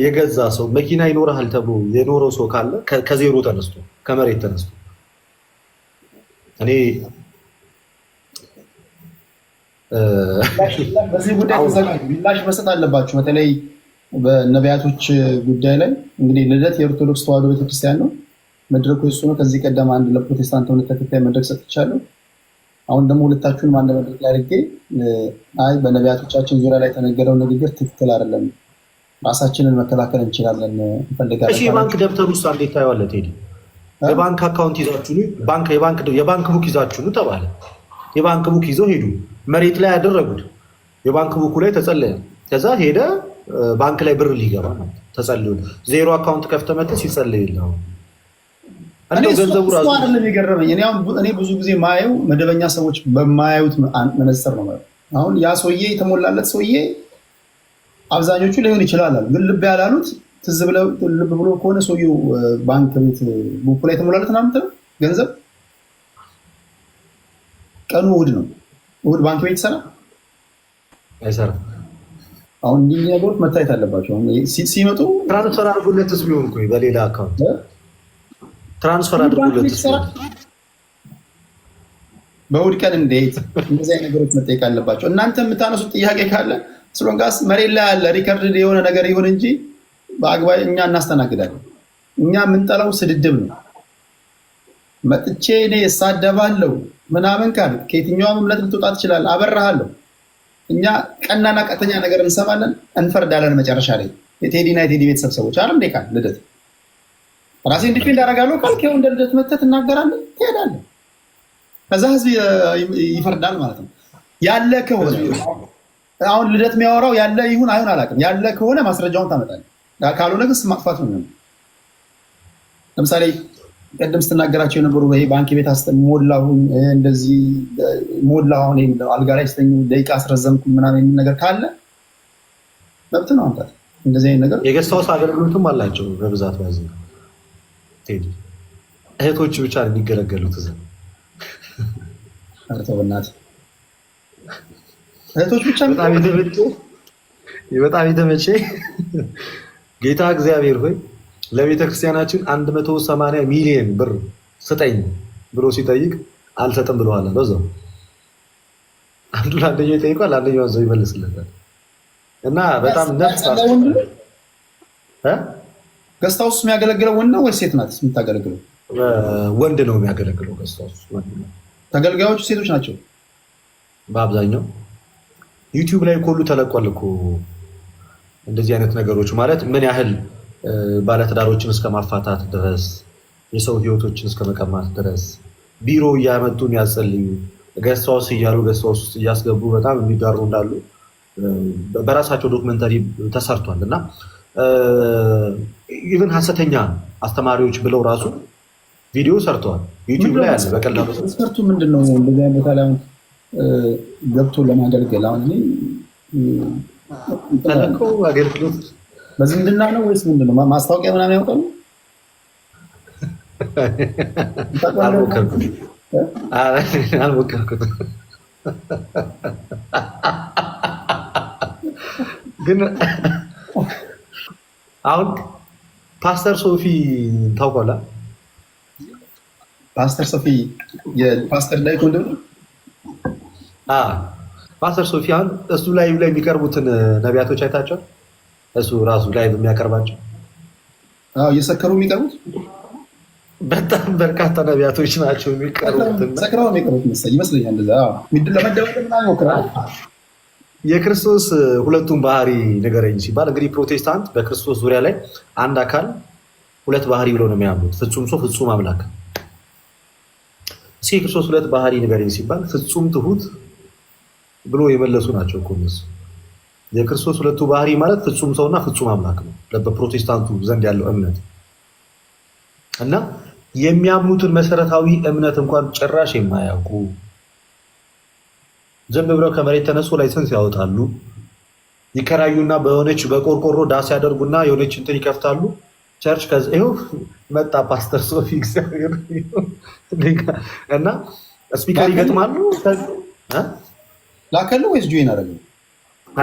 የገዛ ሰው መኪና ይኖርሃል ተብሎ የኖረው ሰው ካለ ከዜሮ ተነስቶ ከመሬት ተነስቶ እኔ በዚህ ጉዳይ ተዘጋጁ፣ ምላሽ መስጠት አለባችሁ። በተለይ በነቢያቶች ጉዳይ ላይ እንግዲህ ልደት የኦርቶዶክስ ተዋሕዶ ቤተክርስቲያን ነው፣ መድረኩ እሱ ነው። ከዚህ ቀደም አንድ ለፕሮቴስታንት እምነት ተከታይ መድረክ ሰጥቻለሁ። አሁን ደግሞ ሁለታችሁንም አንድ መድረክ ላይ አድርጌ አይ በነቢያቶቻችን ዙሪያ ላይ የተነገረው ንግግር ትክክል አይደለም፣ ራሳችንን መከላከል እንችላለን እንፈልጋለን። እሺ የባንክ ደብተር ውስጥ እንዴት ታየዋለህ ቴዲ? የባንክ አካውንት ይዛችሁ የባንክ ቡክ ይዛችሁ ተባለ። የባንክ ቡክ ይዘው ሄዱ። መሬት ላይ ያደረጉት የባንክ ቡኩ ላይ ተጸለየ። ከዛ ሄደ ባንክ ላይ ብር ሊገባ ነው ተጸልዮ ዜሮ አካውንት ከፍተህ መጥተህ ሲጸልይ ይላል። እንደው ገንዘቡ ራሱ አይደለም የገረመኝ። እኔ ብዙ ጊዜ ማየው መደበኛ ሰዎች በማያዩት መነጽር ነው ማለት። አሁን ያ ሰውዬ የተሞላለት ሰውዬ አብዛኞቹ ሊሆን ይችላል፣ ግን ልብ ያላሉት ትዝ ብለው ልብ ብሎ ከሆነ ሰውዬው ባንክ ቤት ቡኩ ላይ የተሞላለት ምናምን ገንዘብ ቀኑ እሑድ ነው። እሑድ ባንክ ቤት ይሰራ አይሰራም። አሁን እንዲህ ነገሮች መታየት አለባቸው። ሲመጡ ትራንስፈር አድርጎለትስ ቢሆን እኮ በሌላ አካውንት ትራንስፈር አድርጎለትስ በእሑድ ቀን እንዴት እንደዚህ አይነት ነገሮች መጠየቅ አለባቸው። እናንተ የምታነሱት ጥያቄ ካለ ስለንጋስ መሬት ላይ ያለ ሪከርድ የሆነ ነገር ይሁን እንጂ በአግባብ እኛ እናስተናግዳለን። እኛ የምንጠላው ስድድብ ነው። መጥቼ እኔ እሳደባለሁ ምናምን ካል ከየትኛውም እምነት ልትወጣ ትችላለህ፣ አበራሃለሁ። እኛ ቀናና ቀጥተኛ ነገር እንሰማለን፣ እንፈርዳለን። መጨረሻ ላይ የቴዲና የቴዲ ቤተሰብ ሰዎች አለም እንዴ ካል ልደት ራሴን ዲፌንድ አደርጋለሁ ካልክ ይኸው እንደ ልደት መተህ ትናገራለህ፣ ትሄዳለህ። ከዛ ህዝብ ይፈርዳል ማለት ነው። ያለ ከሆነ አሁን ልደት የሚያወራው ያለ ይሁን አይሁን አላውቅም። ያለ ከሆነ ማስረጃውን ታመጣለህ፣ ካልሆነ ግን ማጥፋት ነው። ለምሳሌ ቀደም ስትናገራቸው የነበሩ ባንክ ቤት ሞላሁኝ እንደዚህ ሞላሁ አሁን አልጋ ላይ ስተኝ ደቂቃ አስረዘምኩ ምናምን የሚል ነገር ካለ መብት ነው አምጣት። እንደዚህ አይነት ነገር የገስታውስ አገልግሎትም አላቸው በብዛት ባዚ ቴዲ እህቶች ብቻ ነው የሚገለገሉት እዛ። አርተው በእናትህ እህቶች ብቻ በጣም የተመቼ ጌታ እግዚአብሔር ሆይ ለቤተ ክርስቲያናችን 180 ሚሊዮን ብር ስጠኝ ብሎ ሲጠይቅ አልሰጥም ብለዋል። በዛው አንዱ ለአንደኛው ይጠይቃል፣ አንደኛው እዛው ይመልስለታል። እና በጣም ነፍስ ገስታውስ የሚያገለግለው ወንድ ነው ወይስ ሴት ናት የምታገለግለው? ወንድ ነው የሚያገለግለው ገስታውስ። ተገልጋዮቹ ሴቶች ናቸው በአብዛኛው። ዩቲዩብ ላይ ሁሉ ተለቋል እኮ እንደዚህ አይነት ነገሮች ማለት ምን ያህል ባለትዳሮችን እስከ ማፋታት ድረስ የሰው ህይወቶችን እስከ መቀማት ድረስ ቢሮ እያመጡ የሚያጸልዩ ገስታውስ እያሉ ገስታውስ ውስጥ እያስገቡ በጣም የሚጋሩ እንዳሉ በራሳቸው ዶክመንተሪ ተሰርቷል። እና ኢቭን ሀሰተኛ አስተማሪዎች ብለው ራሱ ቪዲዮ ሰርተዋል ዩቲዩብ ላይ ያለ በቀላሉ። መስፈርቱ ምንድን ነው? እንደዚህ አይነት ቦታ ላይ ገብቶ ለማገልገል አሁን ተለቀው አገልግሎት በዝምድና ነው ወይስ ምንድን ነው? ማስታወቂያ ምናምን ያውቃሉ? አልሞከርኩትም ግን አሁን ፓስተር ሶፊ ታውቃለህ? ፓስተር ሶፊ የፓስተር ዳዊት ወንድም ነው። ፓስተር ሶፊ አሁን እሱ ላይ የሚቀርቡትን ነቢያቶች አይታቸው እሱ ራሱ ላይ የሚያቀርባቸው እየሰከሩ የሚቀርቡት በጣም በርካታ ነቢያቶች ናቸው የሚቀርቡት። ሰክረው የሚቀርቡት ይመስለኛል። እንደዛ ለመደባደብ ምናምን ይሞክራል። የክርስቶስ ሁለቱም ባህሪ ንገረኝ ሲባል እንግዲህ ፕሮቴስታንት በክርስቶስ ዙሪያ ላይ አንድ አካል ሁለት ባህሪ ብለው ነው የሚያምኑት። ፍጹም ሰው፣ ፍጹም አምላክ። እስኪ የክርስቶስ ሁለት ባህሪ ንገረኝ ሲባል ፍጹም ትሁት ብሎ የመለሱ ናቸው እኮ እነሱ። የክርስቶስ ሁለቱ ባህሪ ማለት ፍጹም ሰውና ፍጹም አምላክ ነው በፕሮቴስታንቱ ዘንድ ያለው እምነት። እና የሚያምኑትን መሰረታዊ እምነት እንኳን ጭራሽ የማያውቁ ዝም ብለው ከመሬት ተነሱ ላይሰንስ ያወጣሉ። ይከራዩና በሆነች በቆርቆሮ ዳስ ያደርጉና የሆነች እንትን ይከፍታሉ። ቸርች ይኸው መጣ ፓስተር ሶፊ እና ስፒከር ይገጥማሉ። ላከልህ ወይስ ጆይን አደረገ?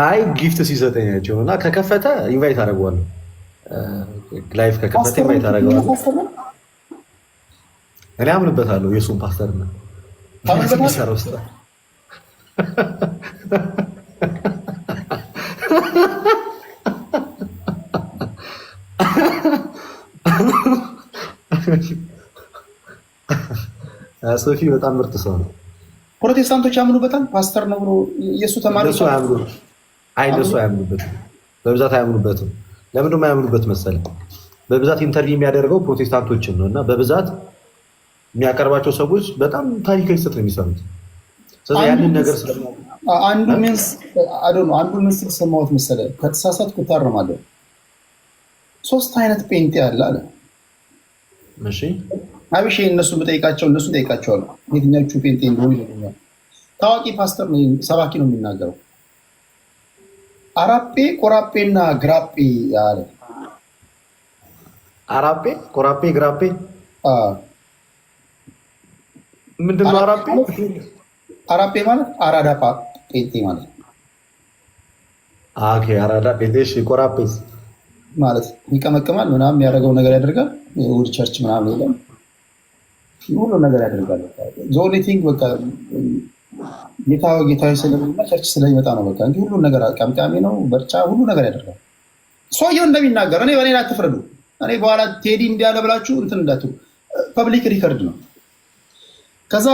አይ ጊፍት ሲሰጠኝ ናቸው እና ከከፈተ ኢንቫይት አደርገዋለሁ። ላይፍ ከከፈተ ኢንቫይት አደርገዋለሁ። እኔ አምንበታለሁ የእሱን ፓስተርነት የሚሰራው ስራ ሶፊ በጣም ምርጥ ሰው ነው። ፕሮቴስታንቶች ያምኑበታል ፓስተር ነው ብሎ የእሱ ተማሪዎች አያምኑበትም። በብዛት አያምኑበትም። ለምንድን ነው የማያምኑበት መሰለህ? በብዛት ኢንተርቪው የሚያደርገው ፕሮቴስታንቶችን ነው እና በብዛት የሚያቀርባቸው ሰዎች በጣም ታሪካዊ ስህተት ነው የሚሰሩት። ስለዚህ ያንን ነገር አንዱ ምን ሲል ሰማሁት መሰለህ? ከተሳሳትኩ እታረማለሁ። 3 አይነት ጴንጤ አለ አለ። እሺ አብሼ እነሱን ብጠይቃቸው እነሱን ጠይቃቸዋለሁ የትኛዎቹ ጴንጤ እንደሆኑ ይለኛል። ታዋቂ ፓስተር ነው፣ ሰባኪ ነው የሚናገረው። አራጴ ቆራጴና ግራጴ አለ። አራጴ ቆራጴ ግራጴ ምንድን ነው? አራጴ ማለት አራዳ ጴንጤ ማለት ነው። አራዳ ጴንጤ። እሺ ቆራጴስ ማለት ይቀመቅማል ምናምን የሚያደርገው ነገር ያደርጋል። የእሑድ ቸርች ምናምን የለም፣ ሁሉ ነገር ያደርጋል። ዞኒ ቲንግ በቃ ጌታዊ ስለሚመጣ ቸርች ስለሚመጣ ነው በቃ እንጂ ሁሉ ነገር ቀምቃሚ ነው፣ በርጫ ሁሉ ነገር ያደርጋል። ሰውየው እንደሚናገር እኔ በእኔ ላይ አትፍረዱ። እኔ በኋላ ቴዲ እንዲያለ ብላችሁ እንትን እንዳትሉ፣ ፐብሊክ ሪከርድ ነው። ከዛ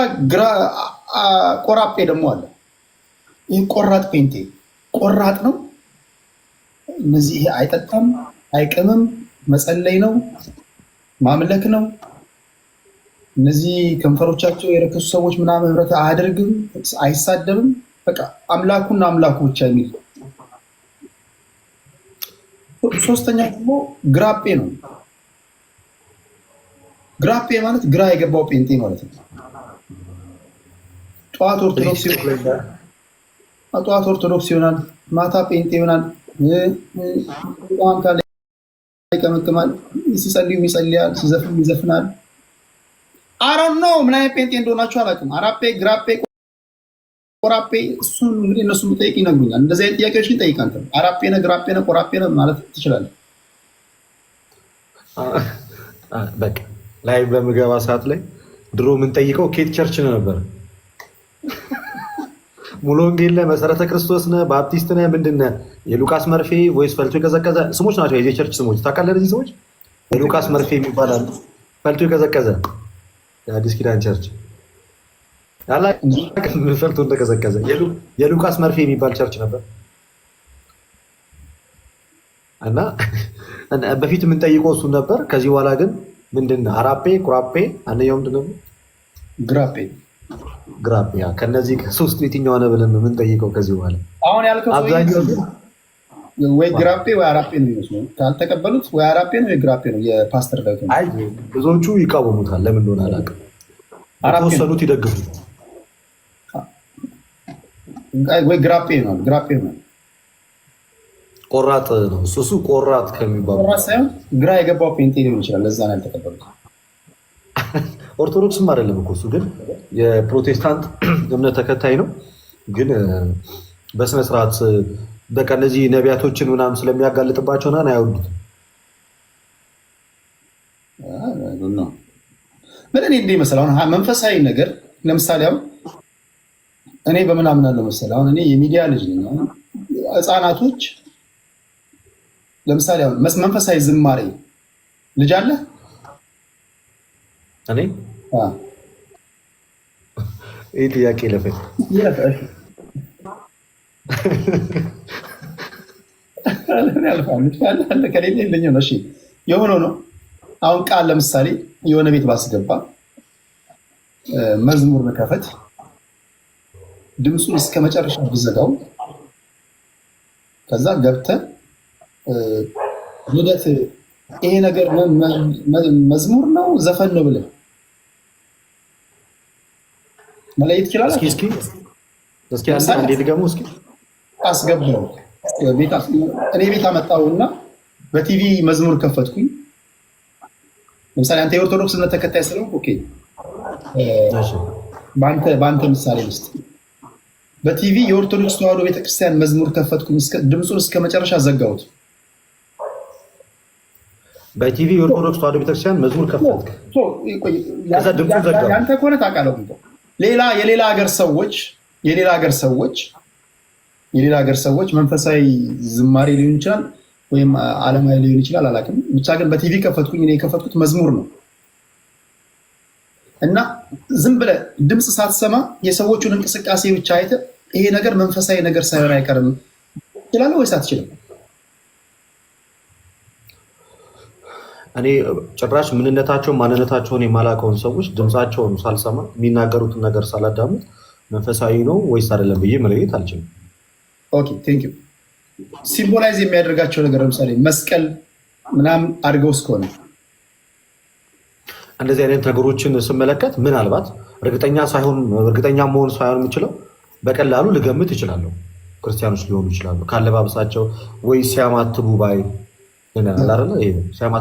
ቆራጴ ደግሞ አለ። ይህ ቆራጥ ጴንጤ ቆራጥ ነው። እነዚህ አይጠጣም፣ አይቅምም፣ መጸለይ ነው፣ ማምለክ ነው። እነዚህ ከንፈሮቻቸው የረከሱ ሰዎች ምናምን ህብረት አያደርግም፣ አይሳደብም። በቃ አምላኩና አምላኩ ብቻ የሚል። ሶስተኛ ደግሞ ግራጴ ነው። ግራጴ ማለት ግራ የገባው ጴንጤ ማለት ነው። ጠዋት ኦርቶዶክስ ይሆናል፣ ማታ ጴንጤ ይሆናል። ይቀመቅማል፣ ሲጸልዩ ይጸልያል፣ ሲዘፍን ይዘፍናል። አሮን ነው ምን አይነት ጴንጤ እንደሆናችሁ አላውቅም። አራጴ ግራጴ ቆራጴ እሱን እንግዲህ እነሱ ጠይቅ ይነግሩኛል። እንደዚህ አይነት ጥያቄዎች ግን ጠይቅ አንተ። አራጴ ነህ ግራጴ ነህ ቆራጴ ነህ ማለት ትችላለህ። በቃ ላይ በምገባ ሰዓት ላይ ድሮ የምንጠይቀው ኬት ቸርች ነው ነበር። ሙሉ ወንጌል ነህ፣ መሰረተ ክርስቶስ ነህ፣ ባፕቲስት ነህ፣ ምንድን ነህ? የሉቃስ መርፌ ወይስ ፈልቶ የቀዘቀዘ ስሞች ናቸው የዚህ ቸርች ስሞች። ታውቃለህ እነዚህ ሰዎች? የሉቃስ መርፌ የሚባላል፣ ፈልቶ የቀዘቀዘ የአዲስ ኪዳን ቸርች ፈልቶ እንደቀዘቀዘ የሉቃስ መርፌ የሚባል ቸርች ነበር እና በፊት የምንጠይቀው እሱን ነበር። ከዚህ በኋላ ግን ምንድን ነው አራጴ ቁራጴ፣ አንደኛው ምንድን ነው ግራጴ። ከነዚህ ከሶስቱ የትኛው ሆነ ብለን ነው የምንጠይቀው ከዚህ በኋላ። አሁን ያልከው ወይ ግራጴ ወይ አራጴ ነው የሚመስለው። ካልተቀበሉት ወይ አራጴ ነው ወይ ግራጴ ነው። የፓስተር ዳዊት አይ ብዙዎቹ ይቃወሙታል። ለምን እንደሆነ አላውቅም። የተወሰኑት ይደግፉት ወይ ግራጴ ነው። ግራጴ ነው ቆራጥ ነው እሱ ቆራጥ ከሚባሉ ቆራጥ ሳይሆን ግራ የገባው ጴንጤ ሊሆን ይችላል። ለዛ ነው ያልተቀበሉት። ኦርቶዶክስም አይደለም እኮ እሱ ግን የፕሮቴስታንት እምነት ተከታይ ነው። ግን በስነስርዓት በቃ እነዚህ ነቢያቶችን ምናምን ስለሚያጋልጥባቸው ና አይወዱት። ምን እኔ እንደ መሰለህ አሁን መንፈሳዊ ነገር ለምሳሌ አሁን እኔ በምን አምናለሁ መሰለህ? አሁን እኔ የሚዲያ ልጅ ነኝ። ህፃናቶች ለምሳሌ አሁን መንፈሳዊ ዝማሬ ልጅ አለ እኔ ይህ ጥያቄ ለፈኝ ከሌለ የለኝ ነው። እሺ የሆነው ነው። አሁን ቃል ለምሳሌ የሆነ ቤት ባስገባ መዝሙር መከፈት ድምፁን እስከ መጨረሻ ብዘጋው ከዛ ገብተህ ሂደት ይሄ ነገር መዝሙር ነው ዘፈን ነው ብለህ መለየት ትችላለህ። እስኪ አንዴ ድገሙ እስኪ አስገባው እኔ ቤት አመጣውና በቲቪ መዝሙር ከፈትኩኝ። ለምሳሌ አንተ የኦርቶዶክስ እምነት ተከታይ ስለሆንክ ኦኬ፣ በአንተ ምሳሌ ውስጥ በቲቪ የኦርቶዶክስ ተዋሕዶ ቤተክርስቲያን መዝሙር ከፈትኩኝ። ድምፁን እስከ መጨረሻ ዘጋሁት። በቲቪ የኦርቶዶክስ ተዋሕዶ ቤተክርስቲያን መዝሙር ከፈትክ፣ ከዛ ድምፁን ዘጋሁት። ያንተ ከሆነ ታውቃለህ። የሌላ ሀገር ሰዎች መንፈሳዊ ዝማሬ ሊሆን ይችላል ወይም ዓለማዊ ሊሆን ይችላል፣ አላውቅም። ብቻ ግን በቲቪ ከፈትኩኝ። እኔ የከፈትኩት መዝሙር ነው እና ዝም ብለህ ድምፅ ሳትሰማ የሰዎቹን እንቅስቃሴ ብቻ አይተህ ይሄ ነገር መንፈሳዊ ነገር ሳይሆን አይቀርም ትችላለህ ወይስ አትችልም? እኔ ጭራሽ ማንነታቸውን የማላውቀውን ሰዎች ድምፃቸውን ሳልሰማ የሚናገሩትን ነገር ሳላዳምጥ መንፈሳዊ ነው ወይስ አይደለም ብዬ መለየት አልችልም። ኦኬ ቴንክ ዩ። ሲምቦላይዝ የሚያደርጋቸው ነገር ለምሳሌ መስቀል ምናምን አድርገው እስከሆነ እንደዚህ አይነት ነገሮችን ስመለከት ምናልባት እርግጠኛ መሆን ሳይሆን የምችለው በቀላሉ ልገምት እችላለሁ። ክርስቲያኖች ሊሆኑ ይችላሉ ካለባበሳቸው ወይ ሲያማትቡ ባይ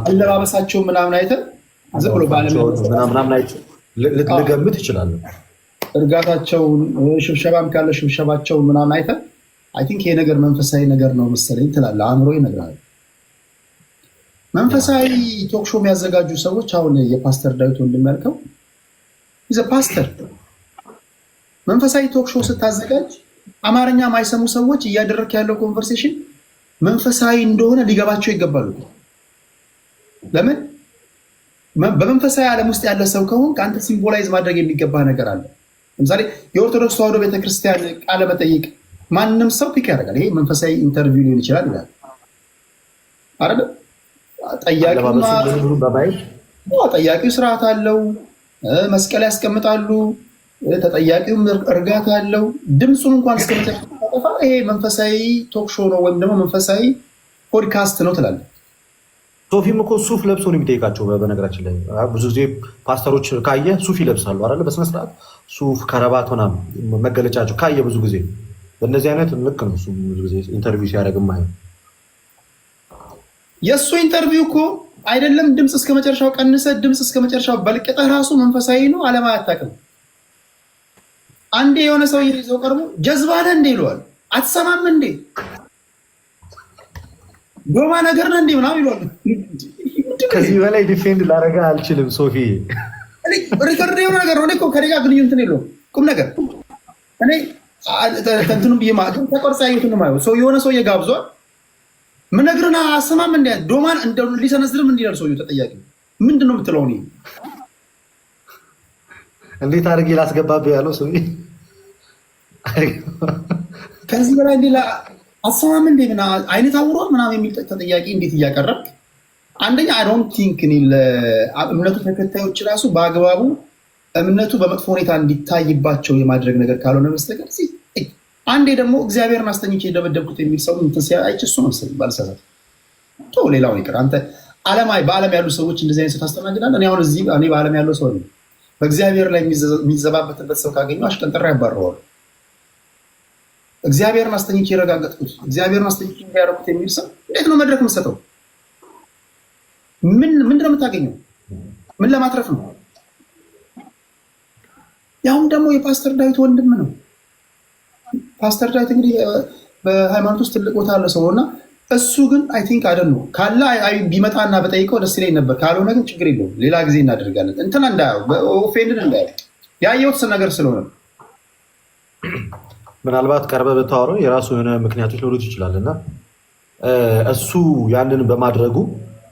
አለባበሳቸው ምናምን አይተን ዝም ብሎ ምናምን አይተን ልገምት እችላለሁ። እርጋታቸውን ሽብሸባም ካለ ሽብሸባቸው ምናምን አይተን አይ ቲንክ ይሄ ነገር መንፈሳዊ ነገር ነው መሰለኝ ትላለህ። አእምሮ ይነግራል። መንፈሳዊ ቶክሾ የሚያዘጋጁ ሰዎች አሁን የፓስተር ዳዊት ወንድም ያልከው ፓስተር መንፈሳዊ ቶክሾ ስታዘጋጅ አማርኛ ማይሰሙ ሰዎች እያደረክ ያለው ኮንቨርሴሽን መንፈሳዊ እንደሆነ ሊገባቸው ይገባሉ። ለምን በመንፈሳዊ ዓለም ውስጥ ያለ ሰው ከሆን ከአንተ ሲምቦላይዝ ማድረግ የሚገባ ነገር አለ። ለምሳሌ የኦርቶዶክስ ተዋሕዶ ቤተክርስቲያን ቃለ መጠይቅ ማንም ሰው ፒክ ያደርጋል። ይሄ መንፈሳዊ ኢንተርቪው ሊሆን ይችላል ይላል አይደል? ጠያቂው ስርዓት አለው፣ መስቀል ያስቀምጣሉ፣ ተጠያቂውም እርጋታ አለው። ድምፁን እንኳን እስከመጠፋ ይሄ መንፈሳዊ ቶክ ሾው ነው ወይም ደግሞ መንፈሳዊ ፖድካስት ነው ትላለህ። ሶፊም እኮ ሱፍ ለብሶ ነው የሚጠይቃቸው። በነገራችን ላይ ብዙ ጊዜ ፓስተሮች ካየ ሱፍ ይለብሳሉ አይደለ? በስነስርዓት ሱፍ ከረባት ምናምን መገለጫቸው ካየ ብዙ ጊዜ በእነዚህ አይነት ልክ ነው። ብዙ ጊዜ ኢንተርቪው ሲያደርግ ማየው የእሱ ኢንተርቪው እኮ አይደለም ድምፅ እስከ መጨረሻው ቀንሰ ድምፅ እስከ መጨረሻው በልቅጠህ ራሱ መንፈሳዊ ነው አለማ አያታቅም። አንዴ የሆነ ሰው ይዘው ቀርቦ ጀዝባ ነህ እንዴ ይለዋል። አትሰማም እንዴ ጎማ ነገር ነህ እንዴ ምናምን ይለዋል። ከዚህ በላይ ዲፌንድ ላደርግህ አልችልም ሶፊ። ሪከርድ የሆነ ነገር ነው እኮ ከኔ ጋር ግንኙነት የለውም። ቁም ነገር እኔ ከእንትኑም ብዬ ተቆርጻ ያዩትን ነው የማየው። ሰው የሆነ ሰው እየጋብዟል ምነግርህን አሰማም እንደ ዶማን እንደ ሊሰነዝርም እንዲደር ሰውዬው ተጠያቂ ምንድን ነው የምትለው? እኔ እንዴት አድርጌ ላስገባብህ ያለው ሰው ከዚህ በላይ እንዴ አሰማም እንዴ አይነት አውሮ ምናምን የሚል ተጠያቂ እንዴት እያቀረብክ አንደኛ አይ ዶንት ቲንክ እኔ ለእምነቱ ተከታዮች ራሱ በአግባቡ እምነቱ በመጥፎ ሁኔታ እንዲታይባቸው የማድረግ ነገር ካልሆነ በስተቀር አንዴ ደግሞ እግዚአብሔርን አስተኝቼ የደበደብኩት የሚል ሰው እንትን ሲያይች እሱ ነው መሰለኝ ባልሳሳት። ሌላውን ይቅር አንተ በዓለም ያሉ ሰዎች እንደዚህ አይነት ሰው ታስተናግዳለህ። እኔ አሁን እዚህ እኔ በዓለም ያለው ሰው ነኝ። በእግዚአብሔር ላይ የሚዘባበትበት ሰው ካገኘሁ አሽቀንጥሬ ያባረዋል። እግዚአብሔርን አስተኝቼ የረጋገጥኩት እግዚአብሔርን አስተኝቼ ያደረኩት የሚል ሰው እንዴት ነው መድረክ የምትሰጠው? ምንድን ነው የምታገኘው? ምን ለማትረፍ ነው? ያሁን ደግሞ የፓስተር ዳዊት ወንድም ነው። ፓስተር ዳዊት እንግዲህ በሃይማኖት ውስጥ ትልቅ ቦታ ያለ ሰው እና እሱ ግን አይ ቲንክ አይደል ነው ካለ ቢመጣና በጠይቀው ደስ ይለኝ ነበር። ካልሆነ ግን ችግር የለውም ሌላ ጊዜ እናደርጋለን። እንትና ኦፌንድን እንዳያው ያየሁት ነገር ስለሆነ ምናልባት ቀርበህ ብታወራው የራሱ የሆነ ምክንያቶች ሊኖሩት ይችላል እና እሱ ያንን በማድረጉ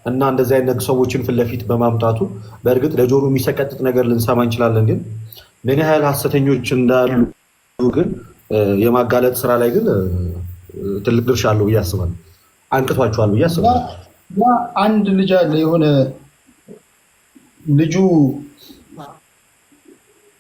እና እንደዚህ አይነት ሰዎችን ፊት ለፊት በማምጣቱ በእርግጥ ለጆሮ የሚሰቀጥጥ ነገር ልንሰማ እንችላለን። ግን ምን ያህል ሐሰተኞች እንዳሉ ግን የማጋለጥ ስራ ላይ ግን ትልቅ ድርሻ አለው ብዬ አስባለሁ። አንቅቷቸዋል ብዬ አስባለሁ። አንድ ልጅ አለ የሆነ ልጁ